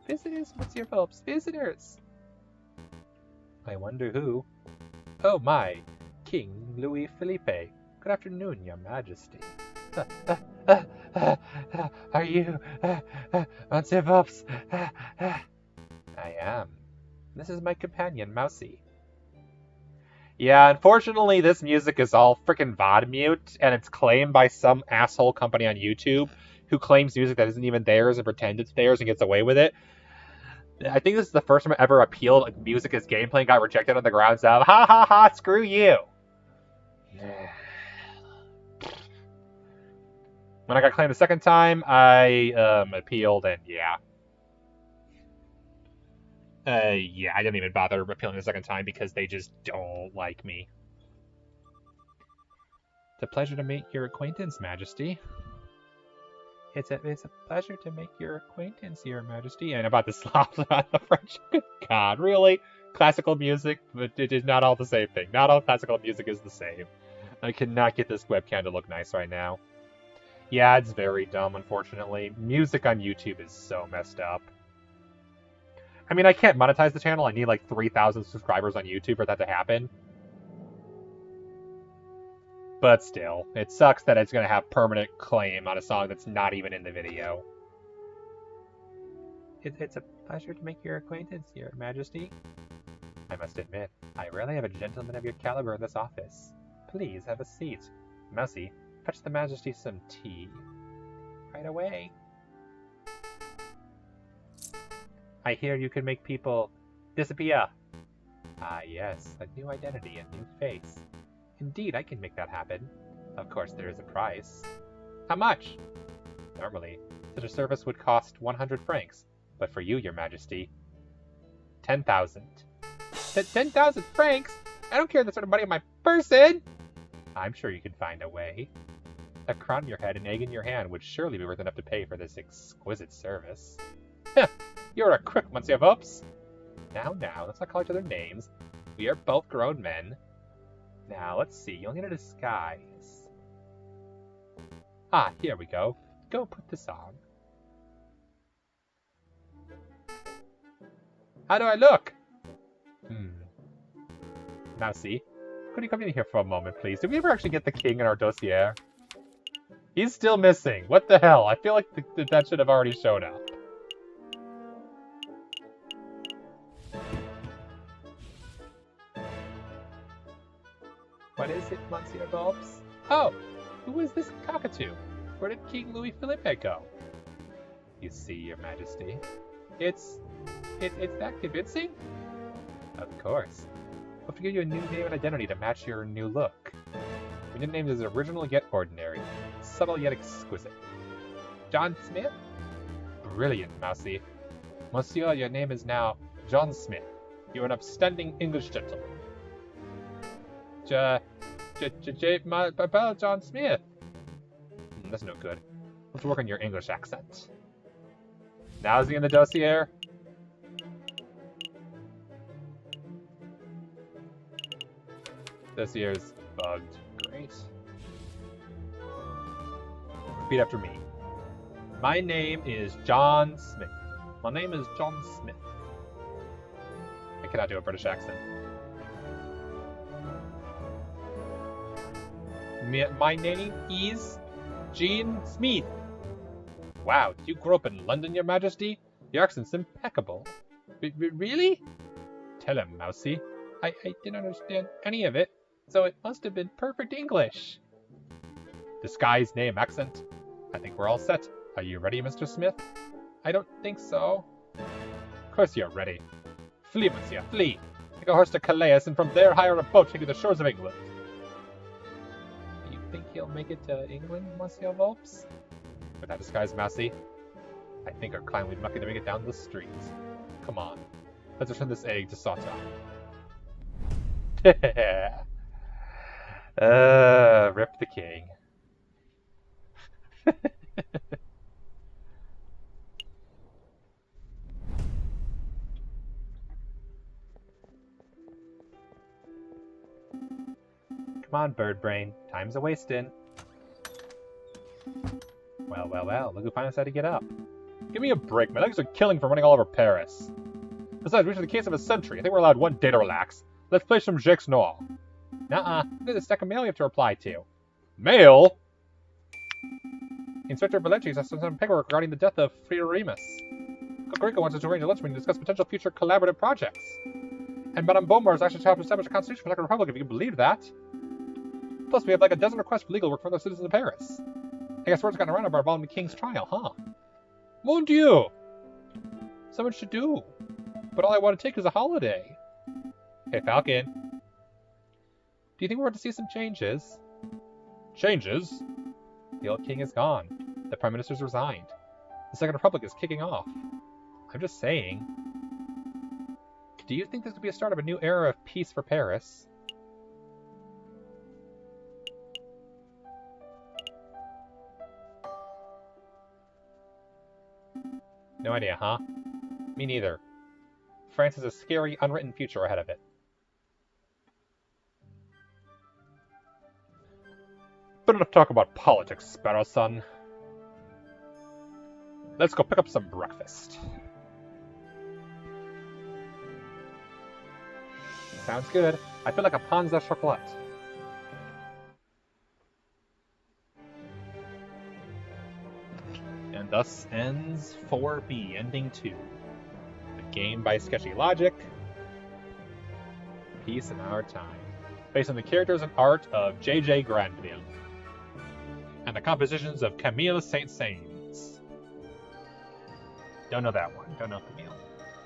Visitors, Monsieur Vopes, visitors! I wonder who. Oh my, King Louis Philippe. Good afternoon, Your Majesty. Are you, Monsieur Vopes? I am. This is my companion, Mousie. Yeah, unfortunately, this music is all freaking VOD mute, and it's claimed by some asshole company on YouTube who claims music that isn't even theirs and pretends it's theirs and gets away with it. I think this is the first time I ever appealed music as gameplay and got rejected on the grounds of, ha ha ha, screw you. When I got claimed the second time, I appealed, and yeah. Yeah, I didn't even bother appealing the second time because they just don't like me. It's a pleasure to make your acquaintance, Majesty. It's a pleasure to make your acquaintance, Your Majesty. And about the slops about the French. Good God, really? Classical music, but it is not all the same thing. Not all classical music is the same. I cannot get this webcam to look nice right now. Yeah, it's very dumb, unfortunately. Music on YouTube is so messed up. I mean, I can't monetize the channel. I need like 3,000 subscribers on YouTube for that to happen. But still, it sucks that it's going to have permanent claim on a song that's not even in the video. It's a pleasure to make your acquaintance, Your Majesty. I must admit, I rarely have a gentleman of your caliber in this office. Please have a seat. Mousy, fetch the Majesty some tea. Right away. I hear you can make people disappear. Ah, yes, a new identity, a new face. Indeed, I can make that happen. Of course, there is a price. How much? Normally, such a service would cost 100 francs, but for you, Your Majesty, 10,000. 10,000 francs? I don't carry that sort of money in my person! I'm sure you can find a way. A crown on your head and egg in your hand would surely be worth enough to pay for this exquisite service. Heh, you're a crook, Monsieur Vopes. Now, let's not call each other names. We are both grown men. Now, let's see, you'll need a disguise. Ah, here we go. Go put this on. How do I look? Mousy, could you come in here for a moment, please? Did we ever actually get the king in our dossier? He's still missing. What the hell? I feel like that should have already shown up. What is it, Monsieur Vopes? Oh, who is this cockatoo? Where did King Louis Philippe go? You see, Your Majesty. It's that convincing? Of course. We'll have to give you a new name and identity to match your new look. Your new name is original yet ordinary, subtle yet exquisite. John Smith? Brilliant, Mousy. Monsieur, your name is now John Smith. You're an upstanding English gentleman. John Smith. That's no good. Let's work on your English accent. Now is he in the dossier? Dossier's bugged. Great. Repeat after me. My name is John Smith. My name is John Smith. I cannot do a British accent. My name is Jean Smith. Wow, you grew up in London, Your Majesty? Your accent's impeccable. Really? Tell him, Mousy. I didn't understand any of it, so it must have been perfect English. Disguise, name, accent. I think we're all set. Are you ready, Mr. Smith? I don't think so. Of course you're ready. Flee, Monsieur, flee. Take a horse to Calais, and from there hire a boat to take you to the shores of England. You think he'll make it to England, Monsieur Vopes? With that disguise, Mousy, I think our client will be lucky to make it down the street. Come on, let's return this egg to Sata. Rip the king. Come on, bird brain. Time's a wasting. Well, look who finally decided to get up. Give me a break, my legs are killing from running all over Paris. Besides, we reached the case of a century. I think we're allowed one day to relax. Let's play some Jacques Noir. Nuh-uh, there's a stack of mail you have to reply to. Mail? Inspector Valenti has sent some paperwork regarding the death of Friar Remus. Cocorico wants us to arrange a lunch meeting to discuss potential future collaborative projects. And Madame Beaumont has actually helped establish a constitution for the Second Republic, if you can believe that. Plus, we have like a dozen requests for legal work from other citizens of Paris. I guess word's gotten around about involving the king's trial, huh? Mon Dieu! So much to do. But all I want to take is a holiday. Hey, Falcon. Do you think we're going to see some changes? Changes? The old king is gone. The prime minister's resigned. The Second Republic is kicking off. I'm just saying. Do you think this could be a start of a new era of peace for Paris? No idea, huh? Me neither. France has a scary, unwritten future ahead of it. Better not talk about politics, Sparrow son. Let's go pick up some breakfast. Sounds good. I feel like a pain au chocolat. And thus ends 4B, Ending 2. A game by Sketchy Logic. Peace in our time. based on the characters and art of J.J. Granville, and the compositions of Camille Saint-Saëns. Don't know that one. Don't know Camille.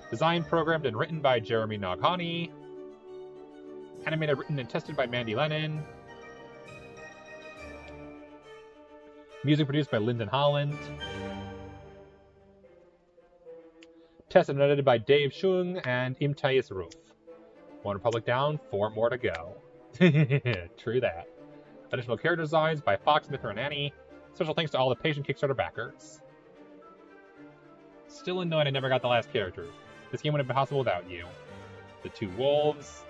Designed, programmed, and written by Jeremy Noghani. Animated, written, and tested by Mandy Lennon. Music produced by Lyndon Holland. Tested and edited by Dave Chung and Imtiaz Roof. One Republic down, 4 more to go. True that. Additional character designs by Fox, Smith, and Annie. Special thanks to all the patient Kickstarter backers. Still annoyed I never got the last character. This game wouldn't have been possible without you. The 2 wolves,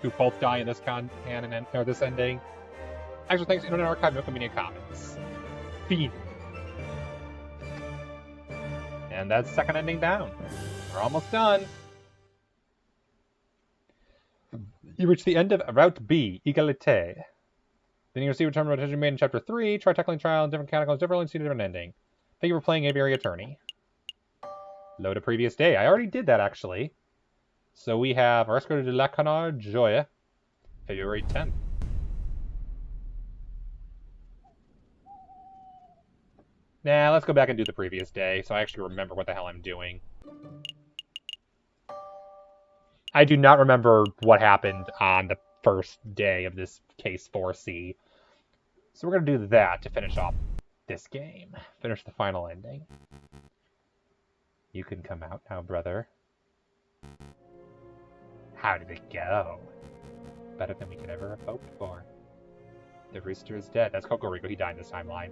who both die in this canon or this ending. Extra thanks to Internet Archive and Wikimedia Commons. Fiend. And that's second ending down. We're almost done. You reach the end of Route B, Egalité. Then you receive a term of attention made in Chapter 3. Try tackling trial in different catacombs differently, see a different ending. Thank you for playing Aviary Attorney. Load a previous day. I already did that, actually. So we have Rescue de la Canard Joye, February 10th. Nah, let's go back and do the previous day, so I actually remember what the hell I'm doing. I do not remember what happened on the first day of this Case 4C. So we're going to do that to finish off this game. Finish the final ending. You can come out now, brother. How did it go? Better than we could ever have hoped for. The rooster is dead. That's Cocorico. He died in this timeline.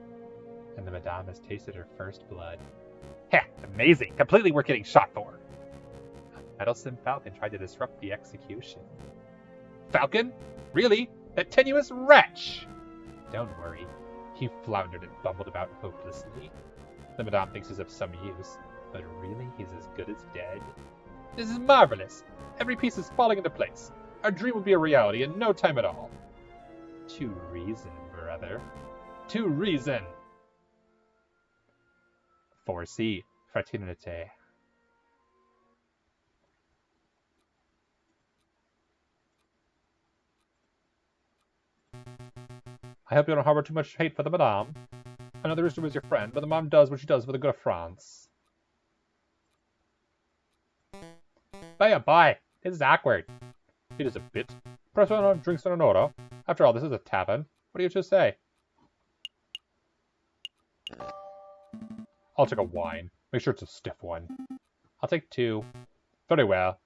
And the Madame has tasted her first blood. Heh, amazing. Completely worth getting shot for. Meddlesome Falcon tried to disrupt the execution. Falcon? Really? That tenuous wretch! Don't worry. He floundered and bumbled about hopelessly. The Madame thinks he's of some use, but really he's as good as dead. This is marvelous! Every piece is falling into place. Our dream will be a reality in no time at all. To reason, brother. To reason! 4C, Fraternité. I hope you don't harbor too much hate for the Madame. I know the rooster was your friend, but the Madame does what she does for the good of France. Bye. This is awkward. It is a bit. Perhaps one of drinks in an order. After all, this is a tavern. What do you two say? I'll take a wine. Make sure it's a stiff one. I'll take 2. Very well.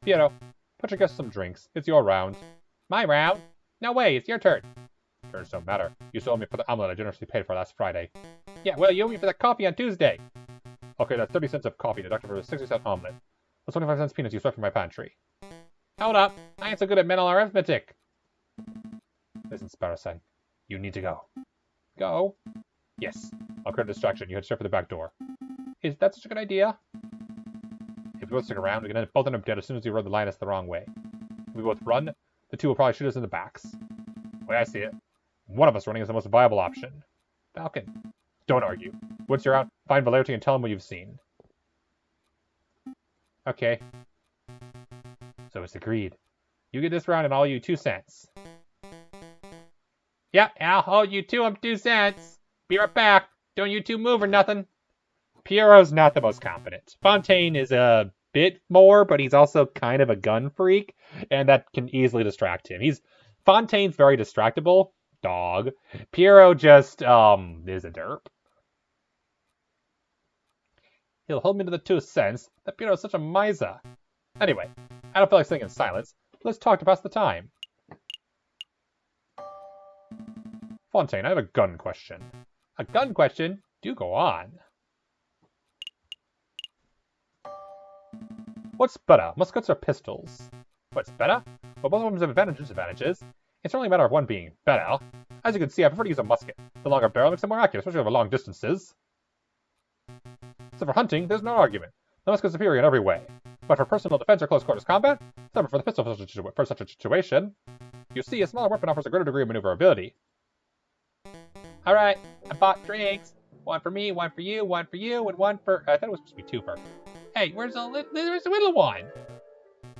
Piero, put your guests some drinks. It's your round. My round? No way, it's your turn. Turns don't matter. You still owe me for the omelet I generously paid for last Friday. Yeah, well, you owe me for that coffee on Tuesday. Okay, that's 30 cents of coffee deducted for a 60-cent omelet. That's 25 cents peanuts you swept from my pantry. Hold up. I ain't so good at mental arithmetic. Listen, Sparrow-san. You need to go. Go? Yes. I'll create a distraction. You head straight for the back door. Is that such a good idea? If we both stick around, we can both end up dead as soon as we run the lioness the wrong way. If we both run, the 2 will probably shoot us in the backs. The way I see it, one of us running is the most viable option. Falcon. Don't argue. Once you're out, find Valerty and tell him what you've seen. Okay. So it's agreed. You get this round and I'll owe you 2 cents. Yep, I'll hold you 2 cents. Be right back. Don't you 2 move or nothing. Piero's not the most competent. Fontaine is a bit more, but he's also kind of a gun freak, and that can easily distract him. Fontaine's very distractible. Dog. Piero just, is a derp. He'll hold me to the 2 cents. That Piero's such a miser. Anyway, I don't feel like sitting in silence. Let's talk to pass the time. Fontaine, I have a gun question. A gun question? Do go on. What's better, muskets or pistols? What's better? Well, both of them have advantages and disadvantages. It's only a matter of one being better. As you can see, I prefer to use a musket. The longer barrel makes it more accurate, especially over long distances. So for hunting, there's no argument. The musket is superior in every way. But for personal defense or close quarters combat, it's never for the pistol for such a situation. You see, a smaller weapon offers a greater degree of maneuverability. Alright, I bought drinks. 1 for me, 1 for you, 1 for you, and 1 for... I thought it was supposed to be 2 for... Hey, where's the little one?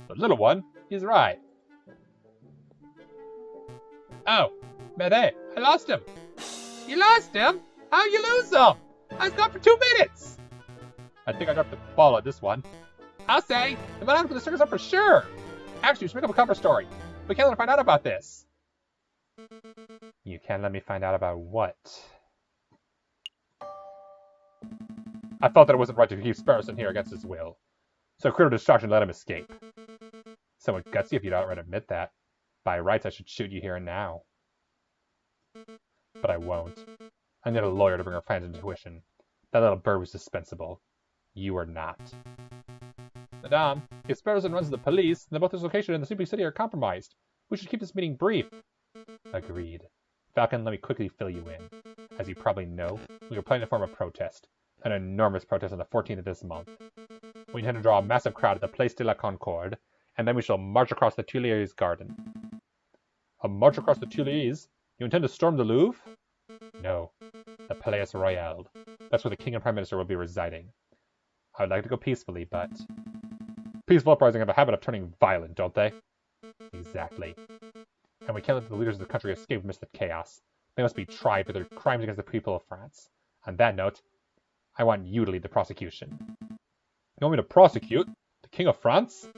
The little one? He's right. Oh, Mede, I lost him. You lost him? How'd you lose him? I was gone for 2 minutes. I think I dropped the ball on this one. I'll say, the man for the circus up for sure. Actually, we should make up a cover story. We can't let her find out about this. You can't let me find out about what? I felt that it wasn't right to keep Sparrowson here against his will. So I created a distraction and let him escape. Somewhat gutsy if you'd outright admit that. By rights, I should shoot you here and now. But I won't. I need a lawyer to bring our plans into fruition. That little bird was dispensable. You are not. Madame, if Sparrowson runs the police, then both his location and the Sleeping City are compromised. We should keep this meeting brief. Agreed. Falcon, let me quickly fill you in. As you probably know, we are planning to form a protest. An enormous protest on the 14th of this month. We intend to draw a massive crowd at the Place de la Concorde, and then we shall march across the Tuileries garden. A march across the Tuileries? You intend to storm the Louvre? No. The Palais Royal. That's where the King and Prime Minister will be residing. I would like to go peacefully, but... Peaceful uprisings have a habit of turning violent, don't they? Exactly. And we can't let the leaders of the country escape amidst the chaos. They must be tried for their crimes against the people of France. On that note, I want you to lead the prosecution. You want me to prosecute? The King of France?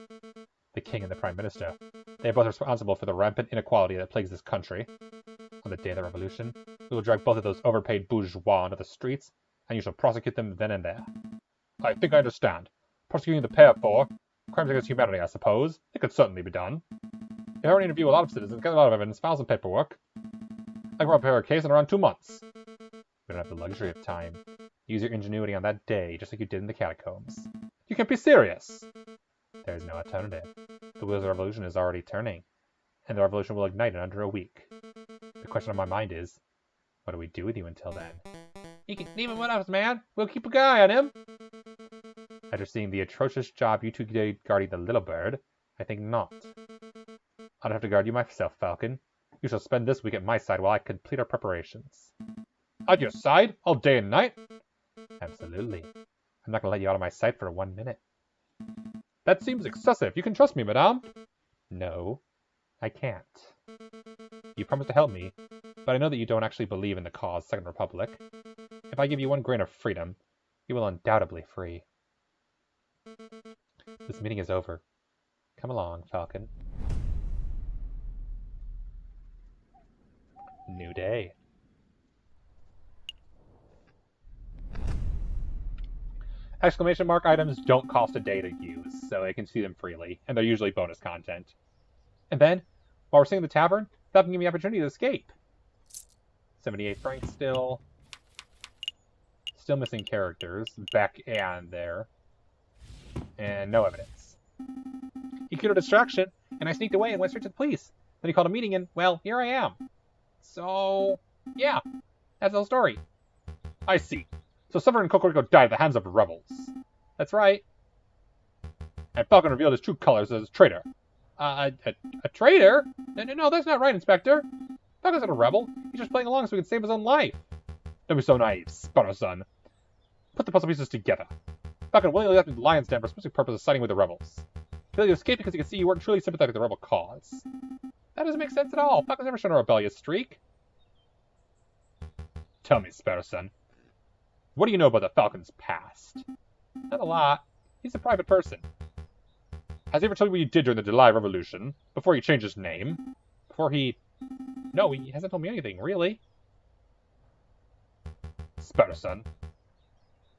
The King and the Prime Minister. They are both responsible for the rampant inequality that plagues this country. On the day of the revolution, we will drag both of those overpaid bourgeois into the streets, and you shall prosecute them then and there. I think I understand. Prosecuting the pair for crimes against humanity, I suppose. It could certainly be done. If I already interview a lot of citizens, get a lot of evidence, file some paperwork. I can prepare a case in around 2 months. We don't have the luxury of time. Use your ingenuity on that day, just like you did in the catacombs. You can't be serious! There is no alternative. The wheels of the revolution is already turning, and the revolution will ignite in under a week. The question on my mind is, what do we do with you until then? You can leave him with us, man. We'll keep a eye on him. After seeing the atrocious job you two did guarding the little bird, I think not. I don't have to guard you myself, Falcon. You shall spend this week at my side while I complete our preparations. At your side? All day and night? Absolutely. I'm not going to let you out of my sight for 1 minute. That seems excessive. You can trust me, madame. No, I can't. You promised to help me, but I know that you don't actually believe in the cause, Second Republic. If I give you 1 grain of freedom, you will undoubtedly free. This meeting is over. Come along, Falcon. New day. Exclamation mark items don't cost a day to use, so I can see them freely, and they're usually bonus content. And then, while we're sitting in the tavern, that can give me the opportunity to escape. 78 francs still. Still missing characters. Beck and there. And no evidence. He created a distraction, and I sneaked away and went straight to the police. Then he called a meeting, and, well, here I am. So, yeah, that's the whole story. I see. So Severin and Cocorico died at the hands of rebels. That's right. And Falcon revealed his true colors as a traitor. A traitor? No, that's not right, Inspector. Falcon's not a rebel. He's just playing along so he can save his own life. Don't be so naive, Sparrowson. Put the puzzle pieces together. Falcon willingly left the lion's den for a specific purpose of siding with the rebels. He let you escape because he could see you weren't truly sympathetic to the rebel cause. That doesn't make sense at all. Falcon's never shown a rebellious streak. Tell me, Sparrowson. What do you know about the Falcon's past? Not a lot. He's a private person. Has he ever told you what you did during the July Revolution? Before he changed his name? Before he... No, he hasn't told me anything, really. Sparrowson.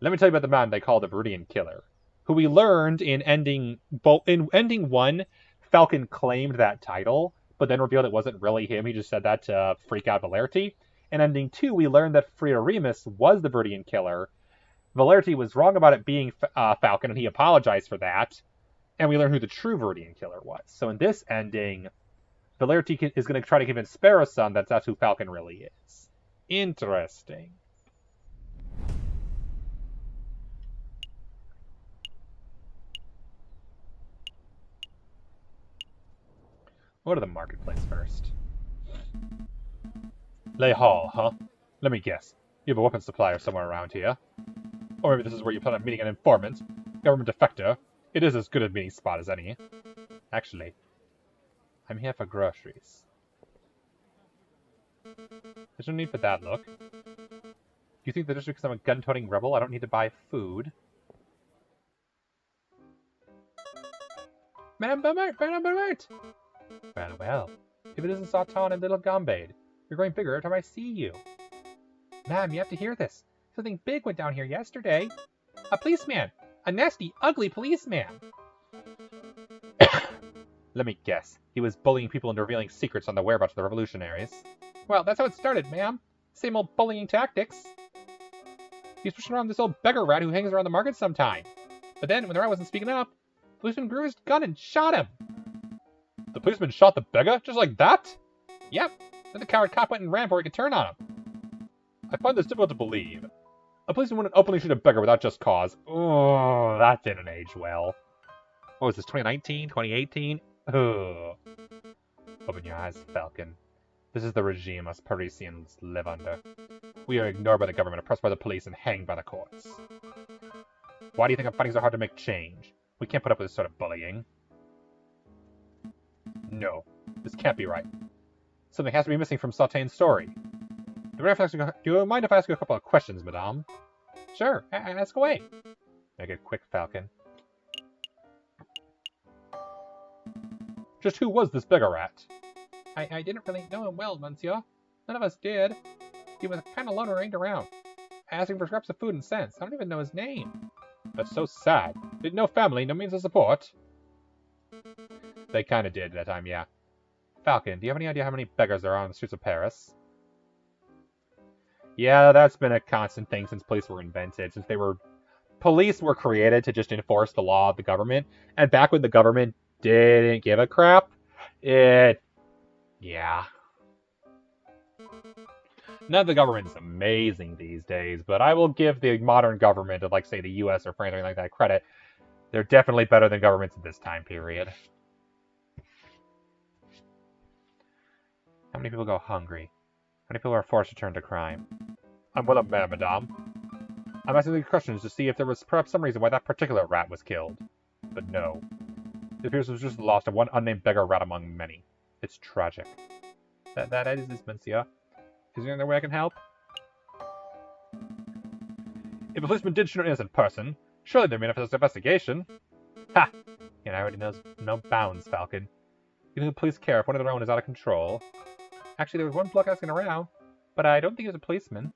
Let me tell you about the man they call the Viridian Killer, who we learned in ending 1, Falcon claimed that title, but then revealed it wasn't really him. He just said that to freak out Valerty. In ending 2, we learned that Frida Remus was the Viridian Killer. Valerty was wrong about it being Falcon, and he apologized for that. And we learned who the true Viridian Killer was. So in this ending, Valerty is going to try to convince Sparrowson that that's who Falcon really is. Interesting. Go to the marketplace first. Lay Hall, huh? Let me guess. You have a weapons supplier somewhere around here. Or maybe this is where you plan on meeting an informant, government defector. It is as good a meeting spot as any. Actually, I'm here for groceries. There's no need for that look. You think that just because I'm a gun-toting rebel, I don't need to buy food? Madame Beaumont! Madame Beaumont! Well, if it isn't Sauton and little Gambade, you're growing bigger every time I see you. Ma'am, you have to hear this. Something big went down here yesterday. A policeman! A nasty, ugly policeman! Let me guess. He was bullying people into revealing secrets on the whereabouts of the revolutionaries. Well, that's how it started, ma'am. Same old bullying tactics. He's pushing around this old beggar rat who hangs around the market sometime. But then, when the rat wasn't speaking up, the policeman grew his gun and shot him. The policeman shot the beggar? Just like that? Yep. Then the coward cop went and ran before he could turn on him. I find this difficult to believe. A policeman wouldn't openly shoot a beggar without just cause. Oh, that didn't age well. What was this, 2019? 2018? Ugh. Open your eyes, Falcon. This is the regime us Parisians live under. We are ignored by the government, oppressed by the police, and hanged by the courts. Why do you think I'm fighting so hard to make change? We can't put up with this sort of bullying. No, this can't be right. Something has to be missing from Sautene's story. Do you mind if I ask you a couple of questions, madame? Sure, ask away. Make it quick, Falcon. Just who was this beggar rat? I didn't really know him well, monsieur. None of us did. He was kind of loitering around, asking for scraps of food and cents. I don't even know his name. That's so sad. Did no family, no means of support? They kind of did at that time, yeah. Falcon, do you have any idea how many beggars there are on the streets of Paris? Yeah, that's been a constant thing since police were invented, police were created to just enforce the law of the government, and back when the government didn't give a crap, yeah. None of the government's amazing these days, but I will give the modern government of, like, say, the US or France or anything like that credit. They're definitely better than governments in this time period. How many people go hungry? How many people are forced to turn to crime? I'm well aware, madame. I'm asking these questions to see if there was perhaps some reason why that particular rat was killed. But no. It appears it was just the loss of one unnamed beggar rat among many. It's tragic. That is this, monsieur. Is there any other way I can help? If a policeman did shoot an innocent person, surely there'd be enough investigation. Ha! And I already knows no bounds, Falcon. You think the police care if one of their own is out of control? Actually, there was one bloke asking around, but I don't think he was a policeman.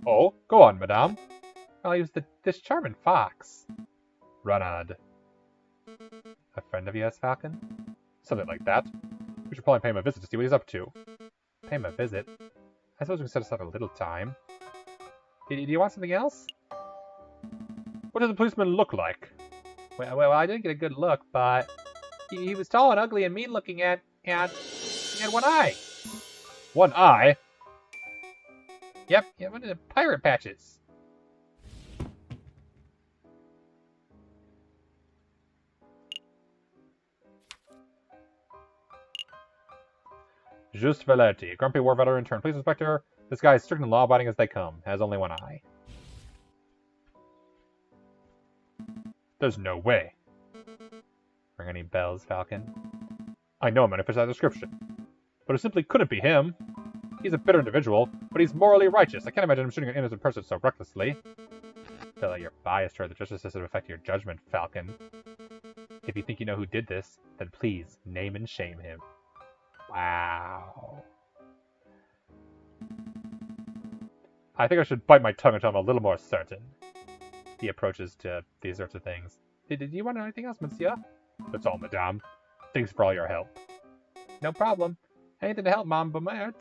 Oh, go on, madame. Well, he was this charming fox. Runad. A friend of yours, Falcon? Something like that. We should probably pay him a visit to see what he's up to. Pay him a visit? I suppose we can set aside a little time. Do you want something else? What does the policeman look like? Well, I didn't get a good look, but he was tall and ugly and mean-looking, and he had one eye. One eye? Yep, one of the pirate patches. Just Valerti, a grumpy war veteran turned police inspector. This guy is strict and law-abiding as they come. Has only one eye. There's no way. Ring any bells, Falcon? I know him and it fits that description. But it simply couldn't be him. He's a bitter individual, but he's morally righteous. I can't imagine him shooting an innocent person so recklessly. Feel like you're biased toward the justice system affect your judgment, Falcon. If you think you know who did this, then please name and shame him. Wow. I think I should bite my tongue until I'm a little more certain. He approaches to these sorts of things. Did you want anything else, monsieur? That's all, madame. Thanks for all your help. No problem. Anything to help, Mom Beaumont.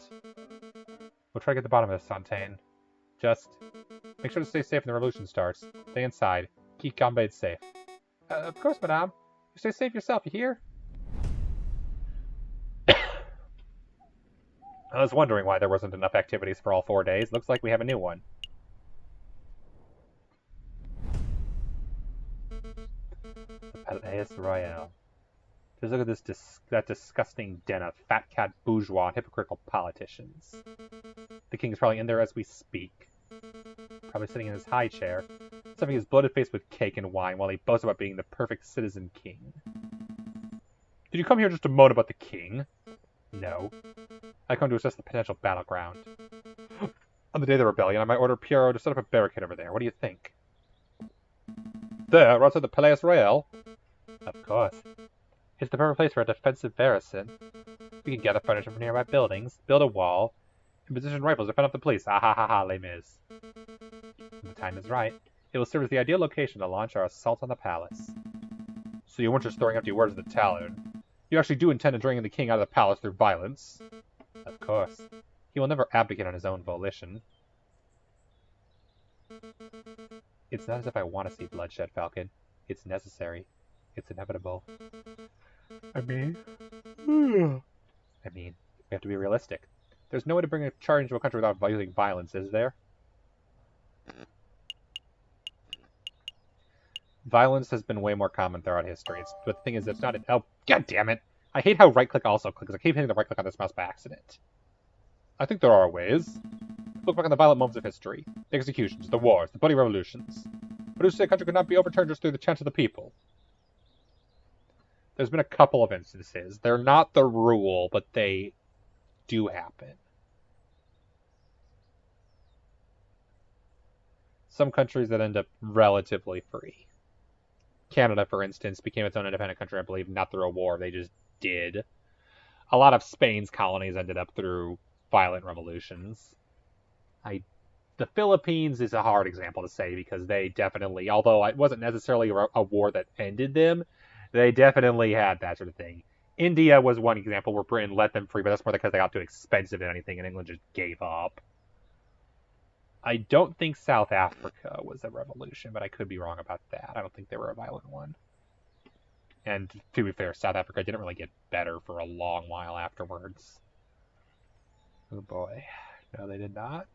We'll try to get to the bottom of this, Fontaine. Just make sure to stay safe when the revolution starts. Stay inside. Keep Gambade safe. Of course, madame. You stay safe yourself, you hear? I was wondering why there wasn't enough activities for all 4 days. Looks like we have a new one. Palais Royal. Just look at that disgusting den of fat cat bourgeois and hypocritical politicians. The king is probably in there as we speak. Probably sitting in his high chair, stuffing his bloated face with cake and wine while he boasts about being the perfect citizen king. Did you come here just to moan about the king? No. I come to assess the potential battleground. On the day of the rebellion, I might order Piero to set up a barricade over there. What do you think? There, outside the Palais Royal? Of course. It's the perfect place for a defensive garrison. We can gather furniture from nearby buildings, build a wall, and position rifles to fend off the police. Ah ha ha ha, Les Mis. When the time is right, it will serve as the ideal location to launch our assault on the palace. So you weren't just throwing empty words at the tavern. You actually do intend to drain the king out of the palace through violence. Of course. He will never abdicate on his own volition. It's not as if I want to see bloodshed, Falcon. It's necessary. It's inevitable. I mean, we have to be realistic. There's no way to bring a charge into a country without using violence, is there? Violence has been way more common throughout history. But the thing is, it's not an... Oh, god damn it! I hate how right-click also clicks. I keep hitting the right-click on this mouse by accident. I think there are ways. Look back on the violent moments of history. The executions, the wars, the bloody revolutions. But who say a country could not be overturned just through the chance of the people? There's been a couple of instances. They're not the rule, but they do happen. Some countries that end up relatively free. Canada, for instance, became its own independent country, I believe, not through a war. They just did. A lot of Spain's colonies ended up through violent revolutions. The Philippines is a hard example to say because they definitely, although it wasn't necessarily a war that ended them, they definitely had that sort of thing. India was one example where Britain let them free, but that's more because they got too expensive and anything, and England just gave up. I don't think South Africa was a revolution, but I could be wrong about that. I don't think they were a violent one. And to be fair, South Africa didn't really get better for a long while afterwards. Oh boy. No, they did not.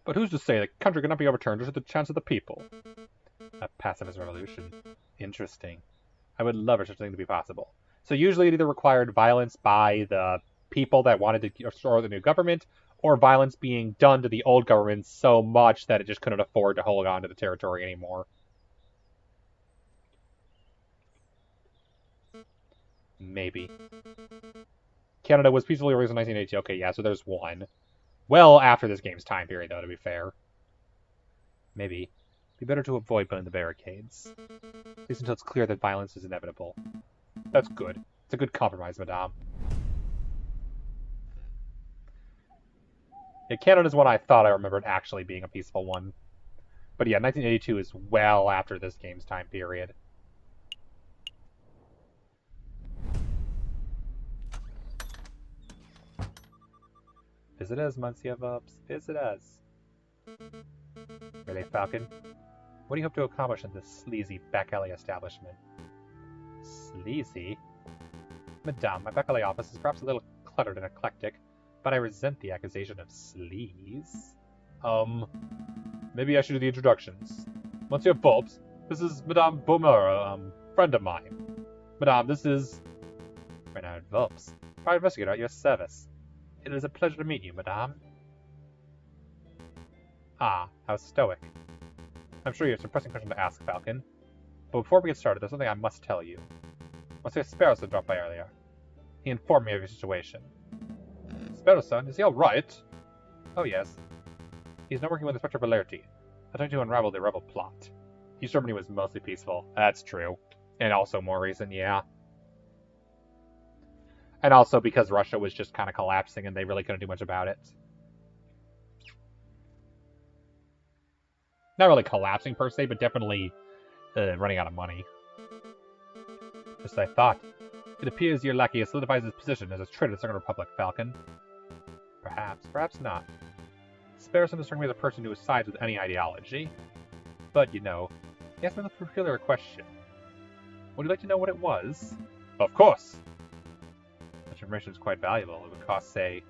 But who's to say the country cannot be overturned just at the chance of the people? A pacifist revolution. Interesting. I would love for such a thing to be possible. So usually it either required violence by the people that wanted to restore the new government, or violence being done to the old government so much that it just couldn't afford to hold on to the territory anymore. Maybe. Canada was peacefully raised in 1982. Okay, yeah, so there's one. Well, after this game's time period, though, to be fair. Maybe. It'd be better to avoid building the barricades. At least until it's clear that violence is inevitable. That's good. It's a good compromise, madame. Yeah, Canada's one I thought I remembered actually being a peaceful one. But yeah, 1982 is well after this game's time period. Visit us, Monsieur Vups. Visit us. Really, Falcon? What do you hope to accomplish in this sleazy back alley establishment? Sleazy? Madame, my back alley office is perhaps a little cluttered and eclectic, but I resent the accusation of sleaze. Maybe I should do the introductions. Monsieur Vups, this is Madame Beaumera, friend of mine. Madame, this is... Renard Vups, private investigator at your service. It is a pleasure to meet you, madame. Ah, how stoic. I'm sure you have some pressing question to ask, Falcon. But before we get started, there's something I must tell you. Monsieur Sparrowson dropped by earlier. He informed me of your situation. Sparrowson? Is he alright? Oh, yes. He's now working with Inspector Valerti, attempting to unravel the rebel plot. East Germany was mostly peaceful. That's true. And also more recent, yeah. And also because Russia was just kind of collapsing and they really couldn't do much about it. Not really collapsing per se, but definitely running out of money. Just as I thought. It appears your lackey solidifies his position as a traitor to the Second Republic, Falcon. Perhaps, perhaps not. Sparrowson struck me as a person who sides with any ideology. But, you know, he asked me a peculiar question. Would you like to know what it was? Of course! Such information is quite valuable. It would cost, say,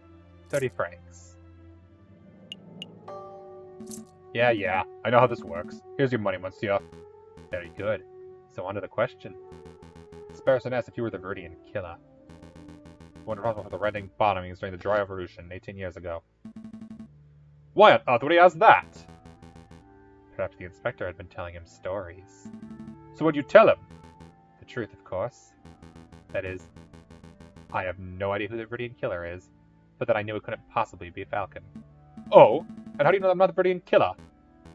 30 francs. Yeah, I know how this works. Here's your money, monsieur. Very good. So on to the question. Sparrowson asked if you were the Viridian killer. One responsible for the rending bombings during the Dry Revolution 18 years ago. Why on earth would he ask that? Perhaps the inspector had been telling him stories. So what'd you tell him? The truth, of course. That is, I have no idea who the Viridian killer is, but that I knew it couldn't possibly be Falcon. Oh? And how do you know I'm not the Viridian killer?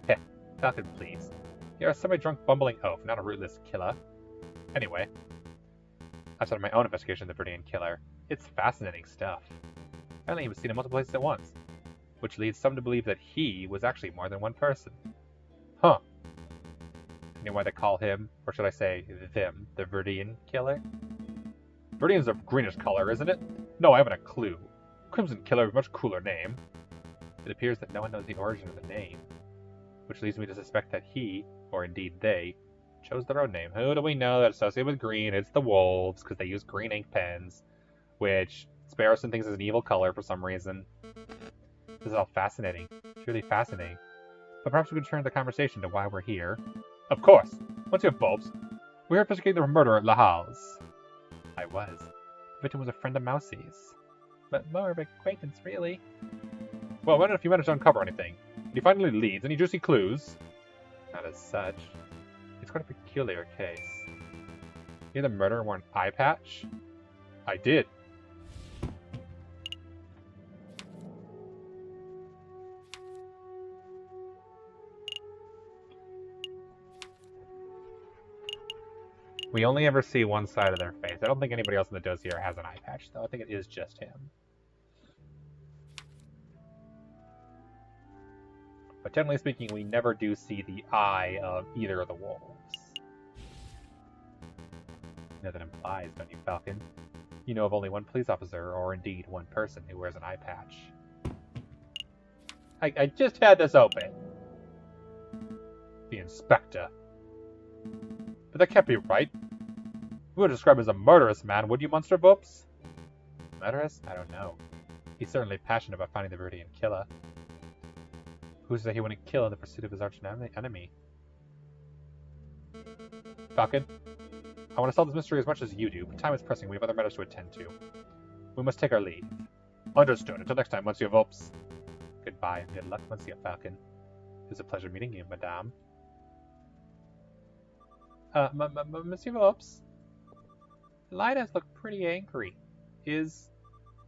Heh, Falcon, please. You're a semi-drunk bumbling oaf, not a rootless killer. Anyway, I've started my own investigation of the Viridian killer. It's fascinating stuff. Apparently he was seen in multiple places at once, which leads some to believe that he was actually more than one person. Huh. You know why they call him, or should I say them, the Viridian killer? Viridian's a greenish color, isn't it? No, I haven't a clue. Crimson Killer is a much cooler name. It appears that no one knows the origin of the name, which leads me to suspect that he, or indeed they, chose their own name. Who do we know that's associated with green? It's the wolves, because they use green ink pens, which Sparrowson thinks is an evil color for some reason. This is all fascinating. Truly fascinating. But perhaps we could turn the conversation to why we're here. Of course! What's your bulbs? We're here investigating the murder at La Halle's. I was. The victim was a friend of Mousie's. But more of an acquaintance, really. Well, I wonder if you managed to uncover anything. Did you find any leads? Any juicy clues? Not as such. It's quite a peculiar case. You the murderer wore an eye patch? I did. We only ever see one side of their face. I don't think anybody else in the dossier has an eye patch, though. I think it is just him. But generally speaking, we never do see the eye of either of the wolves. You know that implies, don't you, Falcon? You know of only one police officer, or indeed one person, who wears an eye patch. I just had this open. The inspector. But that can't be right. You would describe him as a murderous man, would you, Monster Boops? Murderous? I don't know. He's certainly passionate about finding the Viridian killer. Who said he wouldn't kill in the pursuit of his arch enemy? Falcon, I want to solve this mystery as much as you do, but time is pressing. We have other matters to attend to. We must take our leave. Understood. Until next time, Monsieur Vopes. Goodbye and good luck, Monsieur Falcon. It was a pleasure meeting you, Madame. Monsieur Vopes? Lidas look pretty angry. Is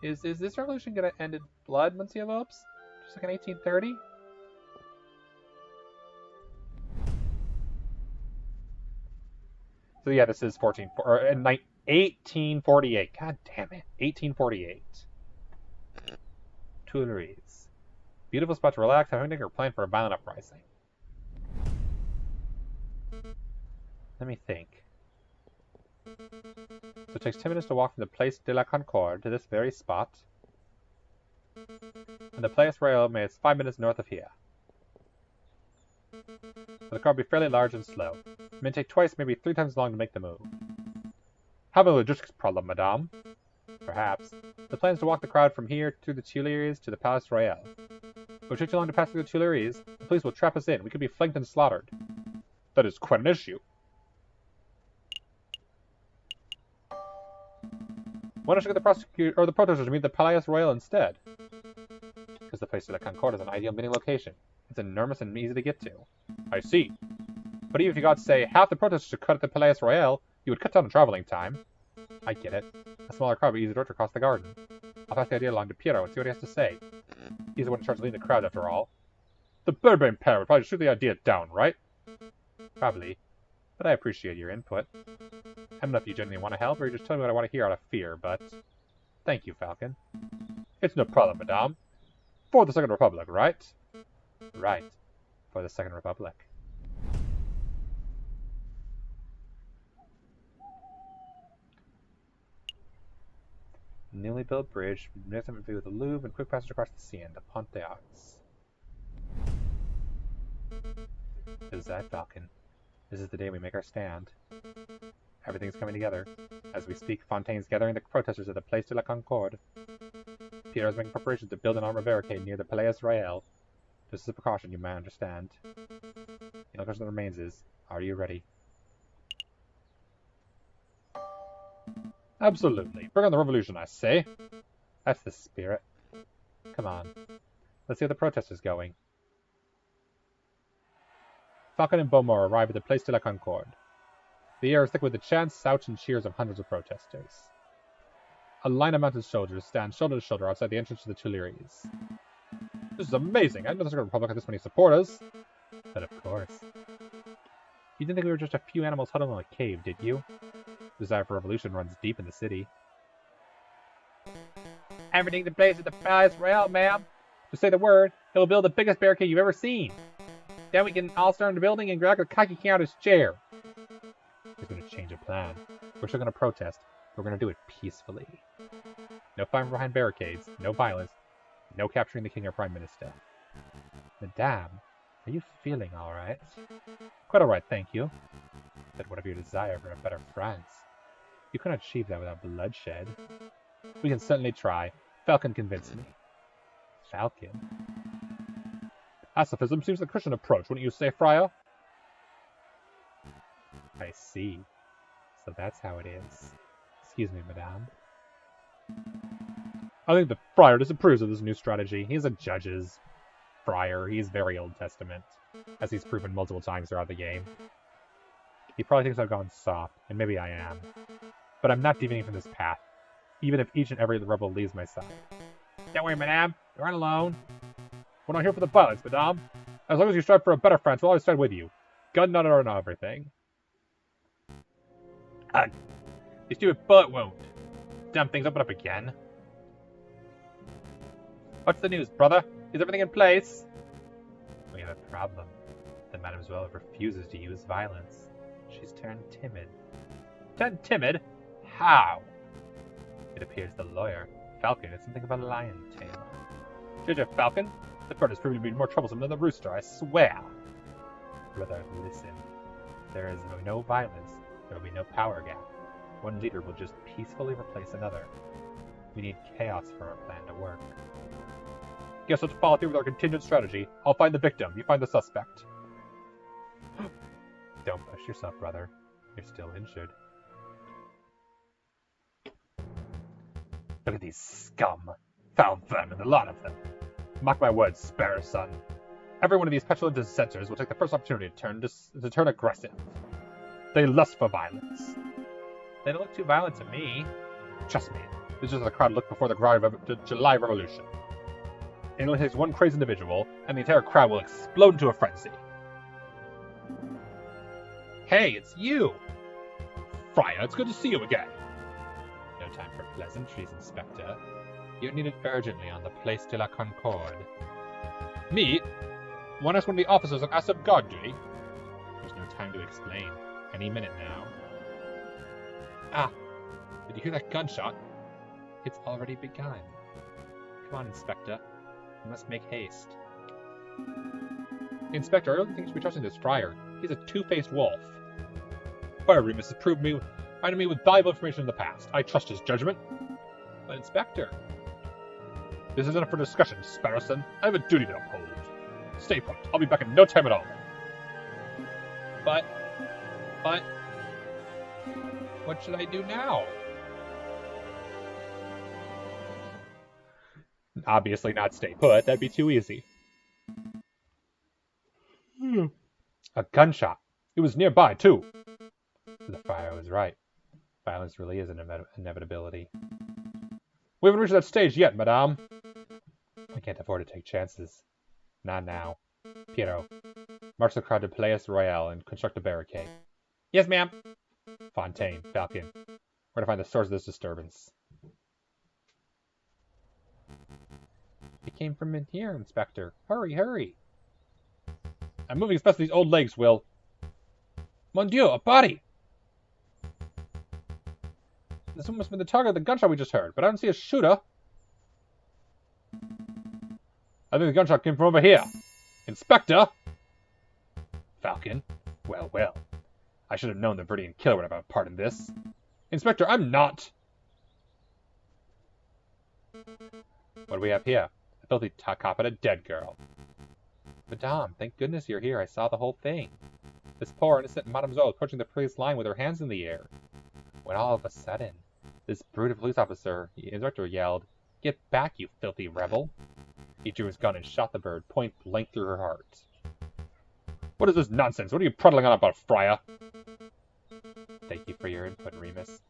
this revolution gonna end in blood, Monsieur Vopes? Just like in 1830? So yeah, this is 1848. God damn it. 1848. Tuileries. Beautiful spot to relax, have a picnic, or plan for a violent uprising. Let me think. So it takes 10 minutes to walk from the Place de la Concorde to this very spot. And the Place Royale is 5 minutes north of here. The car will be fairly large and slow. It may take twice, maybe 3 times as long to make the move. Have a logistics problem, madame? Perhaps. The plan is to walk the crowd from here through the Tuileries to the Palace Royal. It will take too long to pass through the Tuileries. The police will trap us in. We could be flanked and slaughtered. That is quite an issue. Why don't you get the prosecutor or the protesters to meet the Palais Royal instead? Because the Place de la Concorde is an ideal meeting location. It's enormous and easy to get to. I see. But even if you got, say, half the protesters to cut at the Palais Royal, you would cut down on traveling time. I get it. A smaller crowd would be easier to across the garden. I'll pass the idea along to Piero and see what he has to say. He's the one in charge of leading the crowd, after all. The Bourbon pair would probably shoot the idea down, right? Probably. But I appreciate your input. I don't know if you genuinely want to help, or you just tell me what I want to hear out of fear, but... Thank you, Falcon. It's no problem, madame. For the Second Republic, right? Right. For the Second Republic. Newly built bridge, magnificent view of the Louvre, and quick passage across the Seine, the Pont des Arts. Is that, Falcon? This is the day we make our stand. Everything's coming together. As we speak, Fontaine's gathering the protesters at the Place de la Concorde. Pierre's making preparations to build an armor barricade near the Palais Royal. Just as a precaution, you may understand. The only question that remains is, are you ready? Absolutely. Bring on the revolution, I say. That's the spirit. Come on. Let's see how the protest is going. Falcon and Beaumont arrive at the Place de la Concorde. The air is thick with the chants, shouts, and cheers of hundreds of protesters. A line of mounted soldiers stand shoulder to shoulder outside the entrance to the Tuileries. This is amazing! I didn't know the Republic had this many supporters. But of course. You didn't think we were just a few animals huddled in a cave, did you? The desire for revolution runs deep in the city. Everything to blaze at the Palace Royale, ma'am. Just say the word, he'll build the biggest barricade you've ever seen. Then we can all storm the building and drag a cocky king out of his chair. He's going to change a plan. We're still going to protest. We're going to do it peacefully. No fighting behind barricades, no violence, no capturing the king or prime minister. Madame, are you feeling all right? Quite all right, thank you. But what of your desire for a better France? You couldn't achieve that without bloodshed. We can certainly try. Falcon convinced me. Falcon? Pacifism seems the Christian approach, wouldn't you say, Friar? I see. So that's how it is. Excuse me, madame. I think the Friar disapproves of this new strategy. He's a judge's friar. He's very Old Testament, as he's proven multiple times throughout the game. He probably thinks I've gone soft, and maybe I am. But I'm not deviating from this path, even if each and every rebel leaves my side. Don't worry, madame. You aren't alone. We're not here for the violence, madame. As long as you strive for a better France, we'll always stand with you. Gun nut or not everything. Ugh. You stupid bullet wound. Damn things open up again. What's the news, brother? Is everything in place? We have a problem. The Mademoiselle refuses to use violence. She's turned timid. Turned timid? How? It appears the lawyer, Falcon, is something of a lion tamer. Judge Falcon, the bird has proven to be more troublesome than the rooster, I swear. Brother, listen. There is no violence. There will be no power gap. One leader will just peacefully replace another. We need chaos for our plan to work. Guess let's follow through with our contingent strategy. I'll find the victim. You find the suspect. Don't push yourself, brother. You're still injured. Look at these scum. Foul vermin, the lot of them. Mark my words, Sparrow son. Every one of these petulant dissenters will take the first opportunity to turn aggressive. They lust for violence. They don't look too violent to me. Trust me, this is how the crowd looked before the July Revolution. It only takes one crazed individual, and the entire crowd will explode into a frenzy. Hey, it's you! Friar, it's good to see you again. No time for pleasantries, Inspector. You're needed urgently on the Place de la Concorde. Me? Want us one of the officers of Asab Godry? There's no time to explain. Any minute now. Ah! Did you hear that gunshot? It's already begun. Come on, Inspector. We must make haste. Inspector, I don't think you should be trusting this friar. He's a two-faced wolf. Fire Remus has proved me with valuable information in the past. I trust his judgment. But Inspector... This isn't up for discussion, Sparrowson. I have a duty to uphold. Stay put. I'll be back in no time at all. But... What should I do now? Obviously not stay put. That'd be too easy. A gunshot. It was nearby, too. The friar was right. Violence really is an inevitability. We haven't reached that stage yet, madame. I can't afford to take chances. Not now. Piero, march the crowd to Place Royale and construct a barricade. Yes, ma'am. Fontaine, Falcon, we're to find the source of this disturbance. It came from in here, Inspector. Hurry, hurry. I'm moving as fast as these old legs will. Mon Dieu, a body! This one must have been the target of the gunshot we just heard, but I don't see a shooter. I think the gunshot came from over here. Inspector! Falcon? Well, well. I should have known the Verdian killer would have a part in this. Inspector, I'm not! What do we have here? A filthy cop and a dead girl. Madame, thank goodness you're here. I saw the whole thing. This poor innocent mademoiselle approaching the police line with her hands in the air. When all of a sudden, this brute police officer, the inspector, yelled, "Get back, you filthy rebel!" He drew his gun and shot the bird point blank through her heart. What is this nonsense? What are you prattling on about, friar? Thank you for your input, Remus.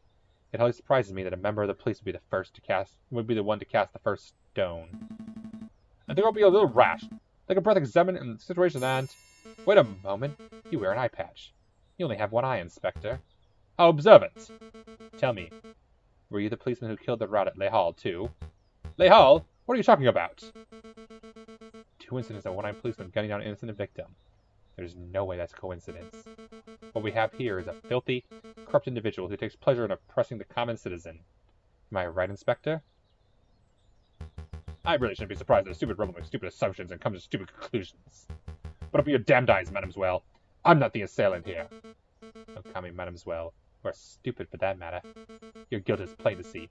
It always surprises me that a member of the police would be the one to cast the first stone. I think I'll be a little rash. Take a breath, examine the situation, and... Wait a moment. You wear an eye patch. You only have one eye, Inspector. How observant. Tell me, were you the policeman who killed the rat at Le Hall, too? Le Hall? What are you talking about? 2 incidents of one-eyed policeman gunning down an innocent victim. There's no way that's coincidence. What we have here is a filthy, corrupt individual who takes pleasure in oppressing the common citizen. Am I right, Inspector? I really shouldn't be surprised that a stupid rebel makes stupid assumptions and comes to stupid conclusions. But open your damned eyes, Mademoiselle. I'm not the assailant here. Don't call me Mademoiselle, or stupid for that matter. Your guilt is plain to see.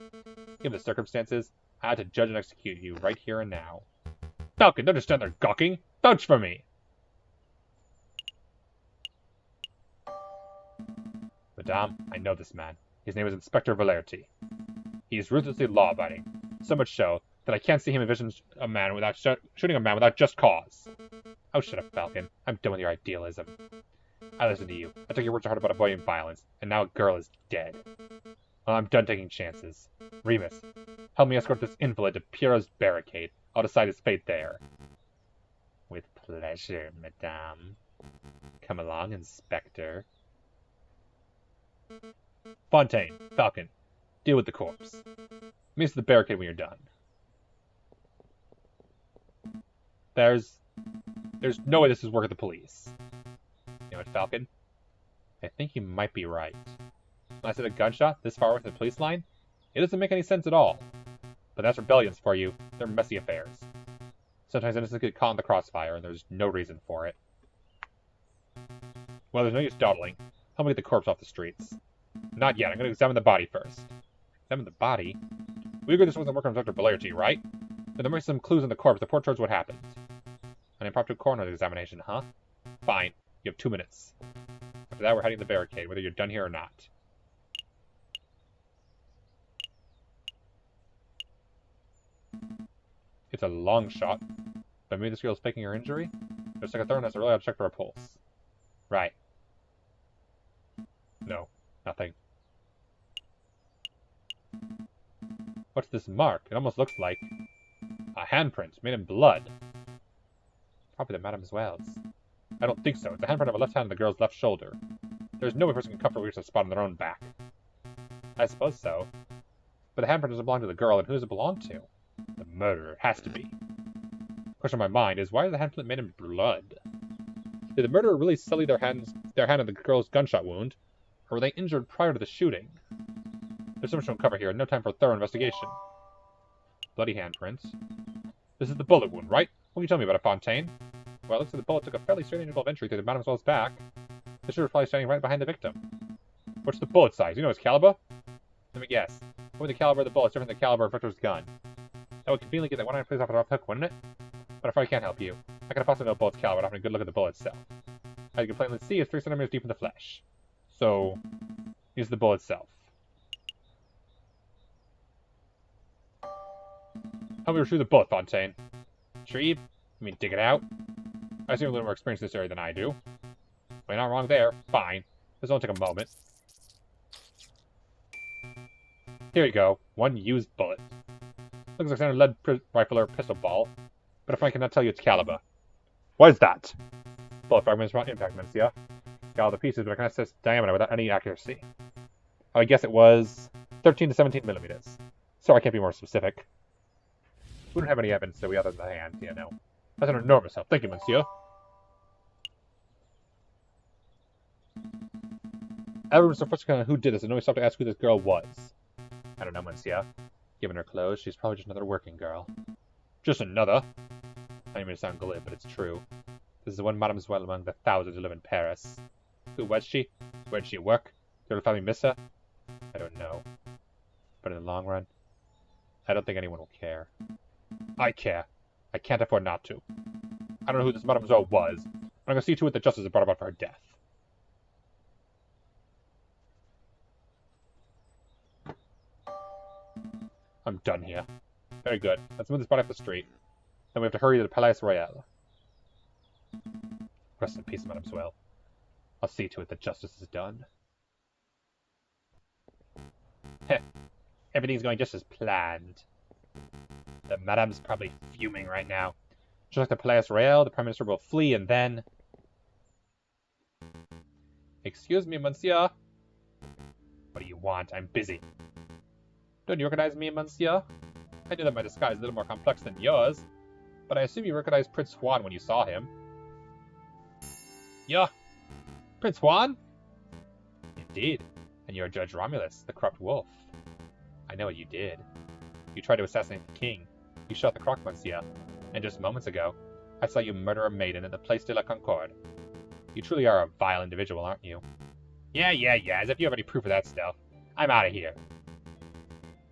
Given the circumstances, I had to judge and execute you right here and now. Falcon, don't just stand there gawking. Vouch for me. Madame, I know this man. His name is Inspector Valerti. He is ruthlessly law-abiding, so much so that I can't see him envision a man without shooting a man without just cause. Oh, shut up, Falcon. I'm done with your idealism. I listened to you. I took your words to heart about avoiding violence, and now a girl is dead. Well, I'm done taking chances. Remus, help me escort this invalid to Piero's barricade. I'll decide his fate there. With pleasure, Madame. Come along, Inspector. Fontaine, Falcon, deal with the corpse. Meet us at the barricade when you're done. There's no way this is work of the police. You know what, Falcon? I think you might be right. When I said a gunshot this far away from the police line, it doesn't make any sense at all. But that's rebellions for you. They're messy affairs. Sometimes innocents get caught in the crossfire, and there's no reason for it. Well, there's no use dawdling. Help me get the corpse off the streets. Not yet. I'm going to examine the body first. Examine the body? We agreed this wasn't working on Dr. Valerti, right? Then there might be some clues in the corpse that point towards what happened. An impromptu coroner's examination, huh? Fine. You have 2 minutes. After that, we're heading to the barricade, whether you're done here or not. It's a long shot, but maybe this girl's faking her injury? There's like a thoroughness I really ought to check for a pulse. Right. No, nothing. What's this mark? It almost looks like a handprint made in blood. Probably the Mademoiselle's. I don't think so. It's the handprint of a left hand on the girl's left shoulder. There's no way a person can comfortably reach a spot on their own back. I suppose so. But the handprint doesn't belong to the girl, and who does it belong to? The murderer. Has to be. The question on my mind is, why is the handprint made in blood? Did the murderer really sully their hand on the girl's gunshot wound, or were they injured prior to the shooting? There's so much to uncover here, and no time for a thorough investigation. Bloody handprints. This is the bullet wound, right? What can you tell me about it, Fontaine? Well, it looks like the bullet took a fairly straight interval of entry through the Mademoiselle's back. The shooter was probably standing right behind the victim. What's the bullet size? You know its caliber? Let me guess. What would the caliber of the bullet different than the caliber of Victor's gun? That would conveniently get that one-eyed police officer off the hook, wouldn't it? But I probably can't help you. I could possibly know a bullet's caliber without having a good look at the bullet itself. As you can plainly see, it's 3 centimeters deep in the flesh. So, here's the bullet itself. Help me retrieve the bullet, Fontaine. Retrieve? I mean, dig it out? I assume you're a little more experienced in this area than I do. Well, you're not wrong there. Fine. This will only take a moment. Here you go. One used bullet. Looks like a standard lead rifle or pistol ball, but if I cannot tell you its caliber. What is that? Bullet fragments from impact, monsieur. Got all the pieces, but I cannot assess diameter without any accuracy. I would guess it was 13 to 17 millimeters. Sorry, I can't be more specific. We don't have any evidence that we other than the hand, you know. That's an enormous help. Thank you, monsieur. Edward was the first kind of who did this, and always stopped to ask who this girl was. I don't know, monsieur. Given her clothes, she's probably just another working girl. Just another? I don't mean to sound glib, but it's true. This is the one Mademoiselle among the thousands who live in Paris. Who was she? Where did she work? Did her family miss her? I don't know. But in the long run, I don't think anyone will care. I care. I can't afford not to. I don't know who this Mademoiselle was. I'm going to see to it that justice is brought about for her death. I'm done here. Very good. Let's move this body off the street. Then we have to hurry to the Palais Royal. Rest in peace, Mademoiselle. I'll see to it that justice is done. Heh, everything's going just as planned. The Madame's probably fuming right now. Just like the Palais Royal, the Prime Minister will flee and then... Excuse me, monsieur. What do you want? I'm busy. Don't you recognize me, monsieur? I knew that my disguise is a little more complex than yours, but I assume you recognized Prince Juan when you saw him. Yeah. Prince Juan? Indeed. And you're Judge Romulus, the corrupt wolf. I know what you did. You tried to assassinate the king. You shot the croc, monsieur. And just moments ago, I saw you murder a maiden in the Place de la Concorde. You truly are a vile individual, aren't you? Yeah, as if you have any proof of that stuff. I'm out of here.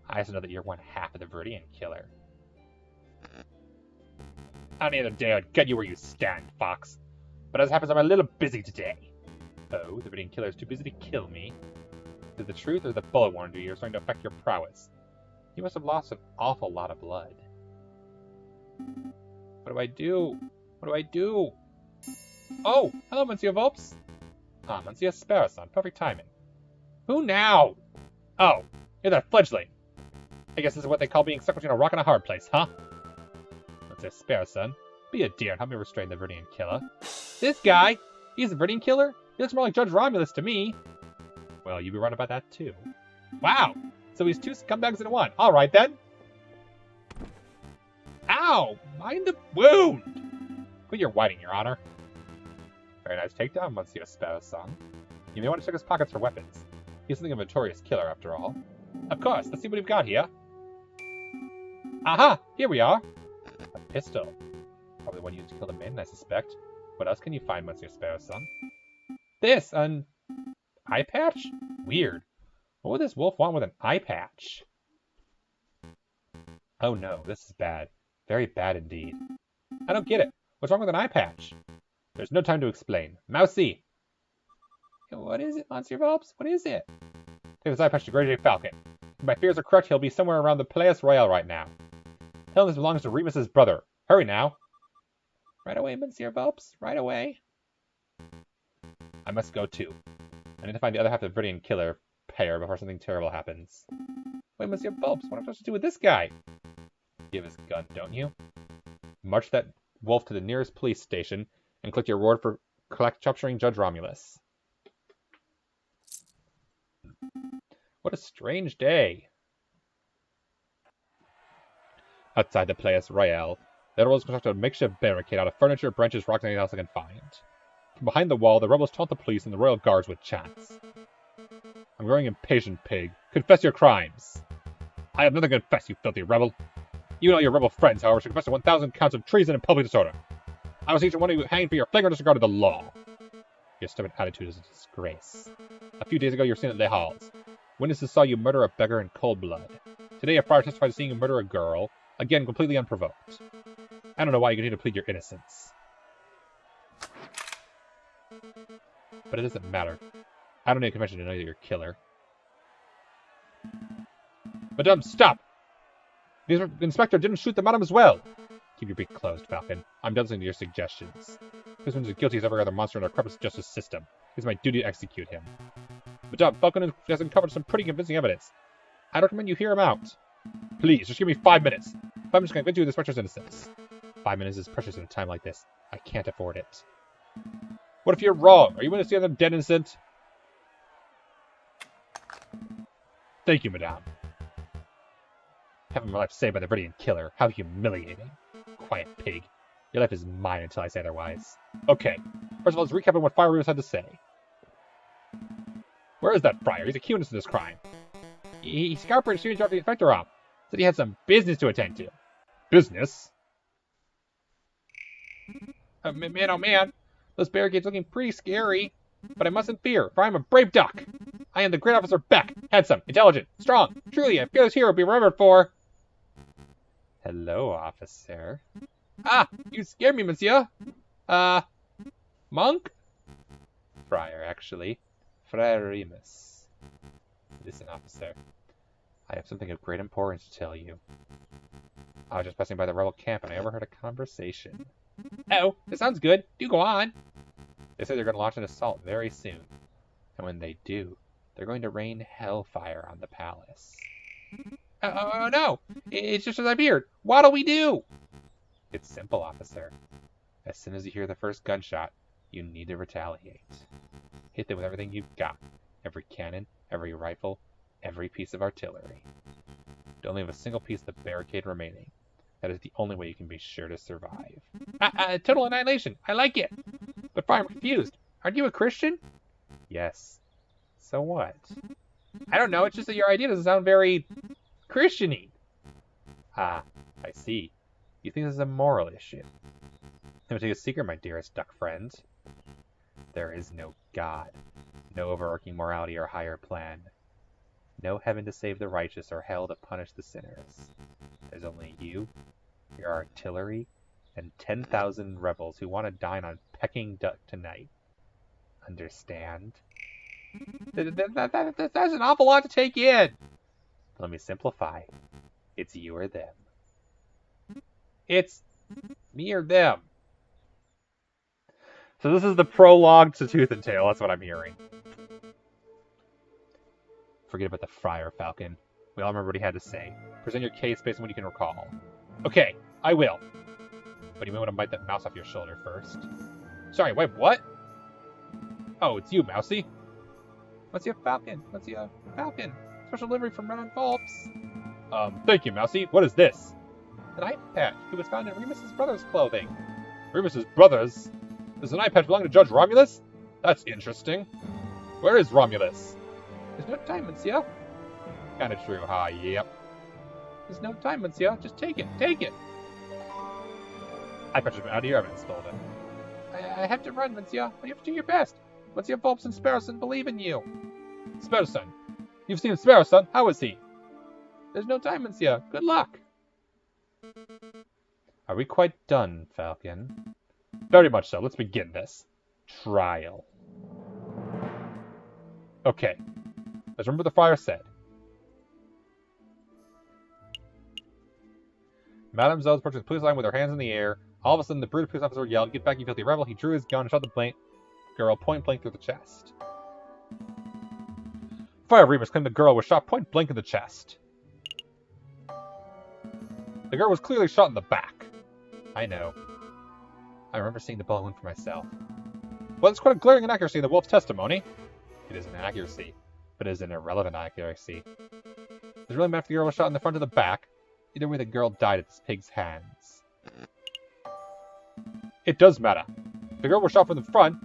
I also know that you're one half of the Viridian killer. Any other day I'd get you where you stand, Fox. But as happens, I'm a little busy today. Oh, the Viridian killer is too busy to kill me? Is it the truth or the bullet wound you're starting to affect your prowess? You must have lost an awful lot of blood. What do I do? What do I do? Oh, hello, Monsieur Volps. Ah, Monsieur Sparrowson, perfect timing. Who now? Oh, you're that fledgling. I guess this is what they call being stuck between a rock and a hard place, huh? Monsieur Sparrowson, be a dear and help me restrain the Viridian killer. This guy? He's the Viridian killer? He looks more like Judge Romulus to me. Well, you'd be right about that, too. Wow! So he's two scumbags in one. All right, then. Ow! Mind the wound! Quit your whining, Your Honor. Very nice takedown, Monsieur Sparrowson. You may want to check his pockets for weapons. He's something of a notorious killer, after all. Of course, let's see what we've got here. Aha! Here we are! A pistol. Probably one used to kill the maiden, I suspect. What else can you find, Monsieur Sparrowson? This, an eye patch? Weird. What would this wolf want with an eye patch? Oh no, this is bad. Very bad indeed. I don't get it. What's wrong with an eye patch? There's no time to explain. Mousy! What is it, Monsieur Volps? What is it? Take this eye patch to Grey Falcon. If my fears are correct, he'll be somewhere around the Palais Royal right now. Tell him this belongs to Remus's brother. Hurry now. Right away, Monsieur Volps. Right away. I must go too. I need to find the other half of the Viridian killer pair before something terrible happens. Wait, Monsieur Volps, what am I supposed to do with this guy? You have his gun, don't you? March that wolf to the nearest police station and collect your reward for capturing Judge Romulus. What a strange day. Outside the Palais Royal, the rebels constructed a makeshift barricade out of furniture, branches, rocks, and anything else they can find. From behind the wall, the rebels taunt the police and the royal guards with chants. I'm growing impatient, pig. Confess your crimes. I have nothing to confess, you filthy rebel. You and all your rebel friends, however, should confess to 1,000 counts of treason and public disorder. I will see each one of you hanged for your flagrant disregard of the law. Your stubborn attitude is a disgrace. A few days ago, you were seen at Les Halles. Witnesses saw you murder a beggar in cold blood. Today, a friar testified to seeing you murder a girl, again completely unprovoked. I don't know why you continue to plead your innocence. But it doesn't matter. I don't need a confession to know that you're a killer. Madame, stop! The inspector didn't shoot the madam as well! Keep your beak closed, Falcon. I'm done listening to your suggestions. This one's as guilty as every other monster in our corrupt justice system. It's my duty to execute him. Madame, Falcon has uncovered some pretty convincing evidence. I'd recommend you hear him out. Please, just give me 5 minutes. 5 minutes can convince you of this inspector's innocence. 5 minutes is precious in a time like this. I can't afford it. What if you're wrong? Are you willing to see them dead innocent? Thank you, Madame. Having my life saved by the Viridian killer. How humiliating. Quiet pig. Your life is mine until I say otherwise. Okay. First of all, let's recap on what Friar Remus had to say. Where is that friar? He's a key witness to this crime. He scoured as soon as he dropped the inspector off. Said he had some business to attend to. Business? Man, oh man. Those barricades looking pretty scary. But I mustn't fear, for I am a brave duck. I am the great officer Beck. Handsome, intelligent, strong. Truly, a fearless hero to be remembered for... Hello, officer. Ah, you scared me, monsieur. Monk? Friar, actually. Friar Remus. Listen, officer. I have something of great importance to tell you. I was just passing by the rebel camp and I overheard a conversation. Oh, that sounds good. Do go on. They say they're going to launch an assault very soon. And when they do, They're going to rain hellfire on the palace. Oh no! It's just as I feared. What'll we do? It's simple, officer. As soon as you hear the first gunshot, you need to retaliate. Hit them with everything you've got. Every cannon, every rifle, every piece of artillery. Don't leave a single piece of the barricade remaining. That is the only way you can be sure to survive. Total annihilation. I like it. But fine, I'm confused. Aren't you a Christian? Yes. So what? I don't know. It's just that your idea doesn't sound very Christian-y. Ah, I see. You think this is a moral issue. Let me tell you a secret, my dearest duck friend. There is no God, no overarching morality or higher plan. No heaven to save the righteous or hell to punish the sinners. There's only you, your artillery, and 10,000 rebels who want to dine on Peking duck tonight. Understand? That's an awful lot to take in. Let me simplify. It's you or them. It's me or them. So this is the prologue to Tooth and Tail. That's what I'm hearing. Forget about the Friar Falcon. We all remember what he had to say. Present your case based on what you can recall. Okay, I will. But you may want to bite that mouse off your shoulder first. Sorry, wait, what? Oh, it's you, Mousy. What's your falcon? What's your falcon? Special delivery from Red Phelps. Thank you, Mousy. What is this? An eye patch. It was found in Remus's brother's clothing. Remus's brother's? Does an eye patch belong to Judge Romulus? That's interesting. Where is Romulus? There's no time, monsieur. Kinda true, huh? Yep. There's no time, monsieur. Just take it. Take it. Eye patch has been out of your evidence folder. I have to run, monsieur, but you have to do your best. Monsieur Phelps and Sparrowson believe in you. Sparrowson. You've seen Sparrowson. How is he? There's no time, monsieur. Good luck. Are we quite done, Falcon? Very much so. Let's begin this trial. Okay. Let's remember what the friar said. Mademoiselle approached the police line with her hands in the air. All of a sudden, the brutal police officer yelled, "Get back, you filthy rebel!" He drew his gun and shot the girl point blank through the chest. Friar Remus claimed the girl was shot point blank in the chest. The girl was clearly shot in the back. I know. I remember seeing the bullet wound for myself. Well, it's quite a glaring inaccuracy in the wolf's testimony. It is an accuracy, but it is an irrelevant accuracy. Does it really matter if the girl was shot in the front or the back? Either way, the girl died at this pig's hands. It does matter. If the girl was shot from the front,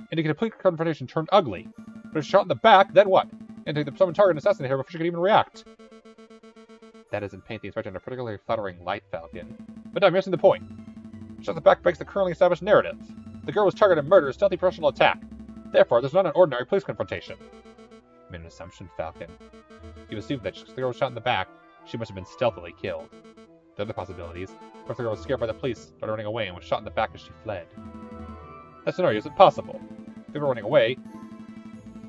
and a complete confrontation turned ugly. But if shot in the back, then what? And the summoned target and assassinate her before she could even react. That doesn't paint the inspector in a particularly flattering light, Falcon. But I'm missing the point. Shot in the back breaks the currently established narrative. The girl was targeted and murdered as a stealthy professional attack. Therefore, there's not an ordinary police confrontation. I made an assumption, Falcon. You assumed that the girl was shot in the back, she must have been stealthily killed. The other possibilities, what if the girl was scared by the police, started running away, and was shot in the back as she fled? That scenario isn't possible. If they were running away,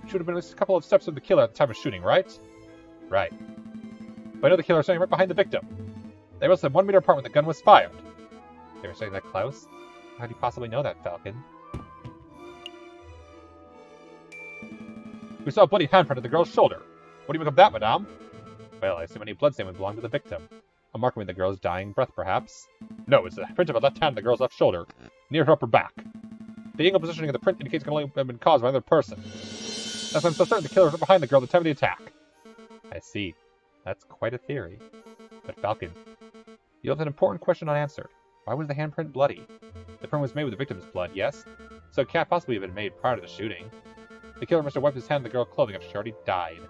she would have been at least a couple of steps from the killer at the time of shooting, right? Right. But I know the killer was standing right behind the victim. They must have 1 meter apart when the gun was fired. They were standing that close? How do you possibly know that, Falcon? We saw a bloody handprint on the girl's shoulder. What do you make of that, madame? Well, I assume any bloodstain would belong to the victim. A mark with the girl's dying breath, perhaps? No, it's the print of a left hand on the girl's left shoulder, near her upper back. The angle positioning of the print indicates it can only have been caused by another person. That's why I'm so certain the killer was right behind the girl at the time of the attack. I see. That's quite a theory. But Falcon, you have an important question unanswered. Why was the handprint bloody? The print was made with the victim's blood, yes? So it can't possibly have been made prior to the shooting. The killer must have wiped his hand on the girl's clothing after she already died.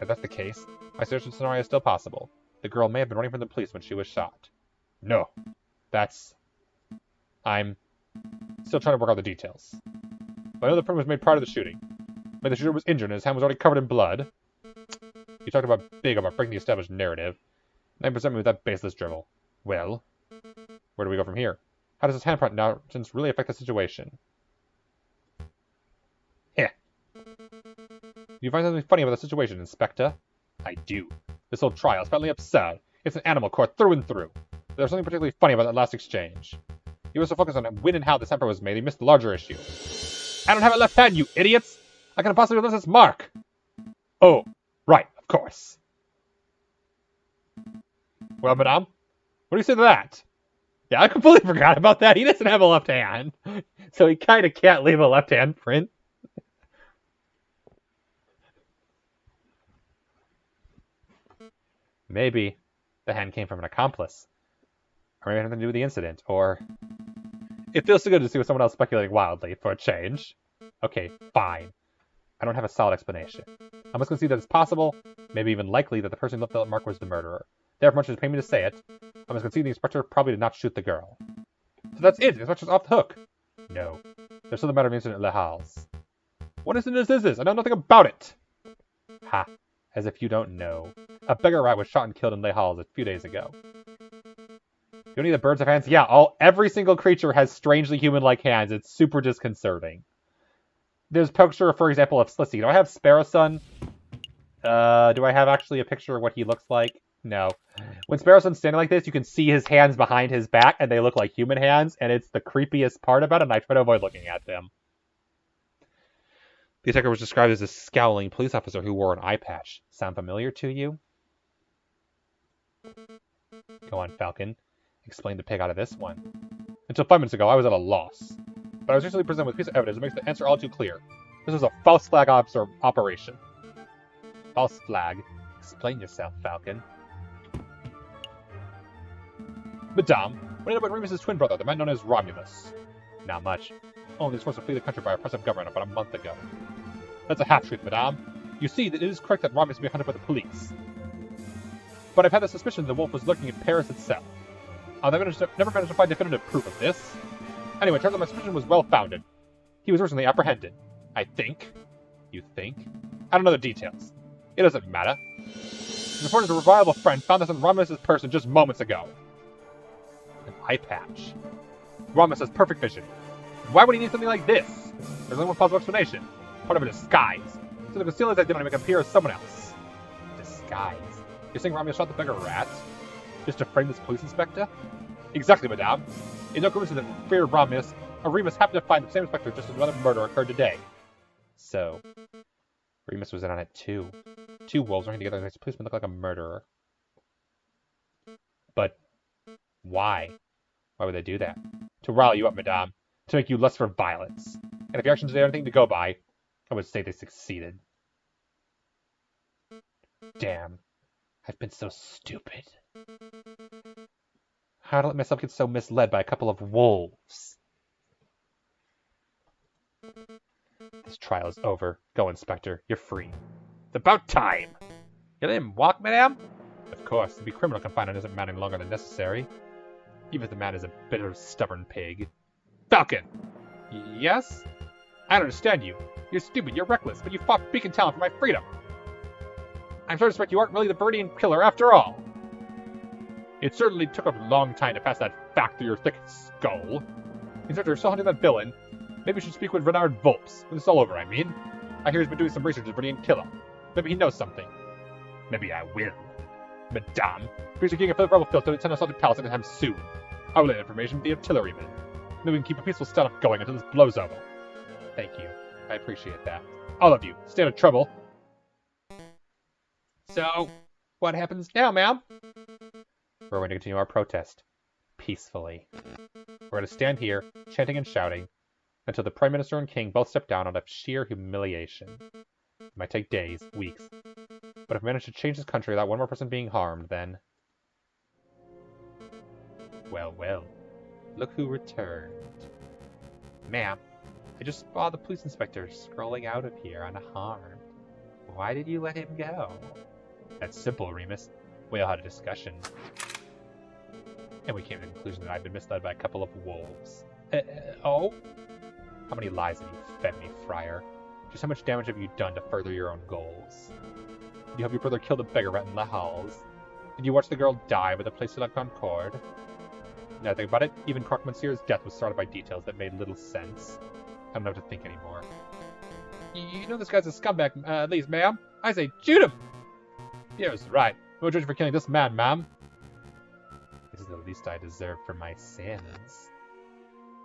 If that's the case, my suggestion scenario is still possible. The girl may have been running from the police when she was shot. No. I'm still trying to work out the details. But I know the print was made prior to the shooting. Maybe the shooter was injured and his hand was already covered in blood. You talked about breaking the established narrative. Now you present me with that baseless drivel. Well, where do we go from here? How does this handprint now really affect the situation? Heh. You find something funny about the situation, Inspector? I do. This whole trial is patently absurd. It's an animal court through and through. There's something particularly funny about that last exchange. He was so focused on when and how this handprint was made, he missed the larger issue. I don't have a left hand, you idiots! I can possibly miss this mark! Oh, right, of course. Well, madame, what do you say to that? Yeah, I completely forgot about that. He doesn't have a left hand, so he kind of can't leave a left hand print. Maybe the hand came from an accomplice, or maybe it had nothing to do with the incident, or it feels so good to see with someone else speculating wildly for a change. Okay, fine. I don't have a solid explanation. I'm just going to see that it's possible, maybe even likely, that the person who left the mark was the murderer. Therefore, much as pay me to say it, I'm just going to see the inspector probably did not shoot the girl. So that's it. The inspector's off the hook. No. There's still the matter of the incident at Le Halles. What incident is this? I know nothing about it. Ha. As if you don't know. A beggar rat was shot and killed in Les Halles a few days ago. You need the birds have hands? Yeah, every single creature has strangely human-like hands. It's super disconcerting. There's a picture, for example, of Slissy. Do I have Sparrow Sun? Do I have actually a picture of what he looks like? No. When Sparrow Sun's standing like this, you can see his hands behind his back, and they look like human hands, and it's the creepiest part about it, and I try to avoid looking at them. The attacker was described as a scowling police officer who wore an eye patch. Sound familiar to you? Go on, Falcon. Explain the pig out of this one. Until 5 minutes ago, I was at a loss. But I was recently presented with a piece of evidence that makes the answer all too clear. This was a false flag operation. False flag? Explain yourself, Falcon. Madame, what do you know about Remus's twin brother, the man known as Romulus? Not much. Only he was forced to flee the country by a oppressive government about a month ago. That's a half-truth, madame. You see, that it is correct that Romulus may be hunted by the police. But I've had the suspicion that the wolf was lurking in Paris itself. I'll never managed to find definitive proof of this. Anyway, it turns out my suspicion was well-founded. He was recently apprehended. I think. You think? I don't know the details. It doesn't matter. The reporter's a reliable friend found this on Romulus' person just moments ago. An eye patch. Romulus has perfect vision. Why would he need something like this? There's only one possible explanation. Part of a disguise. So to conceal his identity and make him appear as someone else. Disguise? You're saying Romulus shot the beggar rat? Just to frame this police inspector? Exactly, madame. In no coincidence that fear Romulus, Remus happened to find the same inspector just as another murder occurred today. So, Remus was in on it too. Two wolves working together makes a policeman look like a murderer. But why? Why would they do that? To rile you up, madame. To make you lust for violence. And if your actions are anything to go by, I would say they succeeded. Damn. I've been so stupid. How to let myself get so misled by a couple of wolves? This trial is over. Go, Inspector. You're free. It's about time! You let him walk, madame? Of course. To be criminal confinement isn't man any longer than necessary. Even if the man is a bitter, stubborn pig. Falcon! Yes? I don't understand you. You're stupid, you're reckless, but you fought beacon talent for my freedom. I'm sure to suspect you aren't really the Viridian killer after all. It certainly took a long time to pass that fact through your thick skull. Instead, you're still hunting that villain. Maybe you should speak with Renard Volps. When it's all over, I mean. I hear he's been doing some research as a Viridian killer. Maybe he knows something. Maybe I will. Madame, please are getting a favorable filter to attend assaulted palace anytime soon. I will lay information with the artilleryman. Maybe we can keep a peaceful standoff going until this blows over. Thank you. I appreciate that. All of you, stay out of trouble. So, what happens now, ma'am? We're going to continue our protest. Peacefully. We're going to stand here, chanting and shouting, until the Prime Minister and King both step down out of sheer humiliation. It might take days, weeks. But if we manage to change this country without one more person being harmed, then... Well, well. Look who returned. Ma'am, I just saw the police inspector scrolling out of here unharmed. Why did you let him go? That's simple, Remus. We all had a discussion. And we came to the conclusion that I'd been misled by a couple of wolves. Oh? How many lies have you fed me, Friar? Just how much damage have you done to further your own goals? Did you help your brother kill the beggar rat in Les Halles? Did you watch the girl die with a place to la Concorde? Now think about it, even Croque Monsieur's death was started by details that made little sense. I don't know what to think anymore. You know this guy's a scumbag, at least, ma'am. I say, shoot him! Yes, right. No judge for killing this man, ma'am. This is the least I deserve for my sins.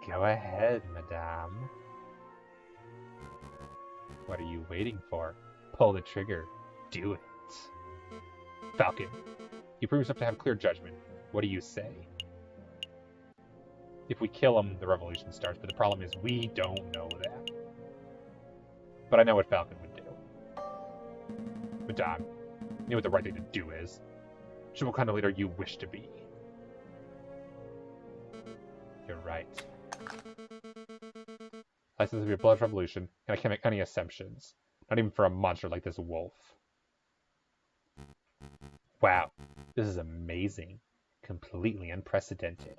Go ahead, madame. What are you waiting for? Pull the trigger. do it. Falcon, you prove yourself to have clear judgment. What do you say? If we kill him, the revolution starts, but the problem is we don't know that. But I know what Falcon would do. Madame, you know what the right thing to do is. Show what kind of leader you wish to be. You're right. I said this would be a blood revolution, and I can't make any assumptions. Not even for a monster like this wolf. Wow, this is amazing. Completely unprecedented.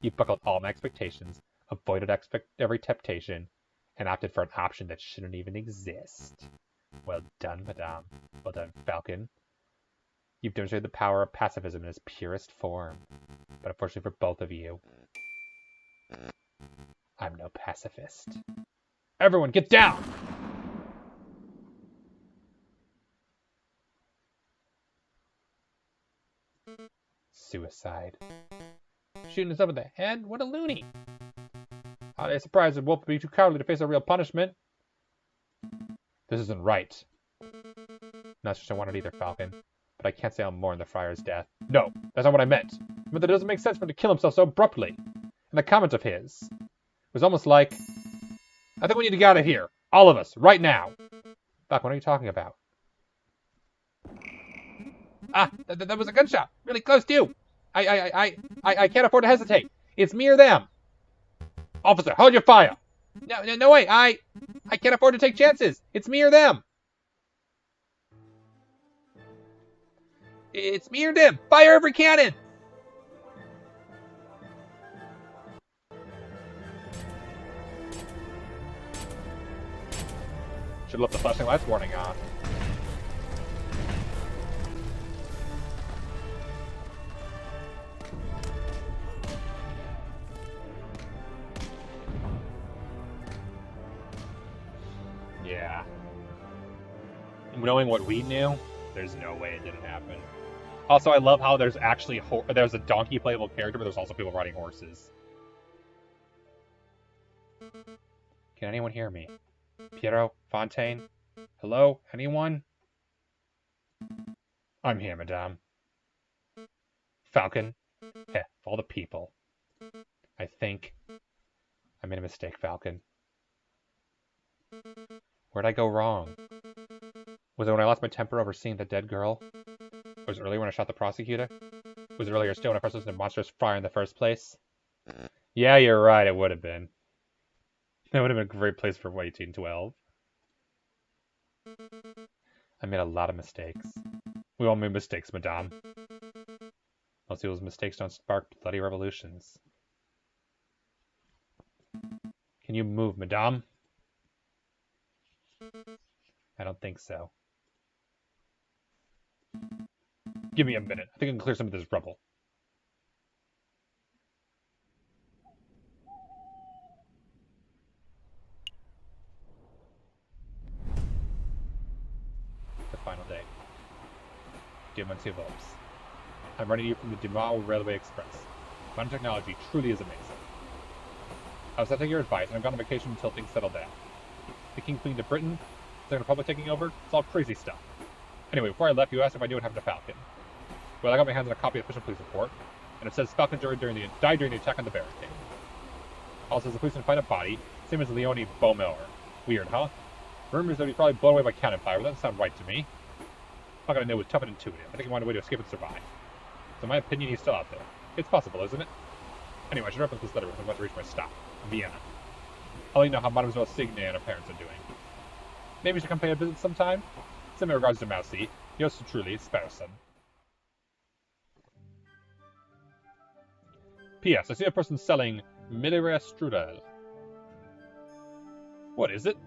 You buckled all my expectations, avoided every temptation, and opted for an option that shouldn't even exist. Well done, Madame. Well done, Falcon. You've demonstrated the power of pacifism in its purest form. But unfortunately for both of you, I'm no pacifist. Everyone, get down! Suicide. Shooting himself in the head? What a loony! Are they surprised that Wolf would be too cowardly to face a real punishment? This isn't right. Not sure I want it either, Falcon. But I can't say I'll mourn the friar's death. No, that's not what I meant. I meant that it doesn't make sense for him to kill himself so abruptly. And the comment of his was almost like, I think we need to get out of here. All of us, right now. Falcon, what are you talking about? Ah, that was a gunshot. Really close to you. I can't afford to hesitate. It's me or them. Officer, hold your fire. No way. I can't afford to take chances. It's me or them. It's me or them. Fire every cannon. Should have left the flashing lights warning on. Yeah. Knowing what we knew, there's no way it didn't happen. Also, I love how there's actually there's a donkey playable character, but there's also people riding horses. Can anyone hear me? Piero? Fontaine? Hello? Anyone? I'm here, Madame. Falcon? Heh, of all the people. I think I made a mistake, Falcon. Where'd I go wrong? Was it when I lost my temper over seeing the dead girl? Was it earlier when I shot the prosecutor? Was it earlier still when I first listened to monstrous fire in the first place? Yeah, you're right, it would have been. That would have been a great place for 1812. I made a lot of mistakes. We all made mistakes, Madame. Most people's mistakes don't spark bloody revolutions. Can you move, Madame? I don't think so. Give me a minute. I think I can clear some of this rubble. The final day. Dear Monsieur Volps, I'm writing to you from the Dimao Railway Express. Modern technology truly is amazing. I was taking your advice, and I've gone on vacation until things settle down. The King Queen to Britain, the Second Republic taking over, it's all crazy stuff. Anyway, before I left, you asked if I knew what happened to Falcon. Well, I got my hands on a copy of the official police report, and it says Falcon died during the attack on the barricade. Also says the police didn't find a body, same as Leone Beaumiller. Weird, huh? Rumors that he's probably blown away by cannon fire, but that doesn't sound right to me. Falcon I knew was tough and intuitive. I think he wanted a way to escape and survive. So in my opinion, he's still out there. It's possible, isn't it? Anyway, I should reference this letter when I'm about to reach my stop, Vienna. I'll let you know how Mademoiselle Signe and her parents are doing. Maybe you should come pay a visit sometime? Send my regards to Mousy. Yours truly, Sparrowson. P.S. I see a person selling Millera Strudel. What is it?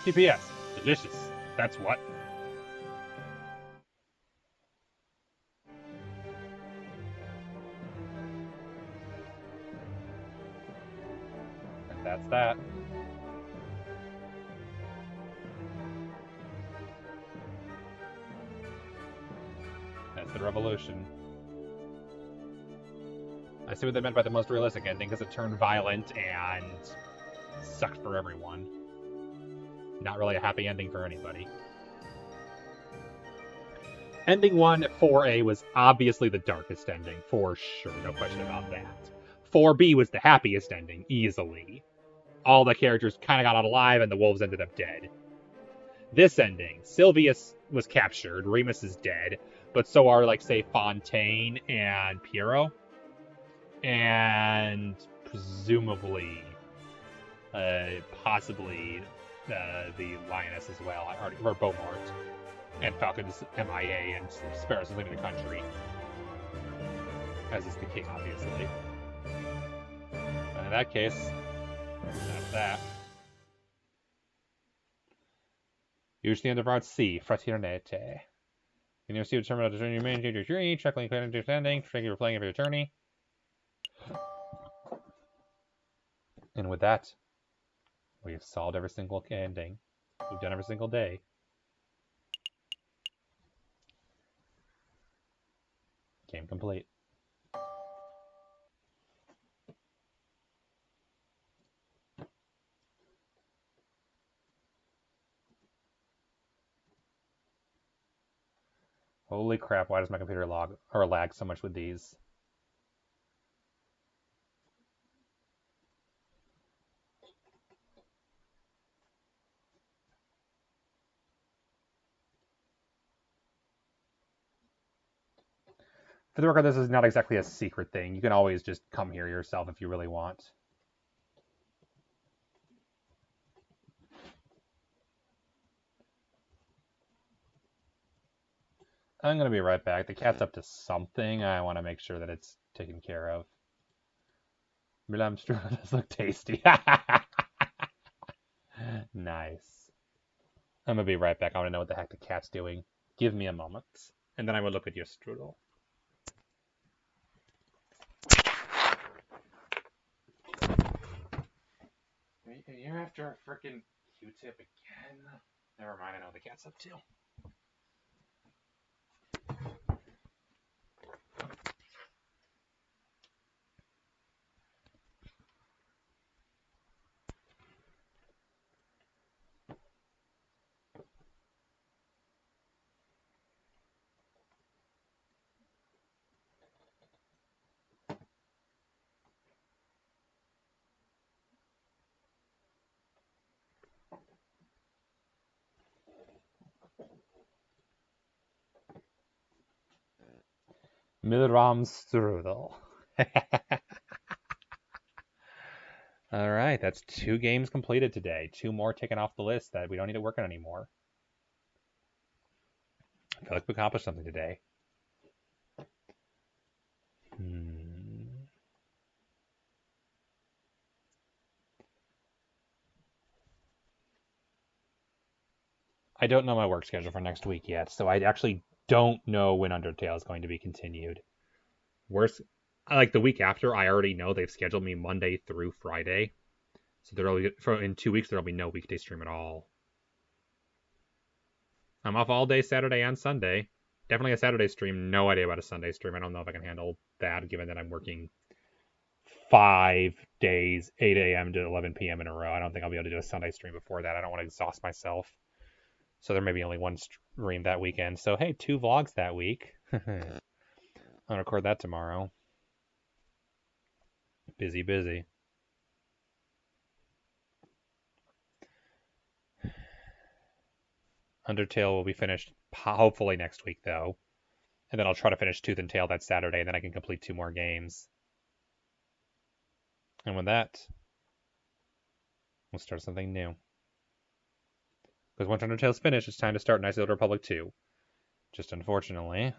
P.P.S. Delicious. That's what. And that's that. That's the revolution. I see what they meant by the most realistic ending, because it turned violent and Sucked for everyone. Not really a happy ending for anybody. Ending 1, 4A was obviously the darkest ending, for sure, no question about that. 4B was the happiest ending, easily. All the characters kind of got out alive and the wolves ended up dead. This ending, Sylvius was captured, Remus is dead, but so are, like, say, Fontaine and Piero. And presumably, possibly the Lioness as well, or Beaumont. And Falcon's MIA, and Sparrow's leaving the country. As is the king, obviously. And in that case, that's that. You reach the end of Route C, Fraternite. You near see a terminal to your main your journey, chuckling, clear understanding, thank you for playing Aviary Attorney. And with that, we have solved every single ending. We've done every single day. Game complete. Holy crap, why does my computer lag so much with these? For the record, this is not exactly a secret thing. You can always just come here yourself if you really want. I'm going to be right back. The cat's up to something. I want to make sure that it's taken care of. Milam strudel does look tasty. Nice. I'm going to be right back. I want to know what the heck the cat's doing. Give me a moment. And then I will look at your strudel. You're after a freaking Q-tip again? Never mind, I know what the cat's up to. Milram strudel. All right, that's 2 games completed today. 2 more taken off the list that we don't need to work on anymore. I feel like we accomplished something today. I don't know my work schedule for next week yet, so I actually don't know when Undertale is going to be continued. Worse, like the week after, I already know they've scheduled me Monday through Friday. So in 2 weeks, there'll be no weekday stream at all. I'm off all day Saturday and Sunday. Definitely a Saturday stream. No idea about a Sunday stream. I don't know if I can handle that, given that I'm working 5 days, 8 a.m. to 11 p.m. in a row. I don't think I'll be able to do a Sunday stream before that. I don't want to exhaust myself. So there may be only one stream that weekend. So hey, 2 vlogs that week. I'll record that tomorrow. Busy, busy. Undertale will be finished hopefully next week, though. And then I'll try to finish Tooth and Tail that Saturday, and then I can complete 2 more games. And with that, we'll start something new. Because once Undertale's finished, it's time to start Knights of the Republic 2. Just unfortunately.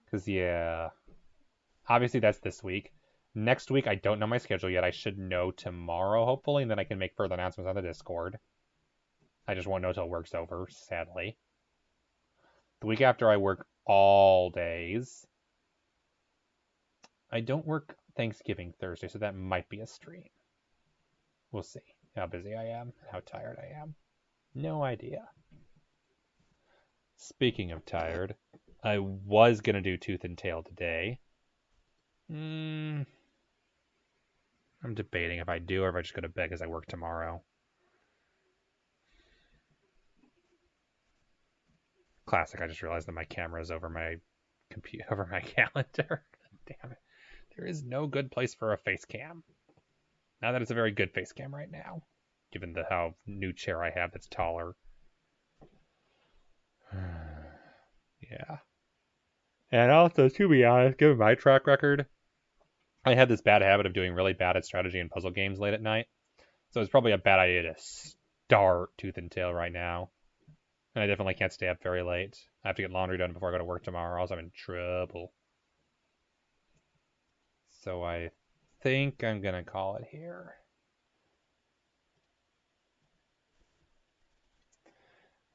Because, yeah. Obviously, that's this week. Next week, I don't know my schedule yet. I should know tomorrow, hopefully, and then I can make further announcements on the Discord. I just won't know till work's over, sadly. The week after, I work all days. I don't work Thanksgiving Thursday, so that might be a stream. We'll see how busy I am, how tired I am. No idea. Speaking of tired, I was going to do Tooth and Tail today. I'm debating if I do or if I just go to bed because I work tomorrow. Classic, I just realized that my camera is over my over my calendar. Damn it. There is no good place for a face cam. Not that it's a very good face cam right now, given the how new chair I have that's taller. Yeah. And also, to be honest, given my track record, I had this bad habit of doing really bad at strategy and puzzle games late at night. So it's probably a bad idea to start Tooth and Tail right now. And I definitely can't stay up very late. I have to get laundry done before I go to work tomorrow, else I'm in trouble. So I think I'm going to call it here.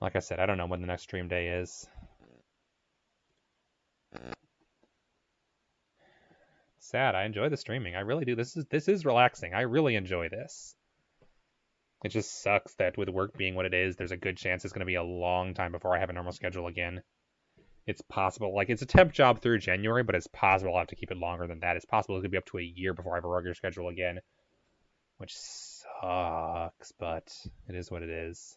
Like I said, I don't know when the next stream day is. Sad. I enjoy the streaming. I really do. This is relaxing. I really enjoy this. It just sucks that with work being what it is, there's a good chance it's going to be a long time before I have a normal schedule again. It's possible, like it's a temp job through January, but it's possible I'll have to keep it longer than that. It's possible it could be up to a year before I have a regular schedule again, which sucks, but it is what it is.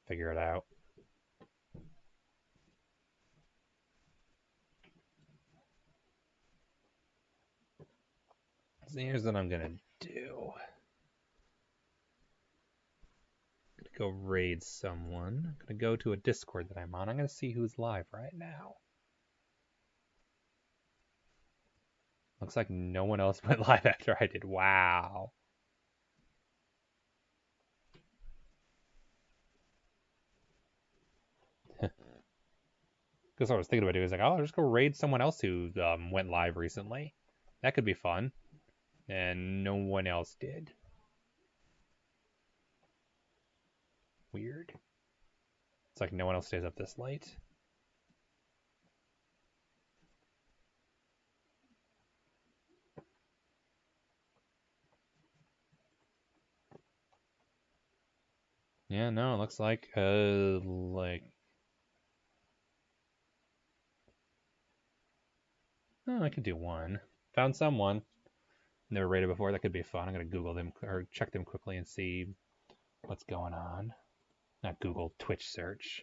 Figure it out. So here's what I'm gonna do. I'm gonna go raid someone. I'm gonna go to a Discord that I'm on. I'm gonna see who's live right now. Looks like no one else went live after I did. Wow. Because what I was thinking about doing is like, oh, I'll just go raid someone else who went live recently. That could be fun. And no one else did. Weird. It's like no one else stays up this late. Yeah, no, it looks like oh, I could do one. Found someone. Never rated before. That could be fun. I'm gonna Google them or check them quickly and see what's going on. Not Google, Twitch search.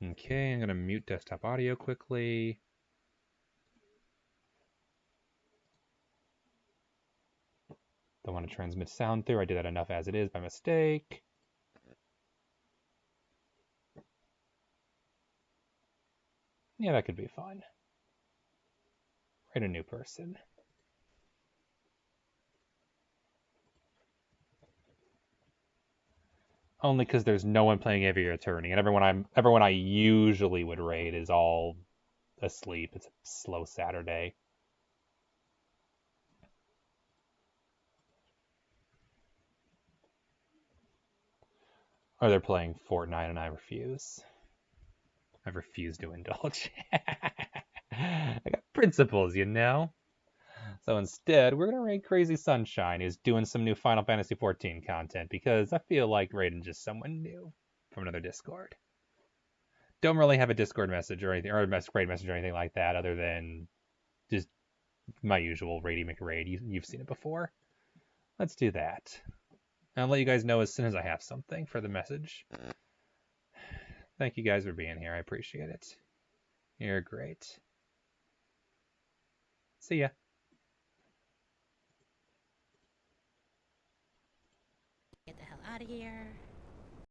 Okay, I'm gonna mute desktop audio quickly. Don't want to transmit sound through. I did that enough as it is by mistake. Yeah, that could be fun. Write a new person. Only because there's no one playing Aviary Attorney, and everyone I usually would raid is all asleep. It's a slow Saturday. Or they're playing Fortnite and I refuse. I refuse to indulge. I got principles, you know? So instead, we're going to raid Crazy Sunshine, who's doing some new Final Fantasy XIV content, because I feel like raiding just someone new from another Discord. Don't really have a Discord message or anything, or a raid message or anything like that, other than just my usual Raidy McRaid. You've seen it before. Let's do that. I'll let you guys know as soon as I have something for the message. Thank you guys for being here. I appreciate it. You're great. See ya. Get the hell out of here.